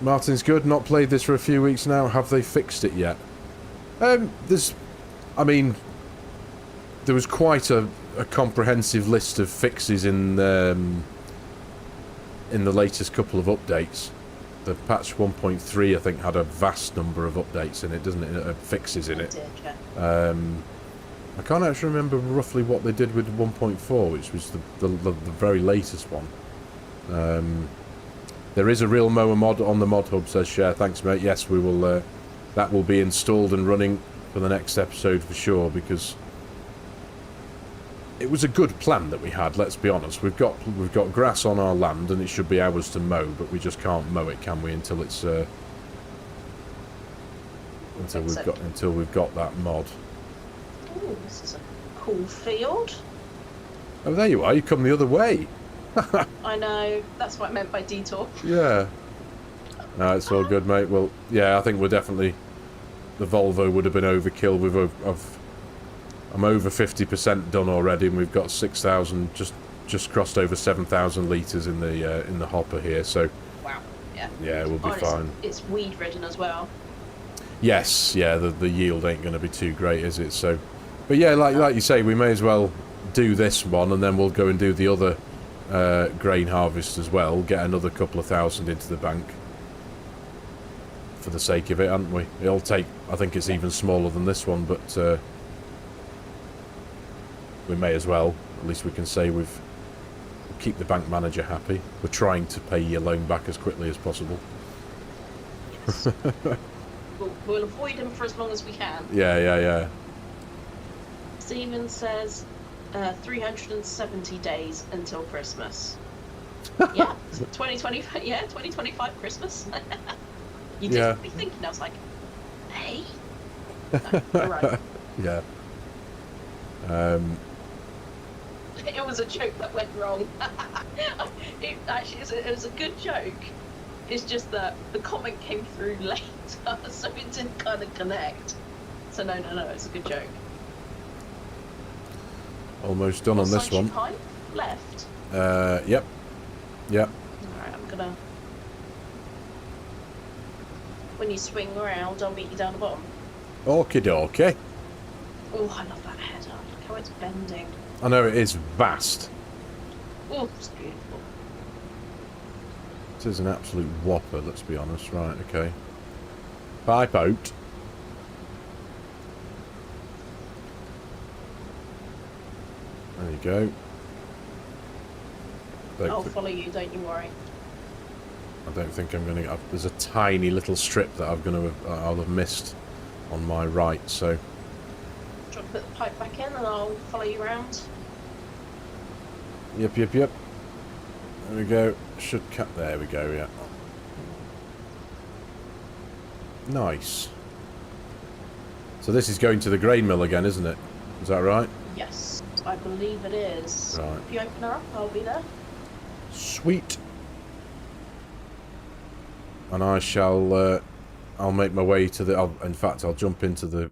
Speaker 1: Martin's good. Not played this for a few weeks now. Have they fixed it yet? There's... I mean... There was quite a comprehensive list of fixes in the latest couple of updates. The patch 1.3, I think, had a vast number of updates in it, doesn't it? Fixes in it.
Speaker 2: Did, yeah.
Speaker 1: I can't actually remember roughly what they did with 1.4, which was the very latest one. There is a real mower mod on the mod hub, says Share. Thanks, mate. Yes, we will. That will be installed and running for the next episode for sure, because it was a good plan that we had. Let's be honest. We've got grass on our land, and it should be ours to mow, but we just can't mow it, can we? Until it's until we've got that mod.
Speaker 2: Ooh, this is a cool field.
Speaker 1: Oh, there you are. You come the other way.
Speaker 2: I know. That's what I meant by detour.
Speaker 1: Yeah. No, it's all good, mate. Well, yeah, I think we're definitely... The Volvo would have been overkill. I'm over 50% done already, and we've got 6,000, just crossed over 7,000 litres in the hopper here. So,
Speaker 2: wow, yeah,
Speaker 1: yeah, we'll be fine.
Speaker 2: It's weed ridden as well.
Speaker 1: Yes, yeah, the yield ain't going to be too great, is it? So, but yeah, like you say, we may as well do this one, and then we'll go and do the other grain harvest as well. Get another couple of thousand into the bank for the sake of it, aren't we? It'll take. I think it's even smaller than this one, but. We may as well. At least we can say we'll keep the bank manager happy. We're trying to pay your loan back as quickly as possible.
Speaker 2: Yes. we'll avoid him for as long as we can.
Speaker 1: Yeah.
Speaker 2: Steven says 370 days until Christmas. Yeah, 2025. Yeah, 2025 Christmas. You did be thinking. I was like, hey. No, you're right.
Speaker 1: Yeah.
Speaker 2: It was a joke that went wrong. It was a good joke. It's just that the comment came through later, so it didn't kind of connect. So no, it's a good joke.
Speaker 1: Almost done on this one.
Speaker 2: Pipe left.
Speaker 1: Yep.
Speaker 2: Alright, I'm gonna. When you swing around, I'll meet you down the bottom.
Speaker 1: Okie dokie.
Speaker 2: Oh, I love that header. Look how it's bending.
Speaker 1: I know, it is vast.
Speaker 2: Oh, it's beautiful.
Speaker 1: It is an absolute whopper, let's be honest. Right, okay. Pipe out. There you go.
Speaker 2: I'll follow you, don't you worry.
Speaker 1: I don't think I'm going to... There's a tiny little strip that I'll have missed on my right, so...
Speaker 2: Try to put the pipe back in and I'll follow you around.
Speaker 1: Yep. There we go. Should cut. There we go, yeah. Nice. So this is going to the grain mill again, isn't it? Is that right?
Speaker 2: Yes, I believe it is.
Speaker 1: Right.
Speaker 2: If you open her up, I'll be there.
Speaker 1: Sweet. And I shall... I'll make my way to the... in fact, I'll jump into the...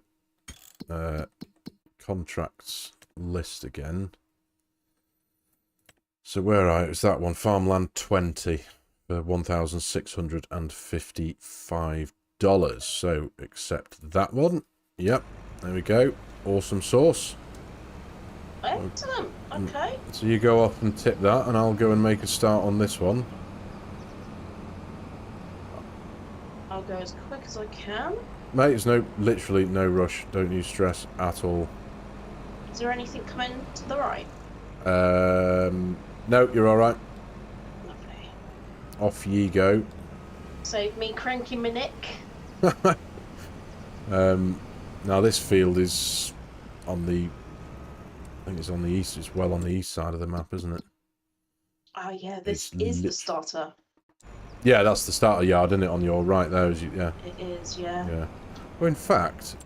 Speaker 1: contracts list again. So where are it's that one? Farmland 20 for $1,655. So accept that one. Yep, there we go. Awesome sauce.
Speaker 2: Excellent. Okay.
Speaker 1: So you go off and tip that, and I'll go and make a start on this one.
Speaker 2: I'll go as quick as I can.
Speaker 1: Mate, there's literally no rush. Don't you stress at all.
Speaker 2: Is there anything coming to the right?
Speaker 1: No, you're all right.
Speaker 2: Lovely.
Speaker 1: Off ye go.
Speaker 2: Save me cranky my neck.
Speaker 1: Now this field is on the, I think it's on the east. It's well on the east side of the map, isn't it?
Speaker 2: Oh yeah, this is the starter.
Speaker 1: Yeah, that's the starter yard, isn't it? On your right there, yeah.
Speaker 2: It is, yeah.
Speaker 1: Yeah. Well, in fact,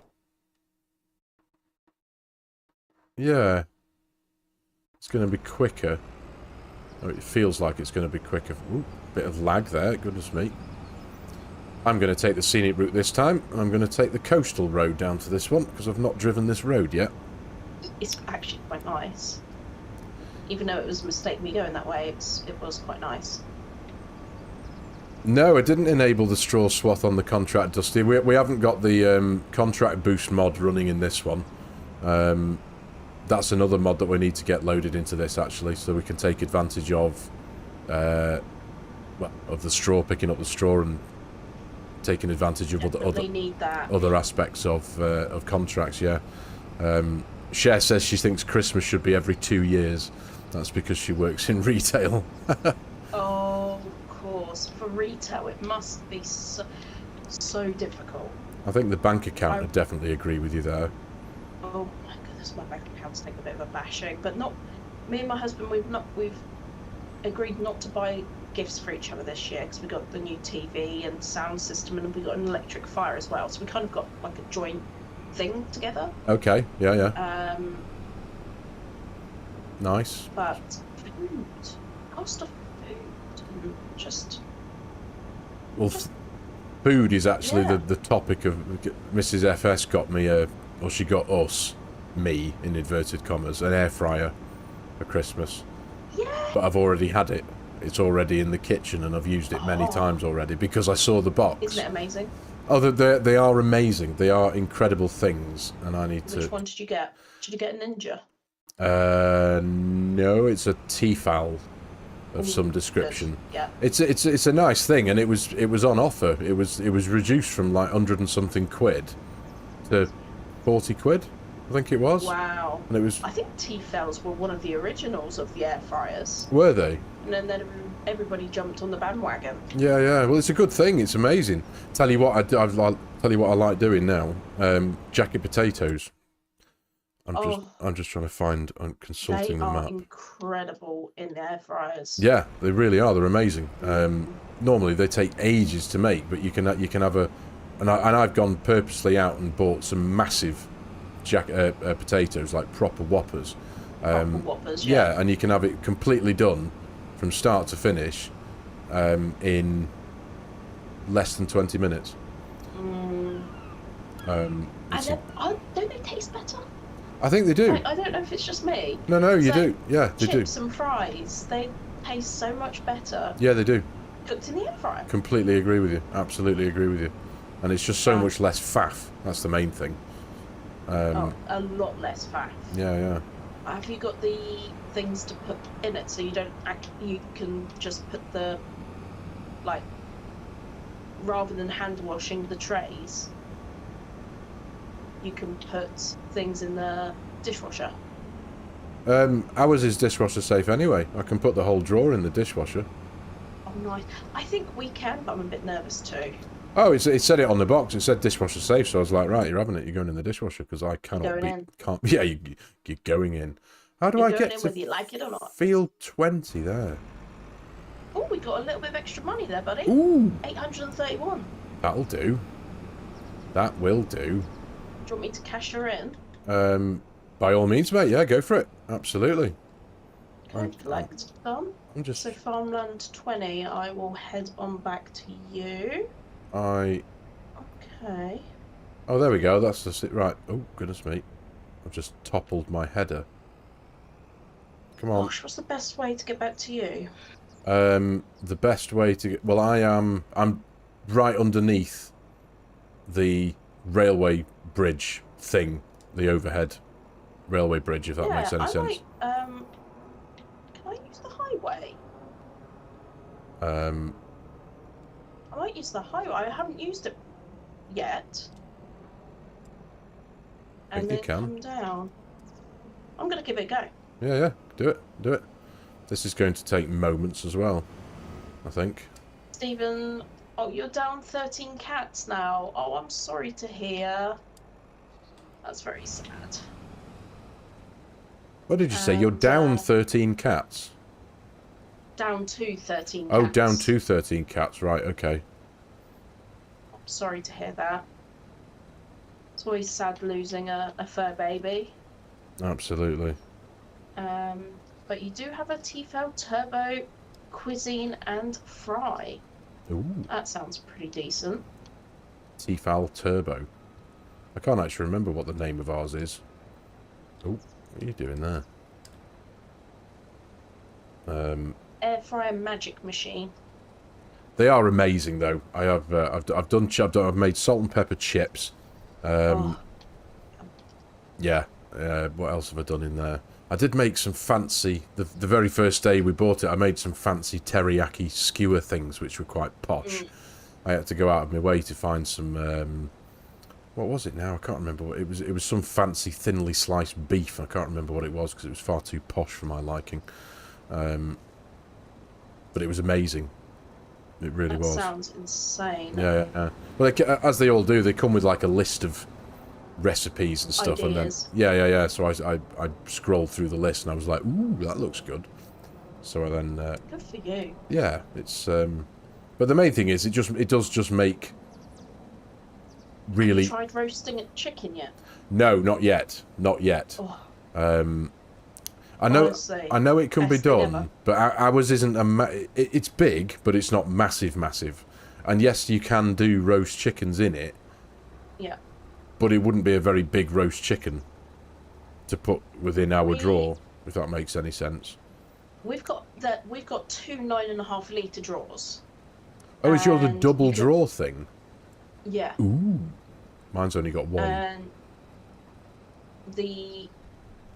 Speaker 1: yeah, it's going to be quicker. Oh, it feels like it's going to be quicker. Ooh, bit of lag there, goodness me. I'm going to take the scenic route this time, and I'm going to take the coastal road down to this one, because I've not driven this road yet.
Speaker 2: It's actually quite nice. Even though it was a mistake me going that way, it was quite nice.
Speaker 1: No, I didn't enable the straw swath on the contract, Dusty. We haven't got the contract boost mod running in this one. That's another mod that we need to get loaded into this, actually, so we can take advantage of the straw, picking up the straw and taking advantage of other aspects of contracts, yeah. Cher says she thinks Christmas should be every 2 years. That's because she works in retail.
Speaker 2: Oh, of course. For retail, it must be so difficult.
Speaker 1: I think the bank account would definitely agree with you there.
Speaker 2: Oh my goodness, my bank account's taking a bit of a bashing, but not me and my husband. We've agreed not to buy gifts for each other this year because we got the new TV and sound system, and we got an electric fire as well. So we kind of got like a joint thing together.
Speaker 1: Okay, yeah. Nice.
Speaker 2: But food, cost of food, just.
Speaker 1: Well, food is actually the topic of Mrs. FS got me or she got us, me in inverted commas, an air fryer for Christmas.
Speaker 2: Yeah.
Speaker 1: But I've already had it. It's already in the kitchen, and I've used it many times already because I saw the box.
Speaker 2: Isn't it amazing?
Speaker 1: Oh, they are amazing. They are incredible things, and I need to.
Speaker 2: Which one did you get? Did you get a Ninja?
Speaker 1: No, it's a Tefal of some description.
Speaker 2: Good. Yeah.
Speaker 1: It's a nice thing, and it was on offer. It was reduced from like 100 and something quid to 40 quid, I think it was.
Speaker 2: Wow.
Speaker 1: And it was.
Speaker 2: I think Tefals were one of the originals of the air fryers.
Speaker 1: Were they?
Speaker 2: And then everybody jumped on the bandwagon.
Speaker 1: Yeah, yeah. Well, it's a good thing. It's amazing. Tell you what, tell you what I like doing now. Jacket potatoes. I'm just trying to find. I'm consulting the map.
Speaker 2: They are incredible in the air fryers.
Speaker 1: Yeah, they really are. They're amazing. Normally they take ages to make, but you can have a, and I've gone purposely out and bought some massive potatoes, like proper whoppers.
Speaker 2: Proper whoppers.
Speaker 1: Yeah, and you can have it completely done from start to finish in less than 20 minutes.
Speaker 2: And then, don't they taste better?
Speaker 1: I think they do.
Speaker 2: I don't know if it's just me.
Speaker 1: No, you do. Yeah, they do.
Speaker 2: Chips and fries, they taste so much better.
Speaker 1: Yeah, they do.
Speaker 2: Cooked in the air fryer.
Speaker 1: Completely agree with you. Absolutely agree with you. And it's just so much less faff. That's the main thing.
Speaker 2: A lot less faff.
Speaker 1: Yeah.
Speaker 2: Have you got the things to put in it so you don't you can just put the, like, rather than hand washing the trays, you can put things in the dishwasher?
Speaker 1: Ours is dishwasher safe anyway. I can put the whole drawer in the dishwasher.
Speaker 2: Oh, nice. I think we can, but I'm a bit nervous too.
Speaker 1: Oh, it said it on the box. It said dishwasher safe, so I was like, right, you're having it. You're going in the dishwasher because I cannot can't. Yeah, you're going in. How do I get to
Speaker 2: whether you like it or not?
Speaker 1: field 20 there?
Speaker 2: Oh, we got a little bit of extra money there, buddy.
Speaker 1: Ooh,
Speaker 2: 831.
Speaker 1: that'll do. That will do.
Speaker 2: Do you want me to cash her in?
Speaker 1: By all means, mate. Yeah, go for it. Absolutely.
Speaker 2: Can I collect some?
Speaker 1: I'm just.
Speaker 2: So farmland 20. I will head on back to you.
Speaker 1: Okay. Oh, there we go. That's just it. Right. Oh, goodness me. I've just toppled my header. Come on.
Speaker 2: Gosh, what's the best way to get back to you?
Speaker 1: The best way to get... Well, I'm right underneath the railway bridge thing, the overhead railway bridge, if that makes any sense.
Speaker 2: Can I use the highway? I might use the highway. I haven't used it yet.
Speaker 1: I think
Speaker 2: And
Speaker 1: you
Speaker 2: then
Speaker 1: can.
Speaker 2: come down. I'm gonna give it a go.
Speaker 1: Yeah, do it. This is going to take moments as well, I think.
Speaker 2: Stephen, oh, you're down 13 cats now. Oh, I'm sorry to hear. That's very sad.
Speaker 1: What did you say? You're down 13 cats?
Speaker 2: Down to 13 cats.
Speaker 1: Oh, down to 13 cats. Right, okay.
Speaker 2: I'm sorry to hear that. It's always sad losing a fur baby.
Speaker 1: Absolutely.
Speaker 2: But you do have a Tefal Turbo, Cuisine and Fry.
Speaker 1: Ooh.
Speaker 2: That sounds pretty decent.
Speaker 1: Tefal Turbo. I can't actually remember what the name of ours is. Oh, what are you doing there?
Speaker 2: Air fryer magic machine.
Speaker 1: They are amazing, though. I have, I've made salt and pepper chips. Yeah. What else have I done in there? I did make some fancy... The very first day we bought it, I made some fancy teriyaki skewer things, which were quite posh. I had to go out of my way to find some... what was it now? I can't remember what it was. It was some fancy thinly sliced beef. I can't remember what it was because it was far too posh for my liking. But it was amazing. It really was.
Speaker 2: That sounds insane.
Speaker 1: Yeah. Well, as they all do, they come with like a list of recipes and stuff.
Speaker 2: Ideas.
Speaker 1: And then yeah. So I scrolled through the list and I was like, ooh, that looks good. So I then
Speaker 2: good for you.
Speaker 1: Yeah, it's but the main thing is it does just make really...
Speaker 2: Have you tried roasting a chicken yet?
Speaker 1: No, not yet.
Speaker 2: Oh.
Speaker 1: I know
Speaker 2: Honestly,
Speaker 1: I know it can be
Speaker 2: best thing
Speaker 1: done,
Speaker 2: ever.
Speaker 1: but ours isn't it's big, but it's not massive. And yes, you can do roast chickens in it.
Speaker 2: Yeah.
Speaker 1: But it wouldn't be a very big roast chicken to put within our drawer, if that makes any sense.
Speaker 2: We've got two 9.5 litre drawers.
Speaker 1: Oh, is yours a
Speaker 2: And
Speaker 1: double
Speaker 2: you can-
Speaker 1: drawer thing?
Speaker 2: Yeah.
Speaker 1: Ooh. Mine's only got one.
Speaker 2: And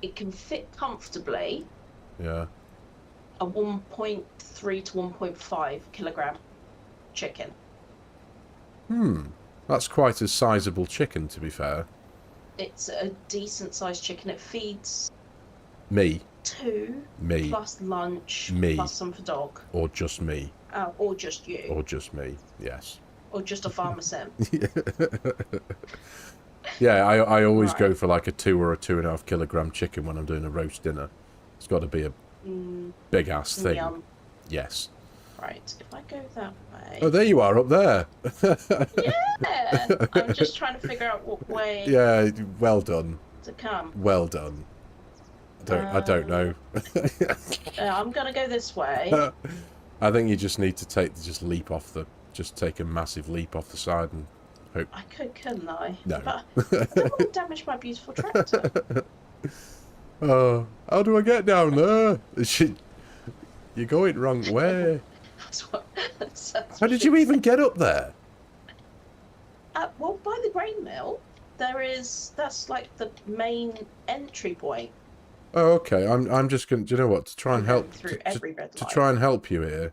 Speaker 2: it can fit comfortably
Speaker 1: Yeah.
Speaker 2: a 1.3 to 1.5 kilogram chicken.
Speaker 1: That's quite a sizable chicken, to be fair.
Speaker 2: It's a decent sized chicken. It feeds
Speaker 1: Me.
Speaker 2: 2
Speaker 1: Me.
Speaker 2: plus lunch
Speaker 1: Me.
Speaker 2: plus some for dog.
Speaker 1: Or just me.
Speaker 2: Or just you.
Speaker 1: Or just me, yes.
Speaker 2: Or just a FARMERSIM.
Speaker 1: Yeah, I always
Speaker 2: Right.
Speaker 1: go for like a 2 or a 2.5 kilogram chicken when I'm doing a roast dinner. It's got to be a big ass thing.
Speaker 2: Yum.
Speaker 1: Yes.
Speaker 2: Right, if I go that way.
Speaker 1: Oh, there you are up there.
Speaker 2: Yeah! I'm just trying to figure out what way
Speaker 1: Yeah, well done.
Speaker 2: to come.
Speaker 1: Well done. I don't know.
Speaker 2: I'm gonna go this way.
Speaker 1: I think you just need to take a massive leap off the side and hope.
Speaker 2: I could, couldn't I?
Speaker 1: No.
Speaker 2: But I don't want to damage my beautiful tractor.
Speaker 1: Oh, how do I get down there? You're going wrong way.
Speaker 2: That's
Speaker 1: How did you even get up there?
Speaker 2: Well, by the grain mill, that's like the main entry point.
Speaker 1: Oh, okay. I'm just going to, do you know what, to try and help,
Speaker 2: Through every red
Speaker 1: to
Speaker 2: light.
Speaker 1: try and help you here.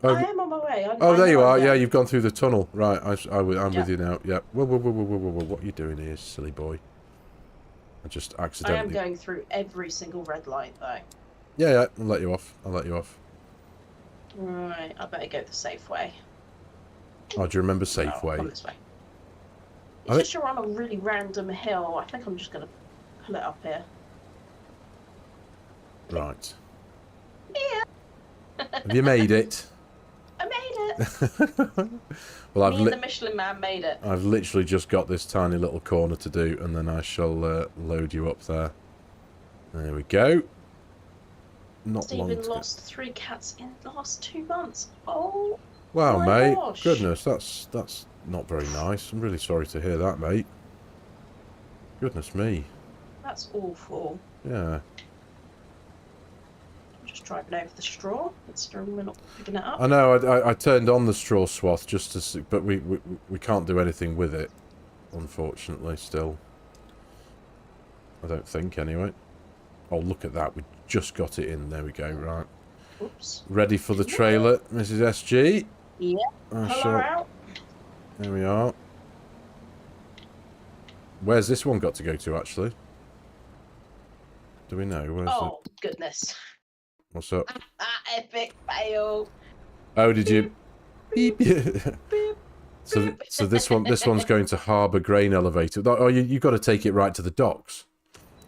Speaker 1: Oh,
Speaker 2: I am on my way.
Speaker 1: oh, there you are.
Speaker 2: Yeah.
Speaker 1: Yeah, you've gone through the tunnel. Right, I'm
Speaker 2: Yeah.
Speaker 1: with you now. Yeah. Whoa, what are you doing here, silly boy? I just
Speaker 2: I am
Speaker 1: accidentally...
Speaker 2: going through every single red light, though.
Speaker 1: Yeah, I'll let you off.
Speaker 2: Right, I better go the safe way.
Speaker 1: Oh, do you remember
Speaker 2: No, I'll come
Speaker 1: Safeway?
Speaker 2: this way. It's just you're on a really random hill. I think I'm just going to pull it up here.
Speaker 1: Right.
Speaker 2: Yeah,
Speaker 1: Have you made it?
Speaker 2: I made it.
Speaker 1: Well,
Speaker 2: Me and the Michelin Man made it.
Speaker 1: I've literally just got this tiny little corner to do, and then I shall load you up there. There we go. Not long
Speaker 2: Stephen
Speaker 1: to
Speaker 2: lost 3 cats in the last 2 months. Oh,
Speaker 1: Wow,
Speaker 2: my
Speaker 1: mate.
Speaker 2: gosh.
Speaker 1: Goodness, that's not very nice. I'm really sorry to hear that, mate. Goodness me.
Speaker 2: that's awful.
Speaker 1: Yeah.
Speaker 2: driving over the straw. Considering we're not picking it up.
Speaker 1: I know. I turned on the straw swath just to see, but we can't do anything with it, unfortunately. Still, I don't think anyway. Oh, look at that! We just got it in. There we go. Right.
Speaker 2: Oops.
Speaker 1: Ready for the trailer, Mrs. SG?
Speaker 2: Yeah. Pull her out.
Speaker 1: There we are. Where's this one got to go to, actually? Do we know? Where's
Speaker 2: Oh, goodness.
Speaker 1: What's up?
Speaker 2: Epic fail.
Speaker 1: Oh, did you?
Speaker 2: Beep. Beep.
Speaker 1: So this one's going to Harbour Grain Elevator. Oh, you got to take it right to the docks.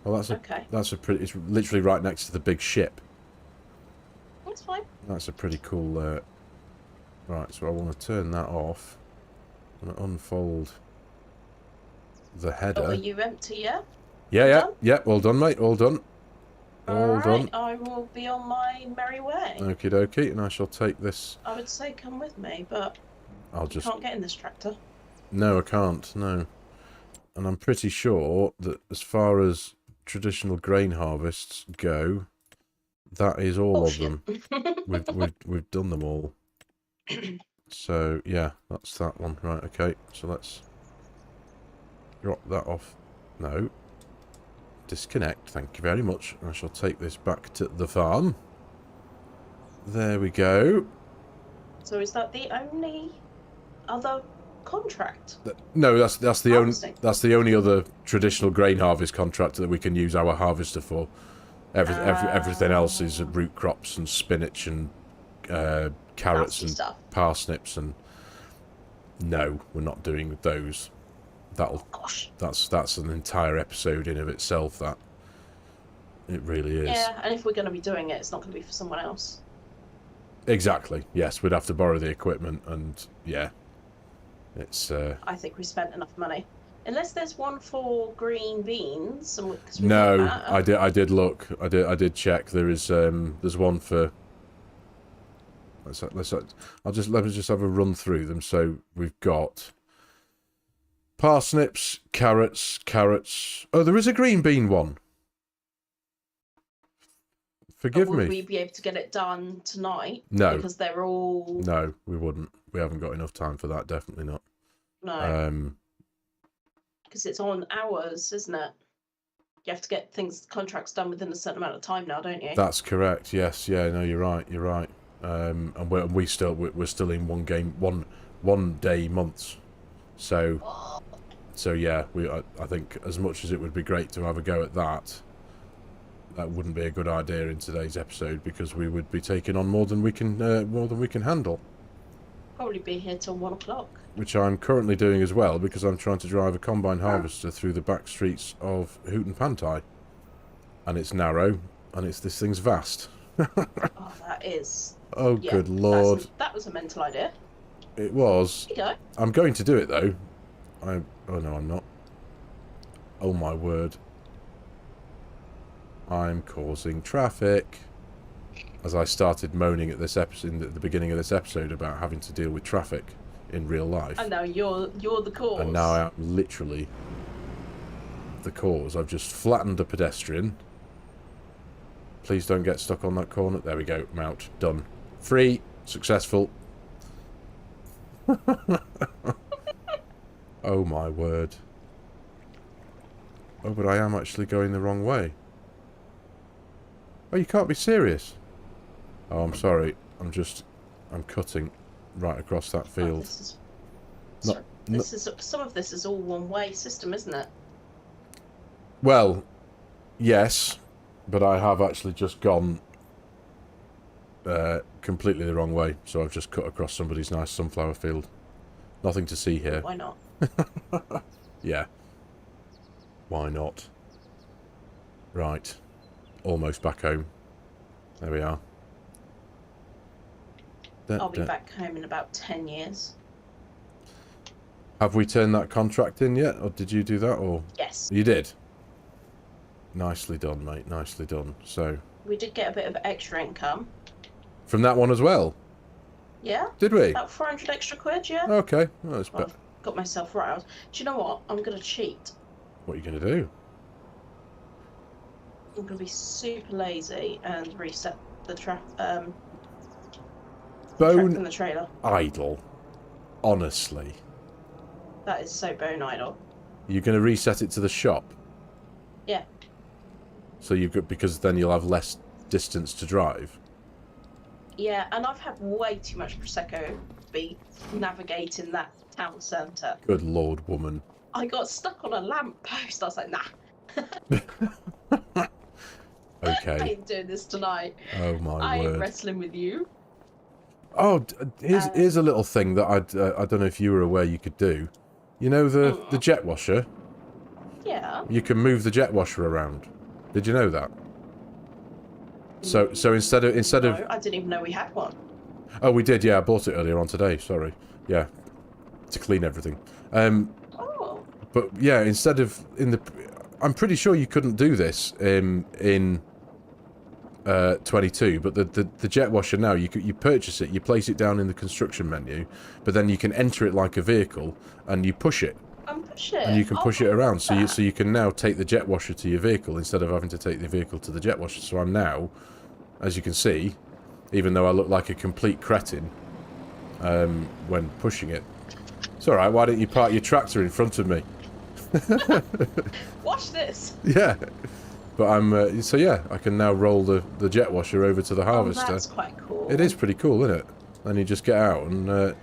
Speaker 1: Well, that's a pretty. It's literally right next to the big ship.
Speaker 2: That's fine.
Speaker 1: That's a pretty cool. Right, so I want to turn that off. I'm going to unfold the header.
Speaker 2: Oh, are you empty yet?
Speaker 1: Yeah. All done, mate. All done. All done.
Speaker 2: I will be on my merry way.
Speaker 1: Okie dokie, and I shall take this.
Speaker 2: I would say come with me, but
Speaker 1: I
Speaker 2: can't get in this tractor.
Speaker 1: No, I can't. No, and I'm pretty sure that as far as traditional grain harvests go, that is all of them. We've done them all. So yeah, that's that one. Right. Okay. So let's drop that off. No. Disconnect. Thank you very much. I shall take this back to the farm. There we go.
Speaker 2: So is that the only other contract?
Speaker 1: No, that's the only other traditional grain harvest contract that we can use our harvester for. Everything else is root crops and spinach and carrots and
Speaker 2: stuff.
Speaker 1: Parsnips, and no, we're not doing those. That's an entire episode in of itself. That it really is.
Speaker 2: Yeah, and if we're going to be doing it, it's not going to be for someone else.
Speaker 1: Exactly. Yes, we'd have to borrow the equipment, and yeah, it's.
Speaker 2: I think we spent enough money, unless there's one for green beans.
Speaker 1: No, I did look. I did check. There's one for. Let me just have a run through them. So we've got parsnips, carrots. Oh, there is a green bean one. Forgive me.
Speaker 2: Would we be able to get it done tonight?
Speaker 1: No.
Speaker 2: Because they're all...
Speaker 1: No, we wouldn't. We haven't got enough time for that. Definitely not.
Speaker 2: No. Because it's on hours, isn't it? You have to get contracts done within a certain amount of time now, don't you?
Speaker 1: That's correct. Yes. Yeah. No, you're right. You're right. And we're still in one day months. So yeah, I think as much as it would be great to have a go at that, that wouldn't be a good idea in today's episode, because we would be taking on more than we can handle.
Speaker 2: Probably be here till 1 o'clock.
Speaker 1: Which I'm currently doing as well, because I'm trying to drive a combine harvester through the back streets of Hutan Pantai, and it's narrow, and this thing's vast.
Speaker 2: Oh, that is.
Speaker 1: Oh, yeah, good lord!
Speaker 2: That was a mental idea.
Speaker 1: It was.
Speaker 2: There you go.
Speaker 1: I'm going to do it though. Oh no, I'm not. Oh my word! I'm causing traffic. As I started moaning at this episode, at the beginning of this episode, about having to deal with traffic in real life.
Speaker 2: And now you're the cause.
Speaker 1: And now I am literally the cause. I've just flattened a pedestrian. Please don't get stuck on that corner. There we go. I'm out. Done. Free. Successful. Oh my word. Oh, but I am actually going the wrong way. Oh, you can't be serious. Oh, I'm sorry. I'm cutting right across that field.
Speaker 2: Some of this is all one-way system, isn't it?
Speaker 1: Well, yes, but I have actually just gone completely the wrong way. So I've just cut across somebody's nice sunflower field. Nothing to see here.
Speaker 2: Why not?
Speaker 1: Yeah. Why not? Right. Almost back home. There we are.
Speaker 2: I'll be back home in about 10 years.
Speaker 1: Have we turned that contract in yet? Or did you do that? Or
Speaker 2: yes.
Speaker 1: You did? Nicely done, mate. Nicely done. So
Speaker 2: we did get a bit of extra income.
Speaker 1: From that one as well?
Speaker 2: Yeah.
Speaker 1: Did we?
Speaker 2: About 400 extra quid, yeah.
Speaker 1: Okay. Well, that's better.
Speaker 2: Got myself riled. Do you know what? I'm going to cheat.
Speaker 1: What are you going to do?
Speaker 2: I'm going to be super lazy and reset the track
Speaker 1: Bone
Speaker 2: from the trailer.
Speaker 1: idle. Honestly.
Speaker 2: That is so bone idle.
Speaker 1: You're going to reset it to the shop?
Speaker 2: Yeah.
Speaker 1: So you could, because then you'll have less distance to drive.
Speaker 2: Yeah, and I've had way too much Prosecco to be navigating that town centre.
Speaker 1: Good Lord, woman.
Speaker 2: I got stuck on a lamp post. I was like, nah.
Speaker 1: Okay.
Speaker 2: I ain't doing this tonight.
Speaker 1: Oh my
Speaker 2: I ain't
Speaker 1: word.
Speaker 2: wrestling with you.
Speaker 1: Oh, here's a little thing that I don't know if you were aware you could do. You know the jet washer?
Speaker 2: Yeah.
Speaker 1: You can move the jet washer around. Did you know that? So instead of
Speaker 2: No, I didn't even know we had one.
Speaker 1: Oh, we did. Yeah, I bought it earlier on today. Sorry. Yeah, to clean everything.
Speaker 2: Oh.
Speaker 1: But yeah, instead of I'm pretty sure you couldn't do this in 22, but the jet washer now, you purchase it, you place it down in the construction menu, but then you can enter it like a vehicle and you push it. And you can push it around, so you can now take the jet washer to your vehicle instead of having to take the vehicle to the jet washer. So I'm now, as you can see, even though I look like a complete cretin when pushing it. It's all right. Why don't you park your tractor in front of me?
Speaker 2: Watch this.
Speaker 1: Yeah. But I'm so yeah, I can now roll the jet washer over to the harvester.
Speaker 2: Oh, that's quite cool.
Speaker 1: It is pretty cool, isn't it? Then you just get out and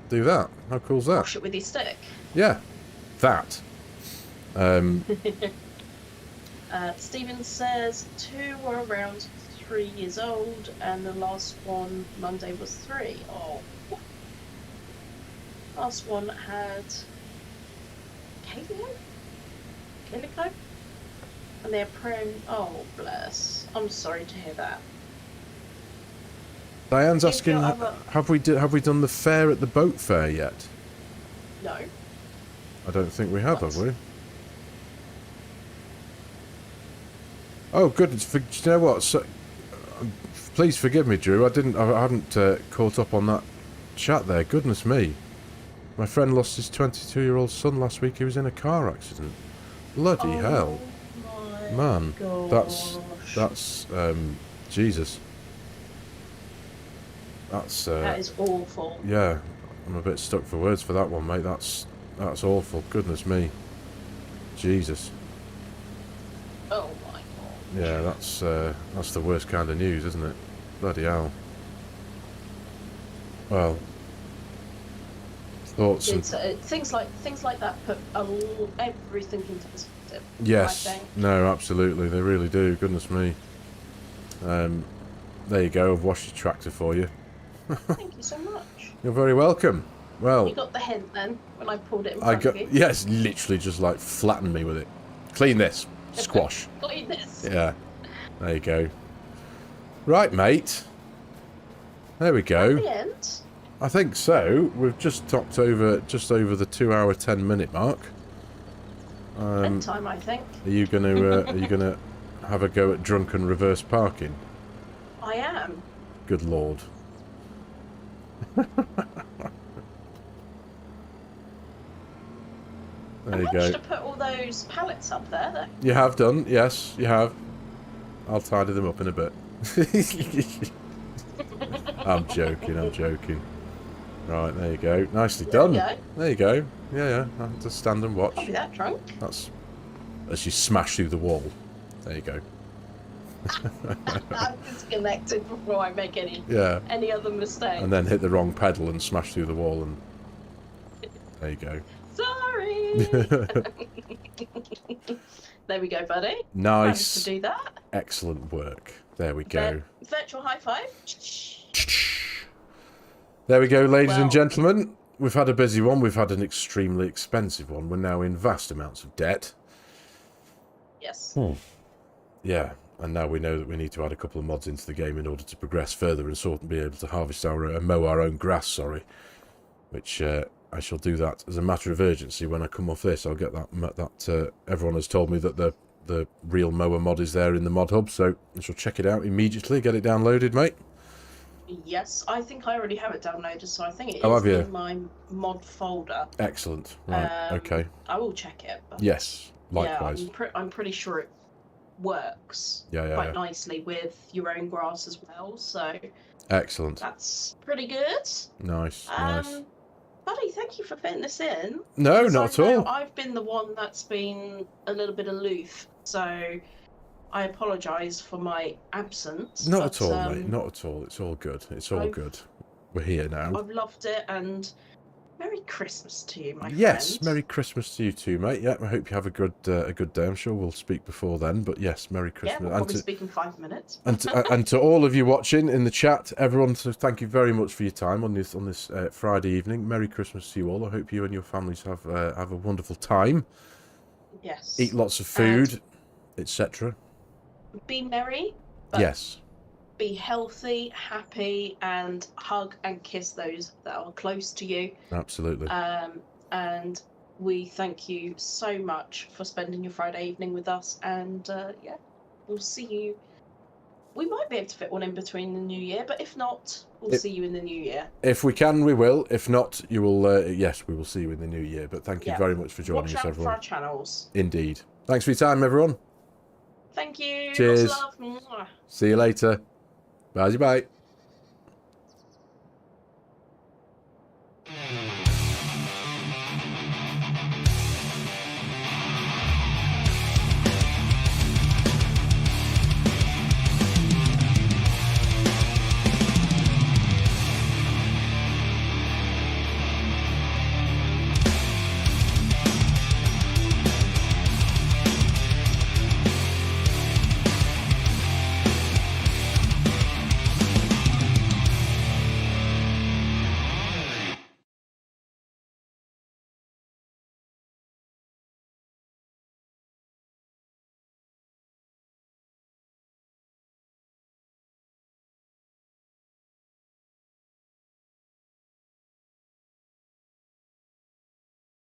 Speaker 1: do that. How cool's that?
Speaker 2: Wash it with your stick.
Speaker 1: Yeah, that.
Speaker 2: Stephen says 2 were around 3 years old, and the last one Monday was 3. Oh. Last one had Calico? And they're prone. Oh, bless. I'm sorry to hear that.
Speaker 1: Diane's asking, have we done the fair at the boat fair yet?
Speaker 2: No.
Speaker 1: I don't think we have we? Oh, good. Do you know what? So, please forgive me, Drew. I hadn't caught up on that chat there. Goodness me. My friend lost his 22-year-old son last week. He was in a car accident. Bloody hell. Man,
Speaker 2: gosh.
Speaker 1: that's Jesus.
Speaker 2: That is awful.
Speaker 1: Yeah, I'm a bit stuck for words for that one, mate. That's awful. Goodness me. Jesus.
Speaker 2: Oh my god.
Speaker 1: Yeah, that's the worst kind of news, isn't it? Bloody hell. Well, thoughts and
Speaker 2: things like that put everything into perspective.
Speaker 1: yes,
Speaker 2: I think.
Speaker 1: no, absolutely, they really do. Goodness me. There you go. I've washed your tractor for you.
Speaker 2: Thank you so much.
Speaker 1: You're very welcome. Well,
Speaker 2: You got the hint then when I pulled it in front of you.
Speaker 1: yes, literally just like flattened me with it. Clean this, squash.
Speaker 2: Clean this.
Speaker 1: Yeah, there you go. Right, mate. There we go.
Speaker 2: At the end.
Speaker 1: I think so. We've just topped over just over the 2-hour 10-minute mark.
Speaker 2: Bedtime, I think.
Speaker 1: Are you gonna have a go at drunken reverse parking?
Speaker 2: I am.
Speaker 1: Good lord. There you go.
Speaker 2: To put all those pallets up there, though.
Speaker 1: You have done, yes, you have. I'll tidy them up in a bit. I'm joking. Right, there you go. Nicely done. There you go. Yeah. I have to stand and watch.
Speaker 2: Can't be that drunk.
Speaker 1: That's as you smash through the wall. There you go.
Speaker 2: I'm disconnected before I make any other mistake.
Speaker 1: And then hit the wrong pedal and smash through the wall and there you go.
Speaker 2: Sorry. There we go, buddy.
Speaker 1: Nice.
Speaker 2: Managed to do that.
Speaker 1: Excellent work. There we go.
Speaker 2: Virtual high five.
Speaker 1: There we go, ladies and gentlemen. We've had a busy one. We've had an extremely expensive one. We're now in vast amounts of debt.
Speaker 2: Yes.
Speaker 1: Yeah, and now we know that we need to add a couple of mods into the game in order to progress further and sort of be able to harvest our mow our own grass. Sorry, which I shall do that as a matter of urgency when I come off this. I'll get that. Everyone has told me that the real mower mod is there in the mod hub, so I shall check it out immediately. Get it downloaded, mate.
Speaker 2: Yes, I think I already have it downloaded, so I think it
Speaker 1: have
Speaker 2: is
Speaker 1: you?
Speaker 2: in my mod folder.
Speaker 1: Excellent. Right. Okay.
Speaker 2: I will check it. But
Speaker 1: Yes. Likewise.
Speaker 2: yeah, I'm pretty sure works
Speaker 1: Yeah,
Speaker 2: quite nicely with your own grass as well. So
Speaker 1: excellent.
Speaker 2: that's pretty good.
Speaker 1: Nice, nice.
Speaker 2: Buddy, thank you for fitting this in.
Speaker 1: No,
Speaker 2: Because
Speaker 1: not
Speaker 2: I
Speaker 1: at
Speaker 2: know
Speaker 1: all.
Speaker 2: I've been the one that's been a little bit aloof, so I apologise for my absence.
Speaker 1: Not
Speaker 2: But
Speaker 1: at all, mate. Not at all. It's all good. It's all good. We're here now.
Speaker 2: I've loved it, and Merry Christmas to you, my
Speaker 1: Yes,
Speaker 2: friend.
Speaker 1: Merry Christmas to you too, mate. Yeah, I hope you have a good day. I'm sure we'll speak before then, but yes, Merry Christmas.
Speaker 2: Yeah, we'll probably speak in 5 minutes.
Speaker 1: and to all of you watching in the chat, everyone, so thank you very much for your time on this Friday evening. Merry Christmas to you all. I hope you and your families have a wonderful time.
Speaker 2: Yes.
Speaker 1: Eat lots of food, etc.
Speaker 2: Be merry.
Speaker 1: Yes.
Speaker 2: Be healthy, happy, and hug and kiss those that are close to you.
Speaker 1: Absolutely.
Speaker 2: And we thank you so much for spending your Friday evening with us. And yeah, we'll see you. We might be able to fit one in between the new year, but if not, we'll see you in the new year.
Speaker 1: If we can, we will. If not, you will. Yes, we will see you in the new year. But thank you very much for joining us, everyone.
Speaker 2: Watch out for our channels.
Speaker 1: Indeed. Thanks for your time, everyone.
Speaker 2: Thank you.
Speaker 1: Cheers.
Speaker 2: Lots of love.
Speaker 1: See you later. Bye. Bye.